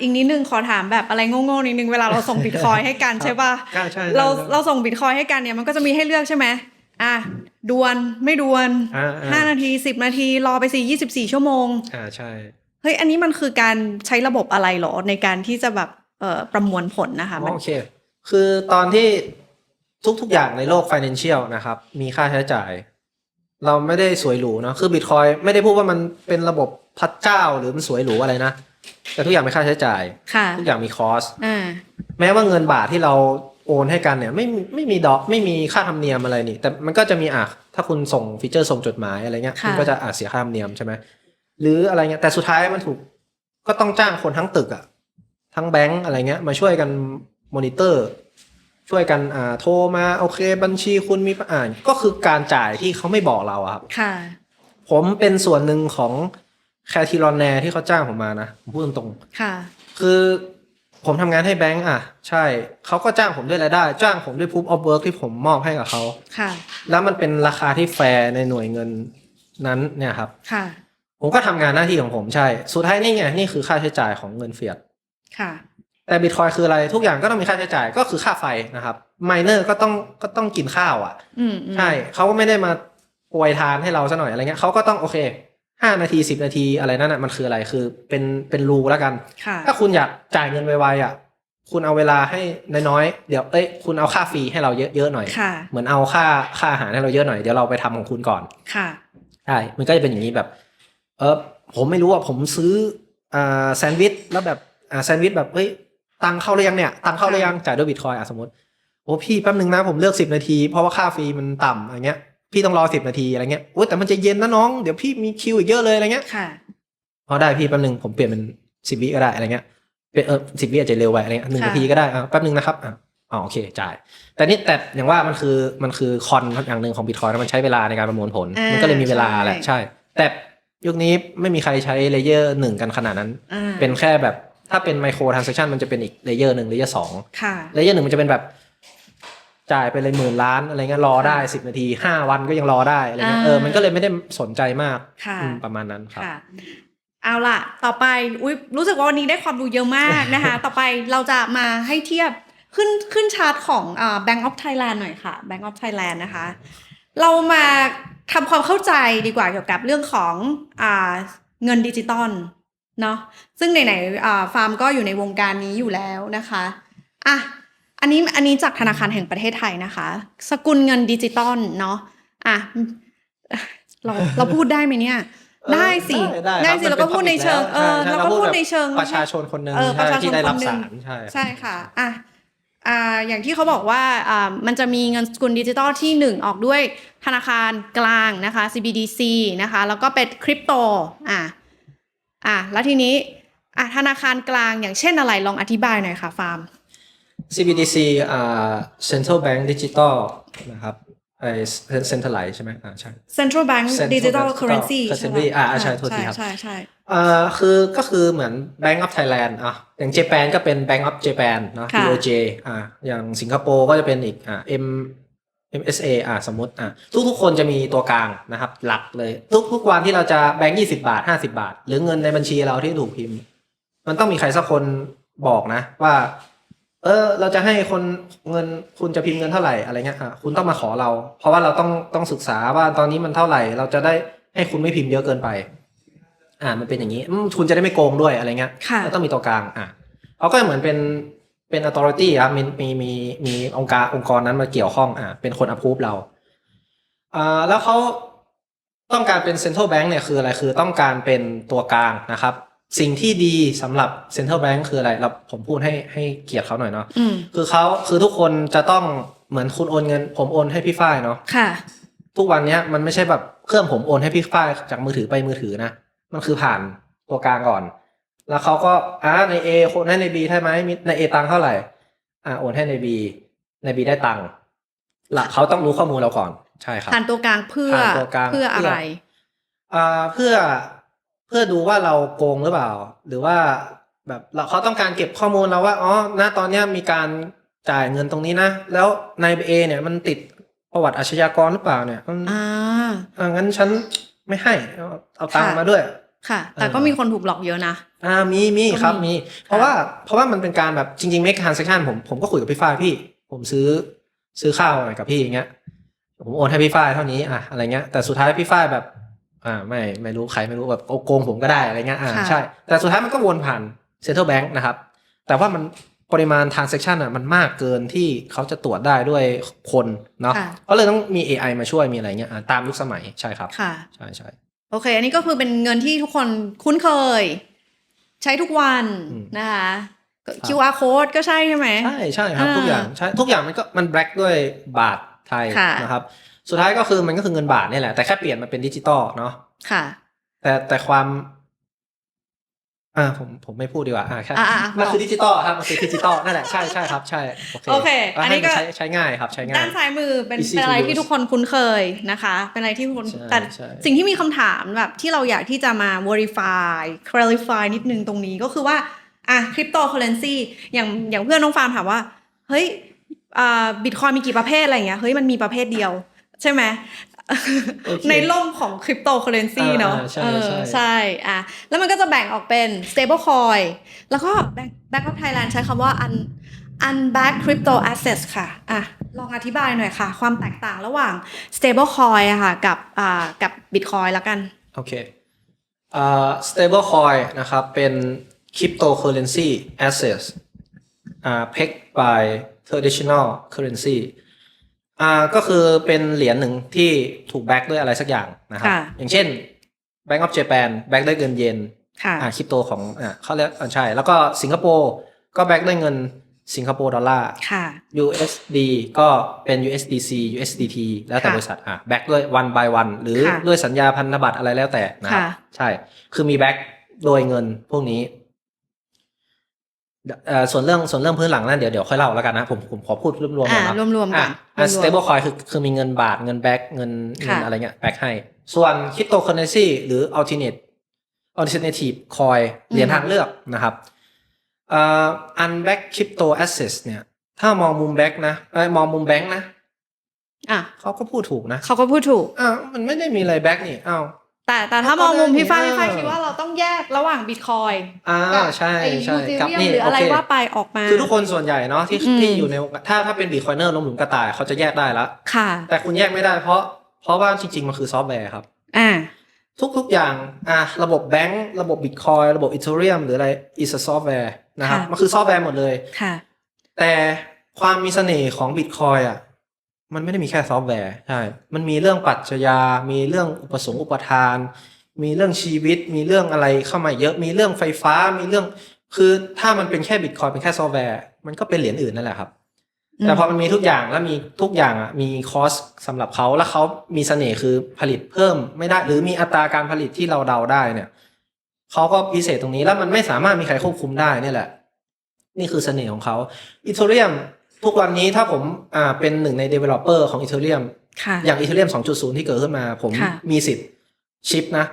อีกนิดนึงขอถามแบบอะไรโง่ๆนิดนึงเวลาเราส่งบิตคอยให้กัน ใช่ป่ะ ใช่ เราส่งบิตคอยให้กันเนี่ยมันก็จะมีให้เลือกใช่ไหมด่วนไม่ด่วน5 นาที10 นาทีรอไป24 ชั่วโมงใช่เฮ้ยอันนี้มันคือการใช้ระบบอะไรหรอในการที่จะแบบประมวลผลนะคะโอเคคือตอนที่ทุกอย่างในโลก financial นะครับมีค่าใช้จ่ายเราไม่ได้สวยหรูเนาะคือ Bitcoin ไม่ได้พูดว่ามันเป็นระบบพระเจ้าหรือมันสวยหรูอะไรนะแต่ทุกอย่างมีค่าใช้จ่ายทุกอย่างมีคอสแม้ว่าเงินบาทที่เราโอนให้กันเนี่ยไม่มีดอกไม่มีค่าธรรมเนียมอะไรนี่แต่มันก็จะมีถ้าคุณส่งฟีเจอร์ส่งจดหมายอะไรเงี้ยคุณก็จะเสียค่าธรรมเนียมใช่ไหมหรืออะไรเงี้ยแต่สุดท้ายมันก็ต้องจ้างคนทั้งตึกทั้งแบงก์อะไรเงี้ยมาช่วยกันมอนิเตอร์ช่วยกันโทรมาโอเคบัญชีคุณมีก็คือการจ่ายที่เขาไม่บอกเราครับค่ะผมเป็นส่วนหนึ่งของแคทิรอนแนร์ที่เขาจ้างผมมานะผมพูดตรงๆค่ะคือผมทำงานให้แบงก์ใช่เขาก็จ้างผมด้วยรายได้จ้างผมด้วย proof of work ที่ผมมอบให้กับเขาค่ะแล้วมันเป็นราคาที่แฟร์ในหน่วยเงินนั้นเนี่ยครับค่ะผมก็ทำงานหน้าที่ของผมใช่สุดท้ายนี่ไงนี่คือค่าใช้จ่ายของเงินเฟียสค่ะแต่บิตคอยคืออะไรทุกอย่างก็ต้องมีค่าใช้จ่ายก็คือค่าไฟนะครับไมเนอร์ก็ต้องกินข้าวใช่เขาก็ไม่ได้มาโปรยทานให้เราซะหน่อยอะไรเงี้ยเขาก็ต้องโอเค5 นาที10 นาทีอะไรนั่นมันคืออะไรคือเป็นรูแล้วกันถ้าคุณอยากจ่ายเงินไวๆคุณเอาเวลาให้น้อยๆเดี๋ยวคุณเอาค่าฟรีให้เราเยอะๆหน่อยเหมือนเอาค่าอาหารให้เราเยอะหน่อยเดี๋ยวเราไปทำของคุณก่อนค่ะใช่มันก็จะเป็นอย่างนี้แบบผมไม่รู้ว่าผมซื้อแซนด์วิชแล้วแบบแซนด์วิชแบบตังเข้าหรือยังเนี่ยตังเข้าหรือยังจ่ายด้วยบิตคอยสมมติโอ้พี่แป๊บนึงนะผมเลือก10 นาทีเพราะว่าค่าฟรีมันต่ำอะไรเงี้ยพี่ต้องรอ10 นาทีอะไรเงี้ยโอ้แต่มันจะเย็นนะน้องเดี๋ยวพี่มีคิวอีกเยอะเลยอะไรเงี้ยค่ะพอได้พี่แป๊บนึงผมเปลี่ยนเป็น10 วิก็ได้อะไรเงี้ยเป็น10 วิอาจจะเร็วไปอะไรเงี้ย1 นาทีก็ได้แป๊บนึงนะครับโอเคจ่ายแต่อย่างว่ามันคือคอนอย่างหนึ่งของบิตคอยน์มันใช้เวลาในการประมวลผลมันก็เลยมีเวลาแหละใช่แต่ยุคนี้ไม่มีใครใช้เลเยอร์1กันขนาดนั้นเป็นแค่แบบถ้าเป็นไมโครทรานแซคชันมันจะเป็นอีกเลเยอร์1เลเยอร์2เลเยอร์1มันจะเป็นแบบจ่ายไปเลย10,000 ล้านอะไรเงี้ยรอได้10 นาที5 วันก็ยังรอได้อะไรเงี้ยมันก็เลยไม่ได้สนใจมากประมาณนั้นครับเอาล่ะต่อไปรู้สึกว่าวันนี้ได้ความรู้เยอะมากนะคะ ต่อไปเราจะมาให้เทียบขึ้นชาร์ตของBank of Thailand หน่อยค่ะ Bank of Thailand นะคะเรามาทำความเข้าใจดีกว่าเกี่ยวกับเรื่องของเงินดิจิตอลเนาะซึ่งไหนๆฟาร์มก็อยู่ในวงการนี้อยู่แล้วนะคะอันนี้จากธนาคารแห่งประเทศไทยนะคะสกุลเงินดิจิตอลเนาะเราพูดได้ไหมเนี่ยได้สิแล้วก็พูดในเชิงเราก็พูดในเชิงประชาชนคนนึงที่ได้รับสารใช่ค่ะอย่างที่เขาบอกว่ามันจะมีเงินสกุลดิจิตอลที่1ออกด้วยธนาคารกลางนะคะ CBDC นะคะแล้วก็เป็นคริปโตแล้วทีนี้ธนาคารกลางอย่างเช่นอะไรลองอธิบายหน่อยค่ะฟาร์ม CBDC Central Bank Digital นะครับcentralize ใช่ไหมใช่ Central Bank Digital Currency ใช่โทษทีครับใช่ก็คือเหมือน Bank of Thailand อย่างเจแปนก็เป็น Bank of Japan เนาะ BOJ อย่างสิงคโปร์ก็จะเป็นอีกMSA สมมติทุกคนจะมีตัวกลางนะครับหลักเลยทุกวันที่เราจะแบงค์20 บาท50 บาทหรือเงินในบัญชีเราที่ถูกพิมพ์มันต้องมีใครสักคนบอกนะว่าเราจะให้เงินคุณจะพิมพ์เงินเท่าไหร่อะไรเงี้ยคุณต้องมาขอเราเพราะว่าเราต้องศึกษาว่าตอนนี้มันเท่าไหร่เราจะได้ให้คุณไม่พิมพ์เยอะเกินไปมันเป็นอย่างนี้คุณจะได้ไม่โกงด้วยอะไรเงี้ยแล้วต้องมีตัวกลางเขาก็เหมือนเป็น authority ครับมีองค์กรนั้นมาเกี่ยวข้องเป็นคน approve เราแล้วเขาต้องการเป็น central bank เนี่ยคืออะไรคือต้องการเป็นตัวกลางนะครับสิ่งที่ดีสำหรับ central bank คืออะไรผมพูดให้เกียรติเขาหน่อยเนาะคือทุกคนจะต้องเหมือนคุณโอนเงินผมโอนให้พี่ฝ้ายเนาะทุกวันนี้มันไม่ใช่แบบเครื่องผมโอนให้พี่ฝ้ายจากมือถือไปมือถือนะมันคือผ่านตัวกลางก่อนแล้วเขาก็ใน A โอนให้ใน B ใช่ไหมใน A ตังค์เท่าไหร่โอนให้ใน B ใน B ได้ตังค์เขาต้องรู้ข้อมูลเราก่อนใช่ครับผ่านตัวกลางเพื่ออะไรเพื่อดูว่าเราโกงหรือเปล่าหรือว่าแบบเขาต้องการเก็บข้อมูลเราว่าณตอนนี้มีการจ่ายเงินตรงนี้นะแล้วใน A เนี่ยมันติดประวัติอาชญากรหรือเปล่าเนี่ยงั้นฉัน ไม่ให้เอาตังค์มาด้วยค่ะแต่ก็มีคนถูกหลอกเยอะนะมีครับมีเพราะว่ามันเป็นการแบบจริงๆ make transaction ผมก็คุยกับพี่ฝ้ายพี่ผมซื้อข้าวกับพี่อย่างเงี้ยผมโอนให้พี่ฝ้ายเท่านี้อะไรเงี้ยแต่สุดท้ายพี่ฝ้ายแบบไม่รู้ใครไม่รู้แบบโกงผมก็ได้อะไรเงี้ยใช่แต่สุดท้ายมันก็วนผ่าน Central Bank นะครับแต่ว่ามันปริมาณ transaction มันมากเกินที่เขาจะตรวจได้ด้วยคนเนาะก็เลยต้องมี AI มาช่วยมีอะไรเงี้ยตามยุคสมัยใช่ครับใช่โอเคอันนี้ก็คือเป็นเงินที่ทุกคนคุ้นเคยใช้ทุกวันนะคะ QR code ก็ใช่ไหมใช่ครับทุกอย่างมันแบล็กด้วยบาทไทยนะครับสุดท้ายก็คือมันก็คือเงินบาทนี่แหละแต่แค่เปลี่ยนมาเป็นดิจิตอลเนาะค่ะแต่ความผมไม่พูดดีกว่าแค่มันคือดิจิตอลครับมันคือดิจิตอลนั่นแหละใช่ครับใช่โอเคอันนี้ก็ใช้ง่ายครับใช้ง่ายด้านซ้ายมือเป็นอะไรที่ทุกคนคุ้นเคยนะคะเป็นอะไรที่คนแต่สิ่งที่มีคำถามแบบที่เราอยากที่จะมา verify clarify นิดนึงตรงนี้ก็คือว่าคริปโตเคอเรนซีอย่างเพื่อนน้องฟาร์มถามว่าเฮ้ยบิตคอยมีกี่ประเภทอะไรเงี้ยเฮ้ยมันมีประเภทเดียวใช่ไหมในโลกของคริปโตเคอเรนซีเนาะใช่แล้วมันก็จะแบ่งออกเป็น stable coin แล้วก็ Bank of Thailand ใช้คำว่า unbacked crypto assets ค่ะลองอธิบายหน่อยค่ะความแตกต่างระหว่าง stable coin ค่ะกับ Bitcoin แล้วกันโอเคstable coin นะครับเป็น cryptocurrency assets pegged by traditional currencyก็คือเป็นเหรียญหนึ่งที่ถูกแบ็กด้วยอะไรสักอย่างนะครับอย่างเช่น Bank of Japan แบ็กด้วยเงินเยนคริปโตของเขาเรียกใช่แล้วก็สิงคโปร์ก็แบ็กด้วยเงินสิงคโปร์ดอลลาร์ USD ก็เป็น USDC USDT แล้วแต่บริษัทแบ็กด้วย one by one หรือด้วยสัญญาพันธบัตรอะไรแล้วแต่นะครับใช่คือมีแบ็กโดยเงินพวกนี้ส่วนเรื่องพื้นหลังนั่นเดี๋ยวค่อยเล่าแล้วกันนะผมขอพูดรวมๆก่อนนะรวมๆกัน stable coin คือมีเงินบาทเงินแบ็กเงินอะไรเงี้ยแบ็กให้ส่วน cryptocurrency หรือ alternative coin เหรียญทางเลือกนะครับunbacked crypto assets เนี่ยถ้ามองมุมแบ็กนะมองมุมแบงค์นะเขาก็พูดถูกนะมันไม่ได้มีอะไรแบ็กนี่แต่ถ้ามองมุมพี่ฝ้ายคิดว่าเราต้องแยกระหว่างบิตคอยใช่กับหรืออะไรว่าไปออกมาคือทุกคนส่วนใหญ่เนาะที่อยู่ในถ้าเป็นบิตคอยเนอร์ล้มหลุมกระต่ายเขาจะแยกได้แล้วแต่คุณแยกไม่ได้เพราะว่าจริงๆมันคือซอฟต์แวร์ครับทุกอย่างระบบแบงก์ระบบบิตคอยระบบอีเธเรียมหรืออะไร is a software นะครับมันคือซอฟต์แวร์หมดเลยแต่ความมีเสน่ห์ของบิตคอยมันไม่ได้มีแค่ซอฟต์แวร์ใช่มันมีเรื่องปรัชญามีเรื่องอุปสงค์อุปทานมีเรื่องชีวิตมีเรื่องอะไรเข้ามาเยอะมีเรื่องไฟฟ้ามีเรื่องคือถ้ามันเป็นแค่บิตคอยเป็นแค่ซอฟต์แวร์มันก็เป็นเหรียญอื่นนั่นแหละครับแต่พอมันมีทุกอย่างแล้วมีทุกอย่างมีคอสสำหรับเขาแล้วเขามีเสน่ห์คือผลิตเพิ่มไม่ได้หรือมีอัตราการผลิตที่เราเดาได้เนี่ยเขาก็พิเศษตรงนี้แล้วมันไม่สามารถมีใครควบคุมได้นี่แหละนี่คือเสน่ห์ของเขาอีเธเรียมทุกวันนี้ถ้าผมเป็นหนึ่งใน developer ของ Ethereum อย่าง Ethereum 2.0 ที่เกิดขึ้นมาผมมีสิทธิ์ชิปนะ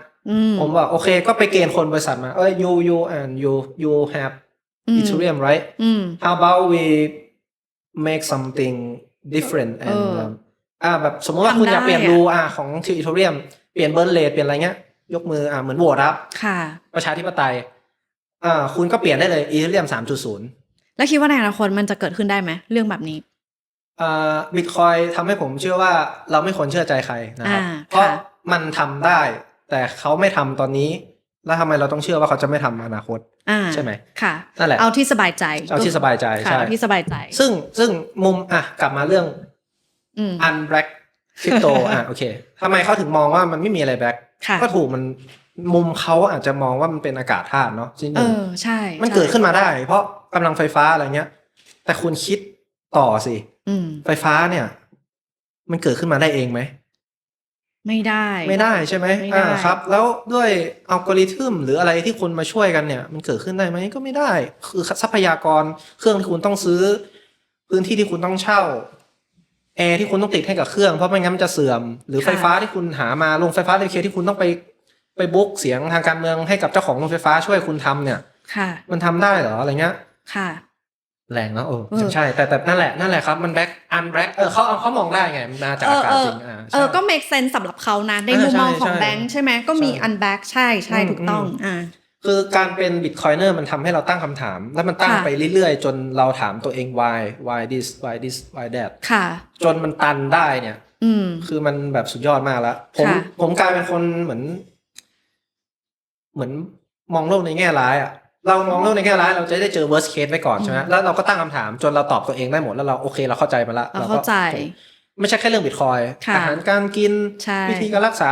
ผมบอกโอเคก็ไปเกณฑ์คนบริษัทมาyou have Ethereum right how about we make something different and แบบสมมติว่าคุณอยากเปลี่ยนรูของ Ethereum เปลี่ยน burn rate เปลี่ยนอะไรเงี้ยยกมือเหมือนโหวตครับประชาธิปไตยคุณก็เปลี่ยนได้เลย Ethereum 3.0แล้วคิดว่าในอนาคตมันจะเกิดขึ้นได้ไหมเรื่องแบบนี้บิตคอยทำให้ผมเชื่อว่าเราไม่ควรเชื่อใจใครนะครับเพราะมันทำได้แต่เขาไม่ทำตอนนี้แล้วทำไมเราต้องเชื่อว่าเขาจะไม่ทำอนาคตใช่ไหมค่ะนั่นแหละเอาที่สบายใจใช่ที่สบายใจซึ่งมุมกลับมาเรื่องunblack crypto โอเคทำไมเขาถึงมองว่ามันไม่มีอะไรแบล็คก็ถูกมันมุมเขาอาจจะมองว่ามันเป็นอากาศธาตุเนาะจริงใช่มันเกิดขึ้นมาได้เพราะกำลังไฟฟ้าอะไรเงี้ยแต่คุณคิดต่อสิไฟฟ้าเนี่ยมันเกิดขึ้นมาได้เองไหมไม่ได้ใช่ไหมครับแล้วด้วยอัลกอริทึมหรืออะไรที่คุณมาช่วยกันเนี่ยมันเกิดขึ้นได้ไหมก็ไม่ได้คือทรัพยากรเครื่องที่คุณต้องซื้อพื้นที่ที่คุณต้องเช่าแอร์ที่คุณต้องติดให้กับเครื่องเพราะไม่งั้นมันจะเสื่อมหรือไฟฟ้าที่คุณหามาโรงไฟฟ้าที่คุณต้องไปบุ๊กเสียงทางการเมืองให้กับเจ้าของโรงไฟฟ้าช่วยคุณทำเนี่ยมันทำได้เหรออะไรเงี้ย แรงนะใช่แต่นั่นแหละครับมันแบ็คอันแบ็คเขามองได้ไงมันมาจากอากาศจริงก็ make sense สำหรับเขานะในมุมมองของแบงค์ใช่ไหมก็มี unback ใช่ถูกต้องคือการเป็นบิตคอยเนอร์มันทำให้เราตั้งคำถามแล้วมันตั้งไปเรื่อยๆจนเราถามตัวเอง why why that จนมันตันได้เนี่ยคือมันแบบสุดยอดมากแล้วผมกลายเป็นคนเหมือนมองโลกในแง่ร้ายอ่ะเรามองโลกในแง่ร้ายเราจะได้เจอ worst case ไว้ก่อนใช่ไหมแล้วเราก็ตั้งคำถามจนเราตอบตัวเองได้หมดแล้วเราโอเคเราเข้าใจมาละเราเข้าใจไม่ใช่แค่เรื่องบิตคอยอาหารการกินวิธีการรักษา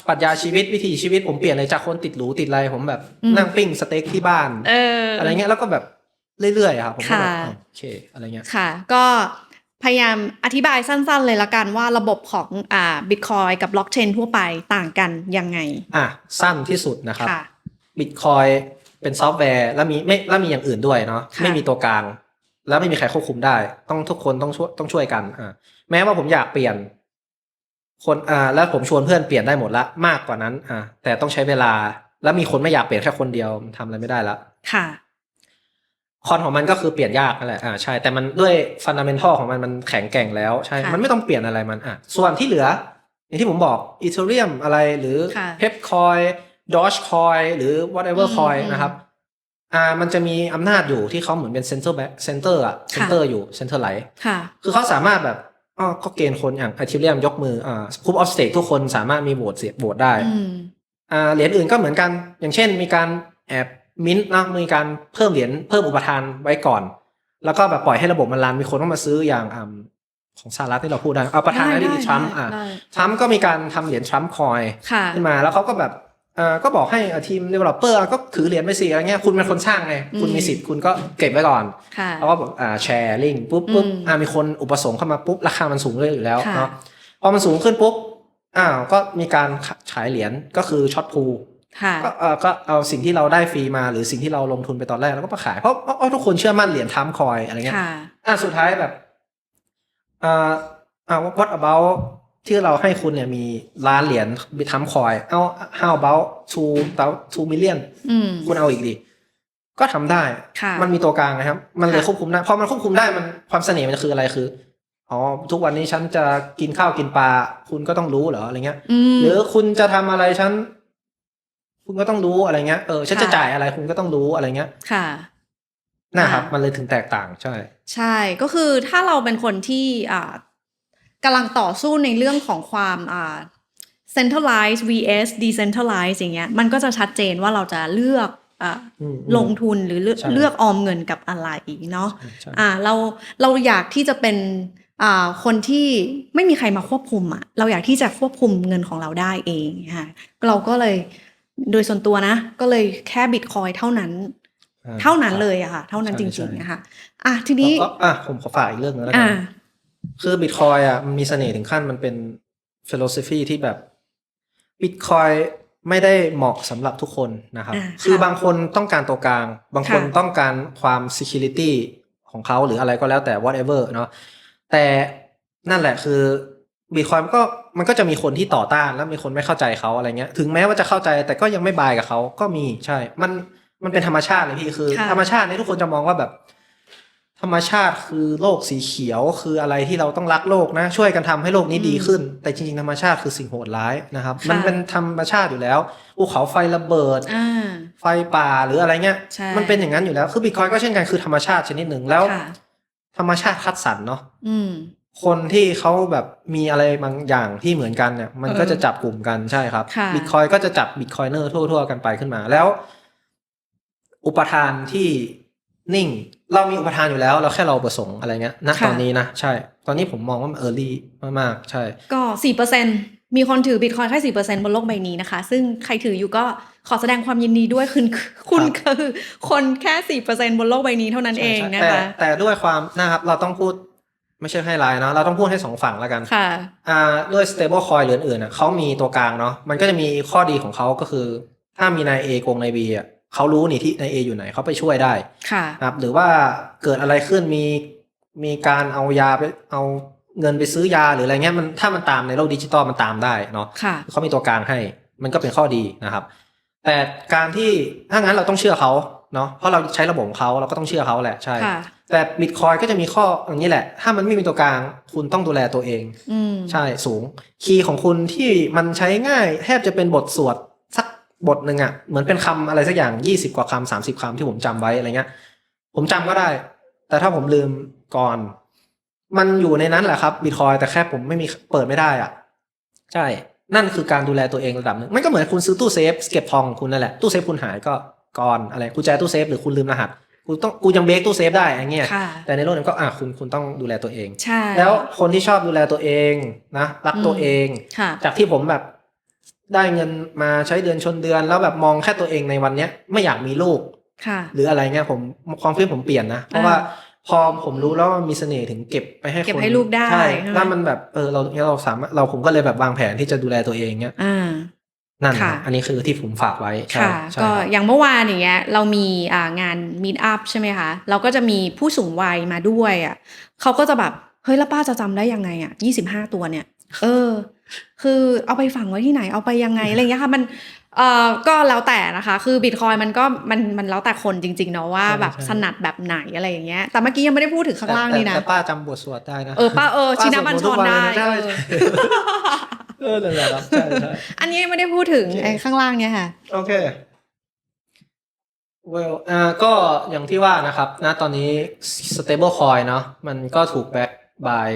ปรัชญาชีวิตวิถีชีวิตผมเปลี่ยนเลยจากคนติดหรูติดอะไรผมแบบนั่งปิ้งสเต็กที่บ้านอะไรเงี้ยแล้วก็แบบเรื่อยๆครับผมก็แบบโอเคอะไรเงี้ยค่ะก็พยายามอธิบายสั้นๆเลยละกันว่าระบบของBitcoin กับบล็อกเชนทั่วไปต่างกันยังไงสั้นที่สุดนะครับBitcoin เป็นซอฟต์แวร์แล้วมีอย่างอื่นด้วยเนาะไม่มีตัวกลางแล้วไม่มีใครควบคุมได้ทุกคนต้องช่วยกันแม้ว่าผมอยากเปลี่ยนคนแล้วผมชวนเพื่อนเปลี่ยนได้หมดละมากกว่านั้นแต่ต้องใช้เวลาแล้วมีคนไม่อยากเปลี่ยนแค่คนเดียวทำอะไรไม่ได้ละค่ะคอนของมันก็คือเปลี่ยนยากนั่นแหละใช่แต่มันด้วยฟันดาเมนทัลของมันแข็งแกร่งแล้วใช่มันไม่ต้องเปลี่ยนอะไรมันส่วนที่เหลืออย่างที่ผมบอกอีเธอเรียมอะไรหรือเพปคอยดอชคอยหรือ whatever คอยนะครับมันจะมีอำนาจอยู่ที่เขาเหมือนเป็นเซนเตอร์อยู่เซนเตอร์ไหลคือเขาสามารถแบบก็เกณฑ์คนอย่างอีเธอเรียมยกมือproof of stake ทุกคนสามารถมีโหวตได้เหรียญอื่นก็เหมือนกันอย่างเช่นมีการแอบมิ้นท์นะมีการเพิ่มเหรียญเพิ่มอุปทานไว้ก่อนแล้วก็แบบปล่อยให้ระบบมันรันมีคนต้องมาซื้ออย่างของสหรัฐที่เราพูดได้ประธานาธิบดีทรัมป์ก็มีการทำเหรียญทรัมป์คอยขึ้นมาแล้วเขาก็แบบก็บอกให้ทีม developer ก็ถือเหรียญไปสิอะไรเงี้ยคุณเป็นคนสร้างไงคุณมีสิทธิ์คุณก็เก็บไว้ก่อนแล้วก็แบบแชร์ลิงก์ปุ๊บมีคนอุปสงค์เข้ามาปุ๊บราคามันสูงเลยอยู่แล้วเนาะพอมันสูงขึ้นปุ๊บก็มีการขายเหรียญก็คือช็อตพูลก็เอาสิ่งที่เราได้ฟรีมาหรือสิ่งที่เราลงทุนไปตอนแรกแล้วก็มาขายเพราะทุกคนเชื่อมั่นเหรียญทรัมป์คอยอะไรเงี้ยสุดท้ายแบบwhat about ที่เราให้คุณเนี่ยมีล้านเหรียญบิตทรัมป์คอยhow about 2 million คุณเอาอีกดิก็ทำได้มันมีตัวกลางนะครับมันเลยควบคุมได้พอมันควบคุมได้มันความเสน่ห์มันคืออะไรคือทุกวันนี้ฉันจะกินข้าวกินปลาคุณก็ต้องรู้เหรออะไรเงี้ยหรือคุณจะทำอะไรคุณก็ต้องรู้อะไรเงี้ยฉันจะจ่ายอะไรคุณก็ต้องรู้อะไรเงี้ยนะครับมันเลยถึงแตกต่างใช่ก็คือถ้าเราเป็นคนที่กำลังต่อสู้ในเรื่องของความcentralized vs decentralized อย่างเงี้ยมันก็จะชัดเจนว่าเราจะเลือกลงทุนหรือเลือกออมเงินกับอะไรเนาะเราอยากที่จะเป็นคนที่ไม่มีใครมาควบคุมเราอยากที่จะควบคุมเงินของเราได้เองค่ะเราก็เลยโดยส่วนตัวนะก็เลยแค่บิตคอยเท่านั้นเลยอะค่ะเท่านั้นจริงๆนะคะทีนี้ผมขอฝากอีกเรื่องนึงแล้วกันคือบิตคอยมันมีเสน่ห์ถึงขั้นมันเป็นฟิโลโซฟีที่แบบบิตคอยไม่ได้เหมาะสำหรับทุกคนนะครับคือบางคนต้องการตัวกลางบางคนต้องการความ security ของเขาหรืออะไรก็แล้วแต่ whatever เนาะแต่นั่นแหละคือบิตคอยมันก็จะมีคนที่ต่อต้านแล้วมีคนไม่เข้าใจเขาอะไรเงี้ยถึงแม้ว่าจะเข้าใจแต่ก็ยังไม่บายกับเขาก็มีใช่มันเป็นธรรมชาติเลยพี่คือธรรมชาตินี่ทุกคนจะมองว่าแบบธรรมชาติคือโลกสีเขียวคืออะไรที่เราต้องรักโลกนะช่วยกันทำให้โลกนี้ดีขึ้นแต่จริงๆธรรมชาติคือสิ่งโหดร้ายนะครับมันเป็นธรรมชาติอยู่แล้วภูเขาไฟระเบิดไฟป่าหรืออะไรเงี้ยมันเป็นอย่างนั้นอยู่แล้วคือบิตคอยก็เช่นกันคือธรรมชาติชนิดหนึ่งแล้วธรรมชาติคัดสรรเนาะคนที่เขาแบบมีอะไรบางอย่างที่เหมือนกันเนี่ยมันก็จะจับกลุ่มกันใช่ครับบิตคอยก็จะจับบิตคอยเนอร์ทั่วๆกันไปขึ้นมาแล้วอุปทานที่นิ่งเรามีอุปทานอยู่แล้วเราแค่เราประสงค์อะไรเงี้ยณตอนนี้นะใช่ตอนนี้ผมมองว่ามันearlyมากๆใช่ก็ 4% มีคนถือ Bitcoin แค่ 4% บนโลกใบนี้นะคะซึ่งใครถืออยู่ก็ขอแสดงความยินดีด้วยคุณคือคนแค่ 4% บนโลกใบนี้เท่านั้นเองนะคะแต่ด้วยความนะครับเราต้องพูดไม่ใช่ให้ไลน์เนาะเราต้องพูดให้2ฝั่งแล้วกันค่ะด้วย stable coin หรืออื่นๆเขามีตัวกลางเนาะมันก็จะมีข้อดีของเขาก็คือถ้ามีนาย A โกงนาย B เขารู้นี่ที่นาย A อยู่ไหนเขาไปช่วยได้ครับหรือว่าเกิดอะไรขึ้นมีการเอายาไปเอาเงินไปซื้อยาหรืออะไรเงี้ยมันถ้ามันตามในโลกดิจิตอลมันตามได้เนาะเขามีตัวกลางให้มันก็เป็นข้อดีนะครับแต่การที่ถ้างั้นเราต้องเชื่อเขา เนาะเพราะเราใช้ระบบของเขาเราก็ต้องเชื่อเขาแหละใช่ ค่ะ แต่ Bitcoin ก็จะมีข้ออย่างนี้แหละถ้ามันไม่มีตัวกลางคุณต้องดูแลตัวเอง ใช่สูงคีย์ของคุณที่มันใช้ง่ายแทบจะเป็นบทสวดสักบทหนึ่งอะเหมือนเป็นคำอะไรสักอย่าง20 กว่าคำ30 คำที่ผมจำไว้อะไรเงี้ยผมจำก็ได้แต่ถ้าผมลืมก่อนมันอยู่ในนั้นแหละครับ Bitcoin แต่แค่ผมไม่มีเปิดไม่ได้อ่ะใช่นั่นคือการดูแลตัวเองระดับหนึ่งมันก็เหมือนคุณซื้อตู้เซฟเก็บทองของคุณนั่นแหละตู้เซฟคุณหายก็ก่อนอะไรกุญแจตู้เซฟหรือคุณลืมรหัสกูยังเบรกตู้เซฟได้อย่างเงี้ย ค่ะ แต่ในโลกนั้นก็คุณต้องดูแลตัวเอง ใช่ แล้วคนที่ชอบดูแลตัวเองนะรักตัวเอง ค่ะ จากที่ผมแบบได้เงินมาใช้เดือนชนเดือนแล้วแบบมองแค่ตัวเองในวันเนี้ยไม่อยากมีลูก ค่ะ หรืออะไรเงี้ยผมความคิดผมเปลี่ยนนะเพราะว่าพอผมรู้แล้วว่ามีเสน่ห์ถึงเก็บไปให้คน เก็บให้ลูกได้ ใช่ ใช่ไหม แล้วมันแบบเราสามารถผมก็เลยแบบวางแผนที่จะดูแลตัวเองเนี้ย นั่น ค่ะ อันนี้คือที่ผมฝากไว้ใช่ ค่ะ ใช่ ก็ ครับ อย่างเมื่อวานอย่างเงี้ยเรามีงาน meet up ใช่ไหมคะเราก็จะมีผู้สูงวัยมาด้วยอ่ะเขาก็จะแบบเฮ้ยแล้วป้าจะจำได้ยังไงอ่ะ25 ตัวเนี่ยคือเอาไปฝังไว้ที่ไหนเอาไปยังไงอะไรเงี้ยค่ะมันก็แล้วแต่นะคะคือบิตคอยมันก็มันแล้วแต่คนจริงๆเนาะว่า ใช่ แบบ ใช่ ถนัดแบบไหนอะไรอย่างเงี้ยแต่เมื่อกี้ยังไม่ได้พูดถึงข้างล่างนี่นะ แต่ป้าจำบทสวดได้นะ ป้าชินบัญชรได้ ใช่นั่นแหละครับใช่ใช่ อันนี้ไม่ได้พูดถึง โอเค ไอ้ข้างล่างเนี่ยค่ะ โอเค well ก็อย่างที่ว่านะครับนะตอนนี้ stable coin เนาะมันก็ถูก back by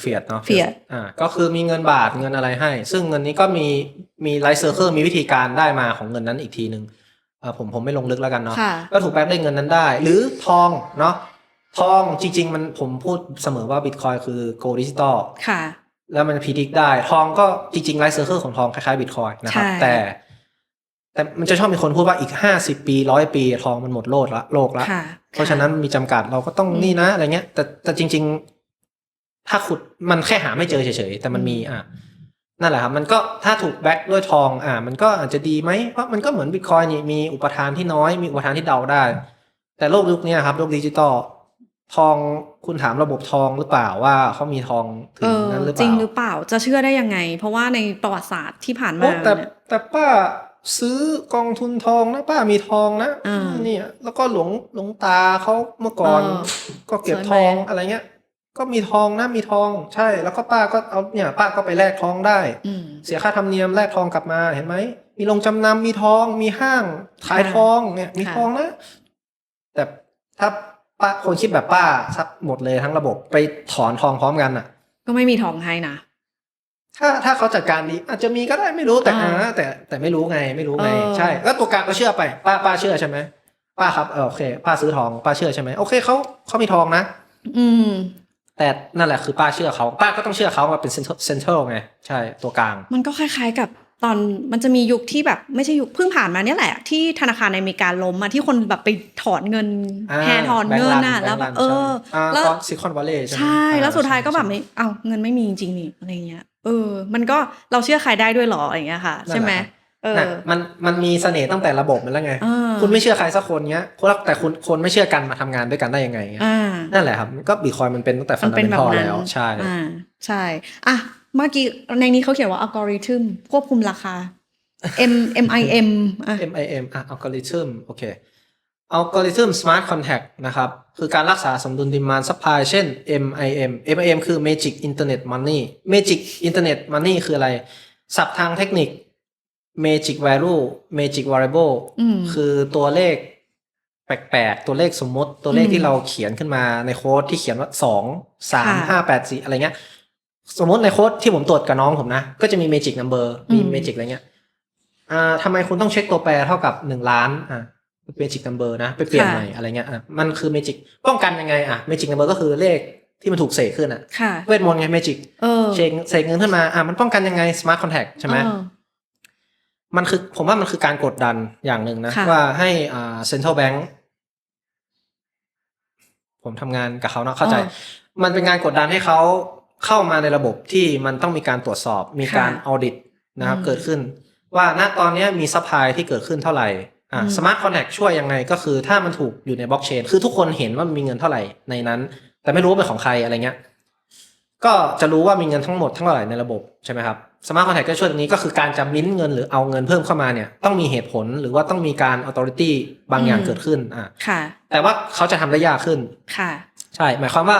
fiat เนาะ fiat ก็คือมีเงินบาทเงินอะไรให้ ซึ่งเงินนี้ก็มี life circle มีวิธีการได้มาของเงินนั้นอีกทีนึงผมไม่ลงลึกแล้วกันเนาะ ค่ะ ก็ถูกแบ็กด้วยเงินนั้นได้ หรือทองเนาะทองจริงๆผมพูดเสมอว่า Bitcoin คือ gold digital ค่ะ แล้วมันพิจิกได้ทองก็จริงๆไลฟ์เซอร์เคิลของทองคล้ายๆบิตคอยน์นะครับ ใช่ แต่มันจะชอบมีคนพูดว่าอีก50 ปี100 ปีทองมันหมดโลกละ ค่ะ เพราะฉะนั้นมีจำกัดเราก็ต้องนี่นะอะไรเงี้ยแต่จริงๆถ้าขุดมันแค่หาไม่เจอเฉยๆแต่มันมีนั่นแหละครับมันก็ถ้าถูกแบ็กด้วยทองมันก็อาจจะดีไหมเพราะมันก็เหมือนบิตคอยน์นี่มีอุปทานที่น้อยมีอุปทานที่เดาได้ แต่โลกยุคนี้ครับโลกดิจิตอลทองคุณถามระบบทองหรือเปล่าว่าเขามีทองถึงนั้นหรือเป จริ ล่า งหรือเปล่าจะเชื่อได้ยังไง เพราะว่าในประวัติศาสตร์ที่ผ่านมา โอ้แต่ เนี่ย แต่ป้าซื้อกองทุนทองนะป้ามีทองนะ เนี่ยแล้วก็หลวงตาเขาเมื่อก่อนก็เก็บทองอะไรเงี้ย ก็มีทองนะมีทองใช่แล้วก็ป้าก็เอาเนี่ยป้าก็ไปแลกทองได้ เสียค่าธรรมเนียมแลกทองกลับมาเห็นไหมมีโรงจำนำมีทองมีห้างขายทองเนี่ยมีทองนะแต่ถ้าป้าคนคิดแบบป้าซักหมดเลยทั้งระบบไปถอนทองพร้อมกันอ่ะ ก็ไม่มีทองให้นะ ถ้าเขาจัดการดีอาจจะมีก็ได้ไม่รู้แต่แต่ไม่รู้ไงใช่แล้วตัวกลางก็เชื่อไปป้าเชื่อใช่ไหมป้าครับโอเคป้าซื้อทองป้าเชื่อใช่ไหมโอเคเขามีทองนะแต่นั่นแหละคือป้าเชื่อเขาป้าก็ต้องเชื่อเขาว่าเป็นเซ็นทรัลไงใช่ตัวกลางมันก็คล้ายๆกับตอนมันจะมียุคที่แบบไม่ใช่ยุคเพิ่งผ่านมาเนี่ยแหละที่ธนาคารในอเมริกาล้มมาที่คนแบบไปถอนเงินแทนถอนเงินน่ะแล้วแบบแล้วซิลิคอนวัลเลย์ใช่ไหมใช่แล้วสุดท้ายก็แบบไม่เงินไม่มีจริงๆนี่อะไรเงี้ยมันก็เราเชื่อใครได้ด้วยหรออย่างเงี้ยค่ะใช่ไหมมันมีเสน่ห์ตั้งแต่ระบบมันแล้วไงคุณไม่เชื่อใครสักคนเงี้ยแต่คนไม่เชื่อกันมาทำงานด้วยกันได้ยังไงนั่นแหละครับก็บิตคอยมันเป็นตั้งแต่ฟันดัมเบลทัลแล้วใช่ใช่เมื่อกี้ในนี้เขาเขียนว่าอัลกอริทึมควบคุมราคา MIM อัลกอริทึมโอเคอัลกอริทึม smart contract นะครับคือการรักษาสมดุล demand supply เช่น MIM คือ magic internet money magic internet money คืออะไรศัพท์ทางเทคนิค magic value magic variable คือตัวเลขแปลกๆตัวเลขสมมติตัวเลขที่เราเขียนขึ้นมาในโค้ดที่เขียนว่า2 3 5 8 4อะไรเงี้ยสมมติในโค้ดที่ผมตรวจกับน้องผมนะก็จะมี magic number มี magic อะไรเงี้ยทำไมคุณต้องเช็คตัวแปรเท่ากับ1 ล้านmagic number นะไปเปลี่ยนใหม่อะไรเงี้ยมันคือ magic ป้องกันยังไงmagic number ก็คือเลขที่มันถูกเสกขึ้นเวทมนต์ไง magic เสกเงินขึ้นมามันป้องกันยังไง smart contract ใช่ไหมมันคือผมว่ามันคือการกดดันอย่างหนึ่งนะว่าให้central bank ผมทำงานกับเขาเนาะเข้าใจมันเป็นการกดดันให้เขาเข้ามาในระบบที่มันต้องมีการตรวจสอบมีการออดิตนะครับเกิดขึ้นว่าณตอนนี้มีซัพพลายที่เกิดขึ้นเท่าไหร่smart contract ช่วยยังไงก็คือถ้ามันถูกอยู่ในบล็อกเชนคือทุกคนเห็นว่ามันมีเงินเท่าไหร่ในนั้นแต่ไม่รู้ว่าเป็นของใครอะไรเงี้ย ก็จะรู้ว่ามีเงินทั้งหมดทั้งหลายในระบบใช่ไหมครับสมาร์ทคอนแทคก็ช่วยตรงนี้ก็คือการจะมิ้นเงินหรือเอาเงินเพิ่มเข้ามาเนี่ยต้องมีเหตุผลหรือว่าต้องมีการ authority บางอย่างเกิดขึ้นค่ะแต่ว่าเขาจะทำได้ยากขึ้นค่ะใช่หมายความว่า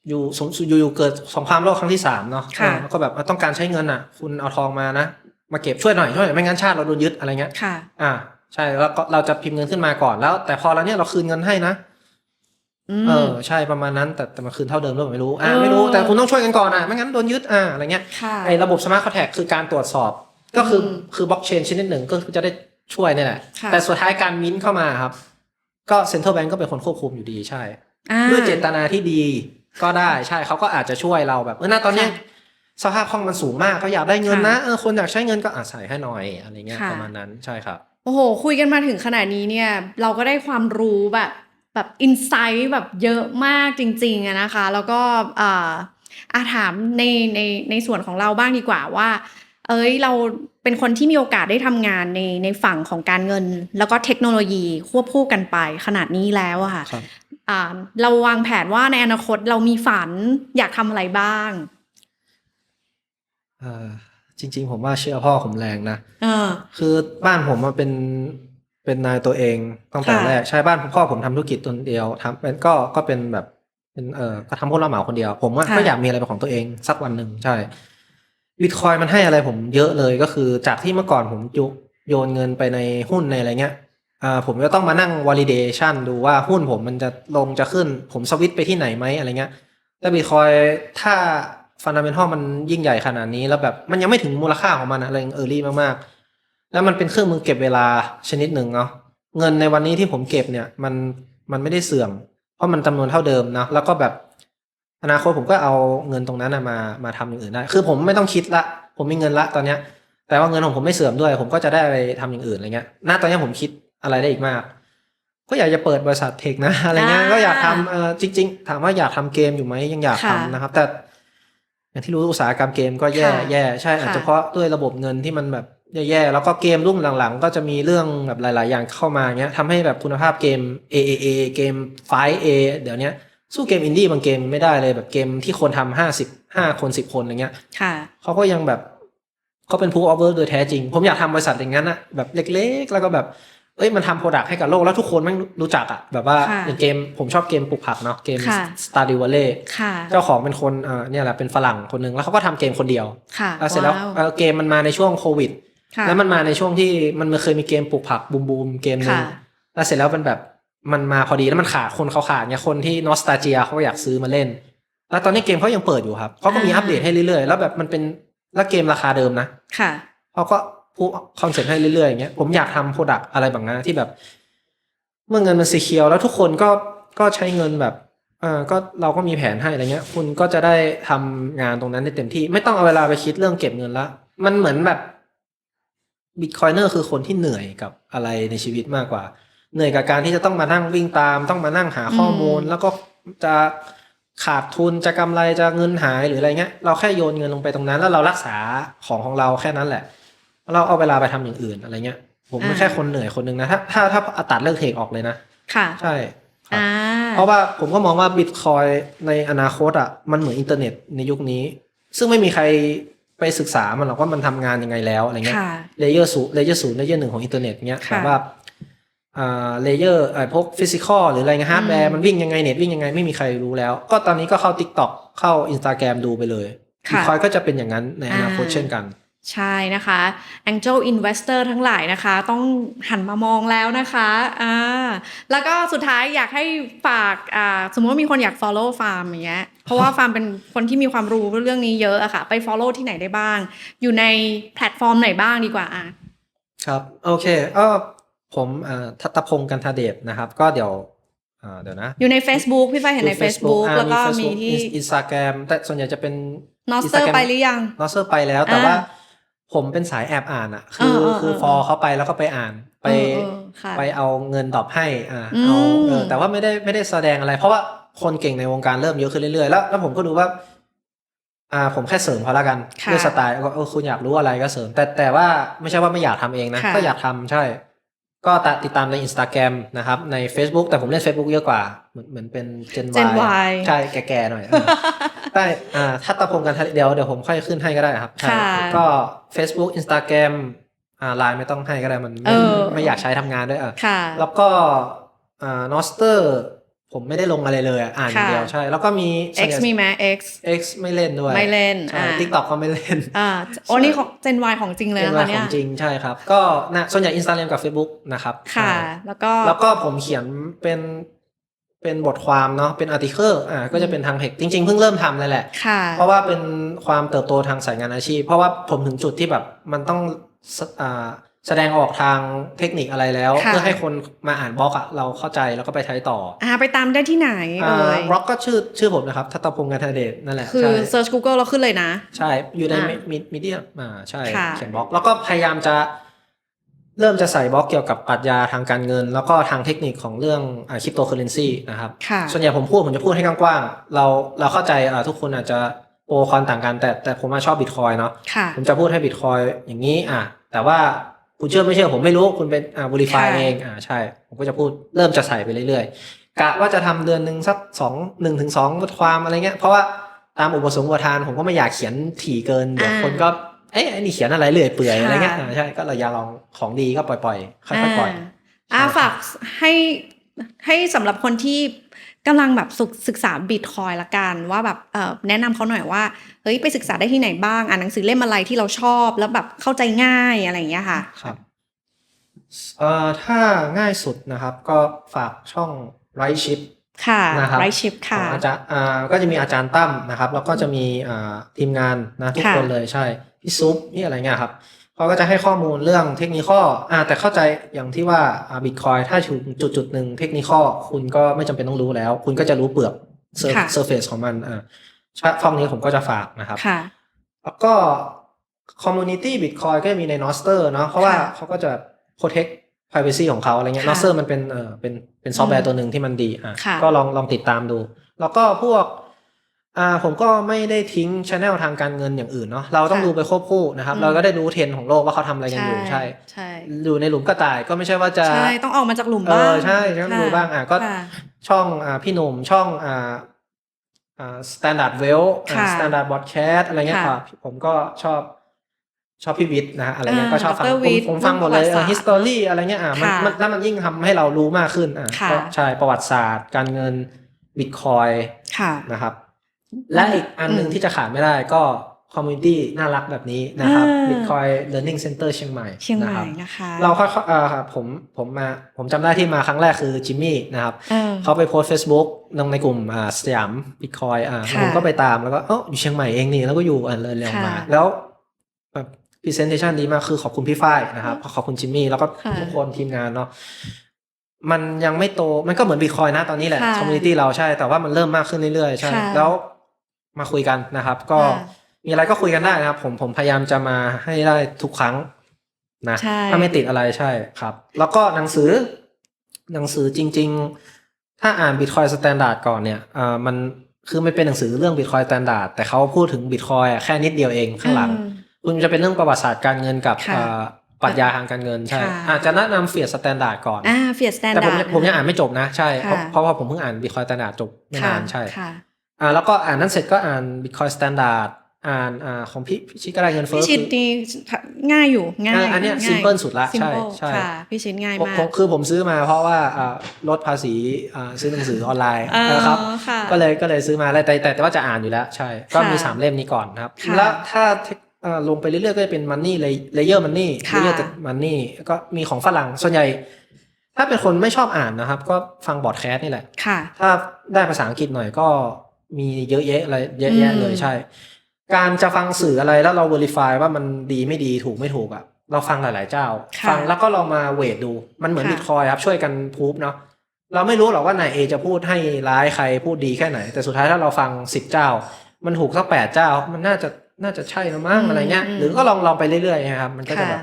อยู่เกิดสงครามโลกครั้งที่3เนาะแล้วก็แบบต้องการใช้เงินคุณเอาทองมานะมาเก็บช่วยหน่อยไม่งั้นชาติเราโดนยึดอะไรเงี้ยค่ะใช่แล้วก็เราจะพิมพ์เงินขึ้นมาก่อนแล้วแต่พอเราเนี่ยเราคืนเงินให้นะใช่ประมาณนั้นแต่มาคืนเท่าเดิมหรือเปล่าไม่รู้ไม่รู้แต่คุณต้องช่วยกันก่อนไม่งั้นโดนยึดอะไรเงี้ยไอ้ระบบ Smart Contract คือการตรวจสอบก็คือบล็อกเชนชนิดหนึ่งก็คือจะได้ช่วยนี่แหละแต่สุดท้ายการมิ้นเข้ามาครับก็เซ็นทรัลแบงก์ก็เป็นคนควบคุมอยู่ดีใช่ด้วยเจตนาที่ดีก็ได้ใช่เขาก็อาจจะช่วยเราแบบณตอนนี้สภาพคล่องมันสูงมากเขาอยากได้เงินนะคนอยากใช้เงินก็ใส่ให้หน่อยอะไรเงี้ยประมาณนั้นใช่ครับโอ้โหคุยกันมาถึงขนาดนี้เนี่ยเราก็ได้ความรู้แบบอินไซต์แบบเยอะมากจริงๆนะคะแล้วก็ถามในส่วนของเราบ้างดีกว่าว่าเราเป็นคนที่มีโอกาสได้ทำงานในฝั่งของการเงินแล้วก็เทคโนโลยีควบคู่กันไปขนาดนี้แล้วอะค่ะเราวางแผนว่าในอนาคตเรามีฝันอยากทำอะไรบ้างจริงๆผมว่าเชื่อพ่อผมแรงนะคือบ้านผมมาเป็นนายตัวเองตั้งแต่แรกใช่บ้านพ่อผมทำธุรกิจตัวเดียวทำเป็นก็เป็นแบบเป็นก็ทำผู้รับเหมาคนเดียวผมก็อยากมีอะไรเป็นของตัวเองสักวันหนึ่งใช่บิตคอยมันให้อะไรผมเยอะเลยก็คือจากที่เมื่อก่อนผมโยนเงินไปในหุ้นในอะไรเงี้ยผมก็ต้องมานั่ง validation ดูว่าหุ้นผมมันจะลงจะขึ้นผมสวิตช์ไปที่ไหนไหมอะไรเงี้ยแต่บิตคอยถ้าfundamental มันยิ่งใหญ่ขนาดนี้แล้วแบบมันยังไม่ถึงมูลค่าของมันอะไรearly มากๆแล้วมันเป็นเครื่องมือเก็บเวลาชนิดหนึ่งเนาะเงินในวันนี้ที่ผมเก็บเนี่ยมันไม่ได้เสื่อมเพราะมันจำนวนเท่าเดิมนะแล้วก็แบบอนาคตผมก็เอาเงินตรงนั้นมาทำอย่างอื่นได้คือผมไม่ต้องคิดละผมมีเงินละตอนเนี้ยแต่ว่าเงินของผมไม่เสื่อมด้วยผมก็จะได้ไปทำอย่างอื่นอะไรเงี้ยณตอนนี้ผมคิดอะไรได้อีกมากก็อยากจะเปิดบริษัทเทคนะอะไรเงี้ยก็อยากทำจริงๆถามว่าอยากทำเกมอยู่ไหมยังอยากทำนะครับแต่อย่างที่รู้อุตสาหกรรมเกมก็แย่ใช่อาจจะเพราะด้วยระบบเงินที่มันแบบแย่ๆแล้วก็เกมรุ่นหลังๆก็จะมีเรื่องแบบหลายๆอย่างเข้ามาเงี้ยทำให้แบบคุณภาพเกม AAA เกม 5A เดี๋ยวนี้สู้เกมอินดี้บางเกมไม่ได้เลยแบบเกมที่คนทำ5 คน 10 คนอะไรเงี้ยเขาก็ยังแบบเขาเป็น proof of work โดยแท้จริงผมอยากทำบริษัทอย่างนั้นนะแบบเล็กๆแล้วก็แบบมันทำโปรดักต์ให้กับโลกแล้วทุกคนไม่รู้จักแบบว่าอย่างเกมผมชอบเกมปลูกผักเนาะเกม Stardew Valley เจ้าของเป็นคนเนี่ยแหละเป็นฝรั่งคนนึงแล้วเขาก็ทำเกมคนเดียวแล้วเสร็จแล้วเกมมันมาในช่วงโควิดแล้วมันมาในช่วงที่มันเคยมีเกมปลูกผักบูมเกมนึงแล้วเสร็จแล้วมันแบบมันมาพอดีแล้วมันขาดคนเขาขาดเนี่ยคนที่นอสตาเจียเขาอยากซื้อมาเล่นแล้วตอนนี้เกมเขายังเปิดอยู่ครับเขาก็มีอัปเดตให้เรื่อยๆแล้วแบบมันเป็นแล้วเกมราคาเดิมนะเขาก็พูดคอนเซ็ปต์ให้เรื่อยๆอย่างเงี้ยผมอยากทำโปรดักต์อะไรแบบนั้นที่แบบเมื่อเงินมันซีเคียวแล้วทุกคนก็ใช้เงินแบบก็เราก็มีแผนให้อะไรเงี้ยคุณก็จะได้ทำงานตรงนั้นได้เต็มที่ไม่ต้องเอาเวลาไปคิดเรื่องเก็บเงินละมันเหมือนแบบบิตคอยเนอร์คือคนที่เหนื่อยกับอะไรในชีวิตมากกว่าเหนื่อยกับการที่จะต้องมานั่งวิ่งตามต้องมานั่งหาข้อมูลแล้วก็จะขาดทุนจะกำไรจะเงินหายหรืออะไรเงี้ยเราแค่โยนเงินลงไปตรงนั้นแล้วเรารักษาของเราแค่นั้นแหละเราเอาเวลาไปทำอย่างอื่นอะไรเงี้ยผมไม่แค่คนเหนื่อยคนนึงนะถ้าตัดเลิกเทคออกเลยนะค่ะใช่เพราะว่าผมก็มองว่าบิตคอยในอนาคตมันเหมือนอินเทอร์เน็ตในยุคนี้ซึ่งไม่มีใครไปศึกษามันหรอกว่ามันทำงานยังไงแล้วอะไรเงี้ยเลเยอร์ศูนย์เลเยอร์1ของอินเทอร์เน็ตเงี้ยแบบว่าเลเยอร์พวกฟิสิกอลหรืออะไรเงี้ยฮาร์ดแวร์มันวิ่งยังไงเน็ตวิ่งยังไงไม่มีใครรู้แล้วก็ตอนนี้ก็เข้า TikTok เข้า Instagram ดูไปเลยบิตคอยก็จะเป็นอย่างนั้นในอนาคตเช่นกันใช่นะคะ Angel Investor ทั้งหลายนะคะต้องหันมามองแล้วนะคะแล้วก็สุดท้ายอยากให้ฝากสมมติว่ามีคนอยาก follow ฟาร์มอย่างเงี้ยเพราะว่าฟาร์มเป็นคนที่มีความรู้เรื่องนี้เยอะอะค่ะไป follow ที่ไหนได้บ้างอยู่ในแพลตฟอร์มไหนบ้างดีกว่าครับโอเคผมทัตพงศ์กันธเดชนะครับก็เดี๋ยวนะอยู่ใน Facebook พี่ฝ้ายเห็นใน Facebook แล้วก็มีที่ Instagram แต่ส่วนใหญ่จะเป็น Nostr ไปหรือยัง Nostr ไปแล้วแต่ว่าผมเป็นสายแอบอ่านคือฟอเขาไปแล้วก็ไปอ่านไปเอาเงินดรอปให้เอาแต่ว่าไม่ได้แสดงอะไรเพราะว่าคนเก่งในวงการเริ่มเยอะขึ้นเรื่อยๆแล้วผมก็ดูว่าผมแค่เสริมเขาแล้วกันด้วยสไตล์คุณอยากรู้อะไรก็เสริมแต่ว่าไม่ใช่ว่าไม่อยากทำเองนะก็อยากทำใช่ ก็ติดตามใน Instagram นะครับใน Facebook แต่ผมเล่น Facebook เยอะกว่าเหมือนเป็น Gen Gen Y Y ใช่แก่ๆหน่อยได้ทัตตพงศ์กันเดี๋ยวผมค่อยขึ้นให้ก็ได้ครับใช่ก็ Facebook Instagramไลน์ไม่ต้องให้ก็ได้มันไม่อยากใช้ทำงานด้วยแล้วก็นอสเตอร์ผมไม่ได้ลงอะไรเลยอ่านอย่างเดียวใช่แล้วก็มี X มีไหม X ไม่เล่นด้วยไม่เล่นTikTok ก็ไม่เล่นโอ้นี่ของ Gen Y ของจริงเลยนะคะเนี่ยของจริงใช่ครับก็ส่วนใหญ่ Instagram กับ Facebook นะครับค่ะแล้วก็ผมเขียนเป็นบทความเนาะเป็นอาร์ติเคิลก็จะเป็นทางเทคจริงๆเพิ่งเริ่มทำเลยแหละเพราะว่าเป็นความเติบโตทางสายงานอาชีพเพราะว่าผมถึงจุดที่แบบมันต้องแสดงออกทางเทคนิคอะไรแล้วเพื่อให้คนมาอ่านบล็อกเราเข้าใจแล้วก็ไปใช้ต่อไปตามได้ที่ไหนบล็อกก็ชื่อผมนะครับทัตตพงศ์กันธเดชนั่นแหละคือ search Google เราขึ้นเลยนะใช่อยู่ในมีเดียใช่เขียนบล็อกแล้วก็พยายามจะเริ่มจะใส่บล็อกเกี่ยวกับปรัชญาทางการเงินแล้วก็ทางเทคนิคของเรื่องคริปโตเคอเรนซีนะครับส่วนใหญ่ผมจะพูดให้กว้างๆเราเข้าใจทุกคนอาจจะโปรคอนต่างกันแต่ผมชอบบิตคอยเนาะผมจะพูดให้บิตคอยอย่างนี้แต่ว่าคุณเชื่อไม่เชื่อผมไม่รู้คุณเป็นverify เองใช่ผมก็จะพูดเริ่มจะใส่ไปเรื่อยๆกะว่าจะทำเดือนนึงสัก1 ถึง 2บทความอะไรเงี้ยเพราะว่าตามอุปสงค์อุปทานผมก็ไม่อยากเขียนถี่เกินเดี๋ยวคนก็ไอ้นี่เขียนอะไรเรื่อยเปื่อยอะไรเงี้ยใช่ก็เราอยากลองของดีก็ปล่อยค่อยๆปล่อยฝากให้สำหรับคนที่กำลังแบบศึกษาบิตคอยละกันว่าแบบแนะนำเขาหน่อยว่าเฮ้ยไปศึกษาได้ที่ไหนบ้างอ่านหนังสือเล่มอะไรที่เราชอบแล้วแบบเข้าใจง่ายอะไรอย่างเงี้ยค่ะครับถ้าง่ายสุดนะครับก็ฝากช่อง Right Ship ค่ะนะครับ Right Ship ค่ะอาจารย์ก็จะมีอาจารย์ตั้มนะครับแล้วก็จะมีทีมงานนะทุกคนเลยใช่พี่ซุปนี่อะไรเงี้ยครับเขาก็จะให้ข้อมูลเรื่องเทคนิคแต่เข้าใจอย่างที่ว่าBitcoin ถ้าถึงจุดหนึ่งเทคนิคคุณก็ไม่จำเป็นต้องรู้แล้วคุณก็จะรู้เปลือกsurface ของมันช่องนี้ผมก็จะฝากนะครับแล้วก็ community Bitcoin ก็จะมีใน Nostr เนาะเพราะว่าเขาก็จะ protect privacy ของเขาอะไรเงี้ย Nostr มันเป็นซอฟต์แวร์ตัวหนึ่งที่มันดีก็ลองติดตามดูแล้วก็พวกผมก็ไม่ได้ทิ้ง channel ทางการเงินอย่างอื่นเนาะเราต้องดูไปควบคู่นะครับเราก็ได้รู้เทรนด์ของโลกว่าเขาทำอะไรกันอยู่ใช่อยู่ในหลุมกระต่ายก็ไม่ใช่ว่าจะใช่ต้องออกมาจากหลุมบ้างใช่ต้องดูบ้างก็ช่องพี่หนุ่มช่องStandard Well Standard Broadcast อะไรเงี้ยผมก็ชอบพี่วิทย์นะอะไรเงี้ยก็ชอบฟังผมฟังหมดเลย history อะไรเงี้ยมันยิ่งทำให้เรารู้มากขึ้นก็ใช่ประวัติศาสตร์การเงิน Bitcoin นะครับและอีกอันนึงที่จะขาดไม่ได้ก็คอมมูนิตี้น่ารักแบบนี้นะครับ Bitcoin Learning Center เชียงใหม่นะคะเราผมจำได้ที่มาครั้งแรกคือจิมมี่นะครับเขาไปโพสต์ Facebook ลงในกลุ่มสยาม Bitcoin ผมก็ไปตามแล้วก็อยู่เชียงใหม่เองนี่แล้วก็อยู่เร็วมาแล้วpresentation ดีมากคือขอบคุณพี่ฝ้ายนะครับขอบคุณจิมมี่แล้วก็ทุกคนทีมงานเนาะมันยังไม่โตมันก็เหมือน Bitcoin นะตอนนี้แหละคอมมูนิตี้เราใช่แต่ว่ามันเริ่มมากขึ้นเรื่อยๆใช่แล้วมาคุยกันนะครับก็มีอะไรก็คุยกันได้นะครับผมพยายามจะมาให้ได้ทุกครั้งนะถ้าไม่ติดอะไรใช่ครับแล้วก็หนังสือจริงๆถ้าอ่าน Bitcoin Standard ก่อนเนี่ยมันคือไม่เป็นหนังสือเรื่อง Bitcoin Standard แต่เขาพูดถึง Bitcoin แค่นิดเดียวเองข้างหลังคุณจะเป็นเรื่องประวัติศาสตร์การเงินกับปรัชญาทางการเงินใช่อาจจะแนะนำ Fiat Standard ก่อนFiat Standard แต่ผมยังอ่านไม่จบนะใช่เพราะว่าผมเพิ่งอ่าน Bitcoin Standard จบไม่นานใช่แล้วก็อ่านนั้นเสร็จก็อ่าน Bitcoin Standard อ่านของพี่ชิดก็ได้เงินเฟ้อพี่ชิดดีง่ายอยู่ง่ายอันนี้ simple สุดละใช่พี่ชิดง่ายมากคือผมซื้อมาเพราะว่าลดภาษีซื้อหนังสือออนไลน์นะครับก็เลยซื้อมาแล้วแต่ว่าจะอ่านอยู่แล้วใช่ก็มี3เล่มนี้ก่อนนะครับแล้วถ้าลงไปเรื่อยๆก็จะเป็น Money Layer Money Layer Money ก็มีของฝรั่งส่วนใหญ่ถ้าเป็นคนไม่ชอบอ่านนะครับก็ฟังบอดแคสต์นี่แหละถ้าได้ภาษาอังกฤษหน่อยก็มีเยอะแยะอะไรเยอะแยะเลยใช่การจะฟังสื่ออะไรแล้วเรา verify ว่ามันดีไม่ดีถูกไม่ถูกเราฟังหลายๆเจ้าฟังแล้วก็ลองมาเวทดูมันเหมือน Bitcoin ครับช่วยกันพูฟเนาะเราไม่รู้หรอกว่านาย A จะพูดให้ร้ายใครพูดดีแค่ไหนแต่สุดท้ายถ้าเราฟัง10เจ้ามันถูกสัก8เจ้ามันน่าจะใช่นะมั้งอะไรเงี้ยหรือก็ลองไปเรื่อยๆนะครับมันก็จะแบบ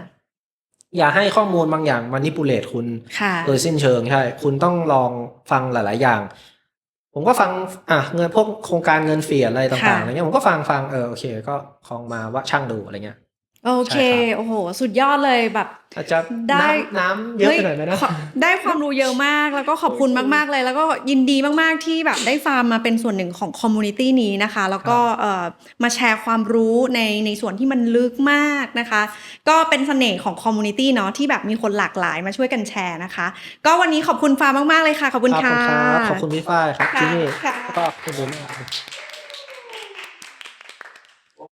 อย่าให้ข้อมูลบางอย่างmanipulate คุณโดยสิ้นเชิงใช่คุณต้องลองฟังหลายๆอย่างผมก็ฟังเงินพวกโครงการเงินเฟียอะไรต่างๆอะไรเงี้ยผมก็ฟังโอเคก็คองมาว่าช่างดูอะไรเงี้ย โอเค ใช่ครับ โอ้โห สุดยอดเลยแบบ อาจจะ ได้ น้ำเยอะไปหน่อยไหมนะ ได้ความรู้เยอะมาก แล้วก็ขอบคุณมากๆเลย แล้วก็ยินดีมากๆที่แบบได้ฟาร์มมาเป็นส่วนหนึ่งของคอมมูนิตี้นี้นะคะ แล้วก็มาแชร์ความรู้ในส่วนที่มันลึกมากนะคะ ก็เป็นเสน่ห์ของคอมมูนิตี้เนาะที่แบบมีคนหลากหลายมาช่วยกันแชร์นะคะ ก็วันนี้ขอบคุณฟาร์มมากๆเลยค่ะ ขอบคุณ ขอบ ค่ะ คุณครับขอบคุณพี่ฝ้ายครับ ค่ะ ที่นี่ ค่ะ แล้วก็ขอบคุณมาก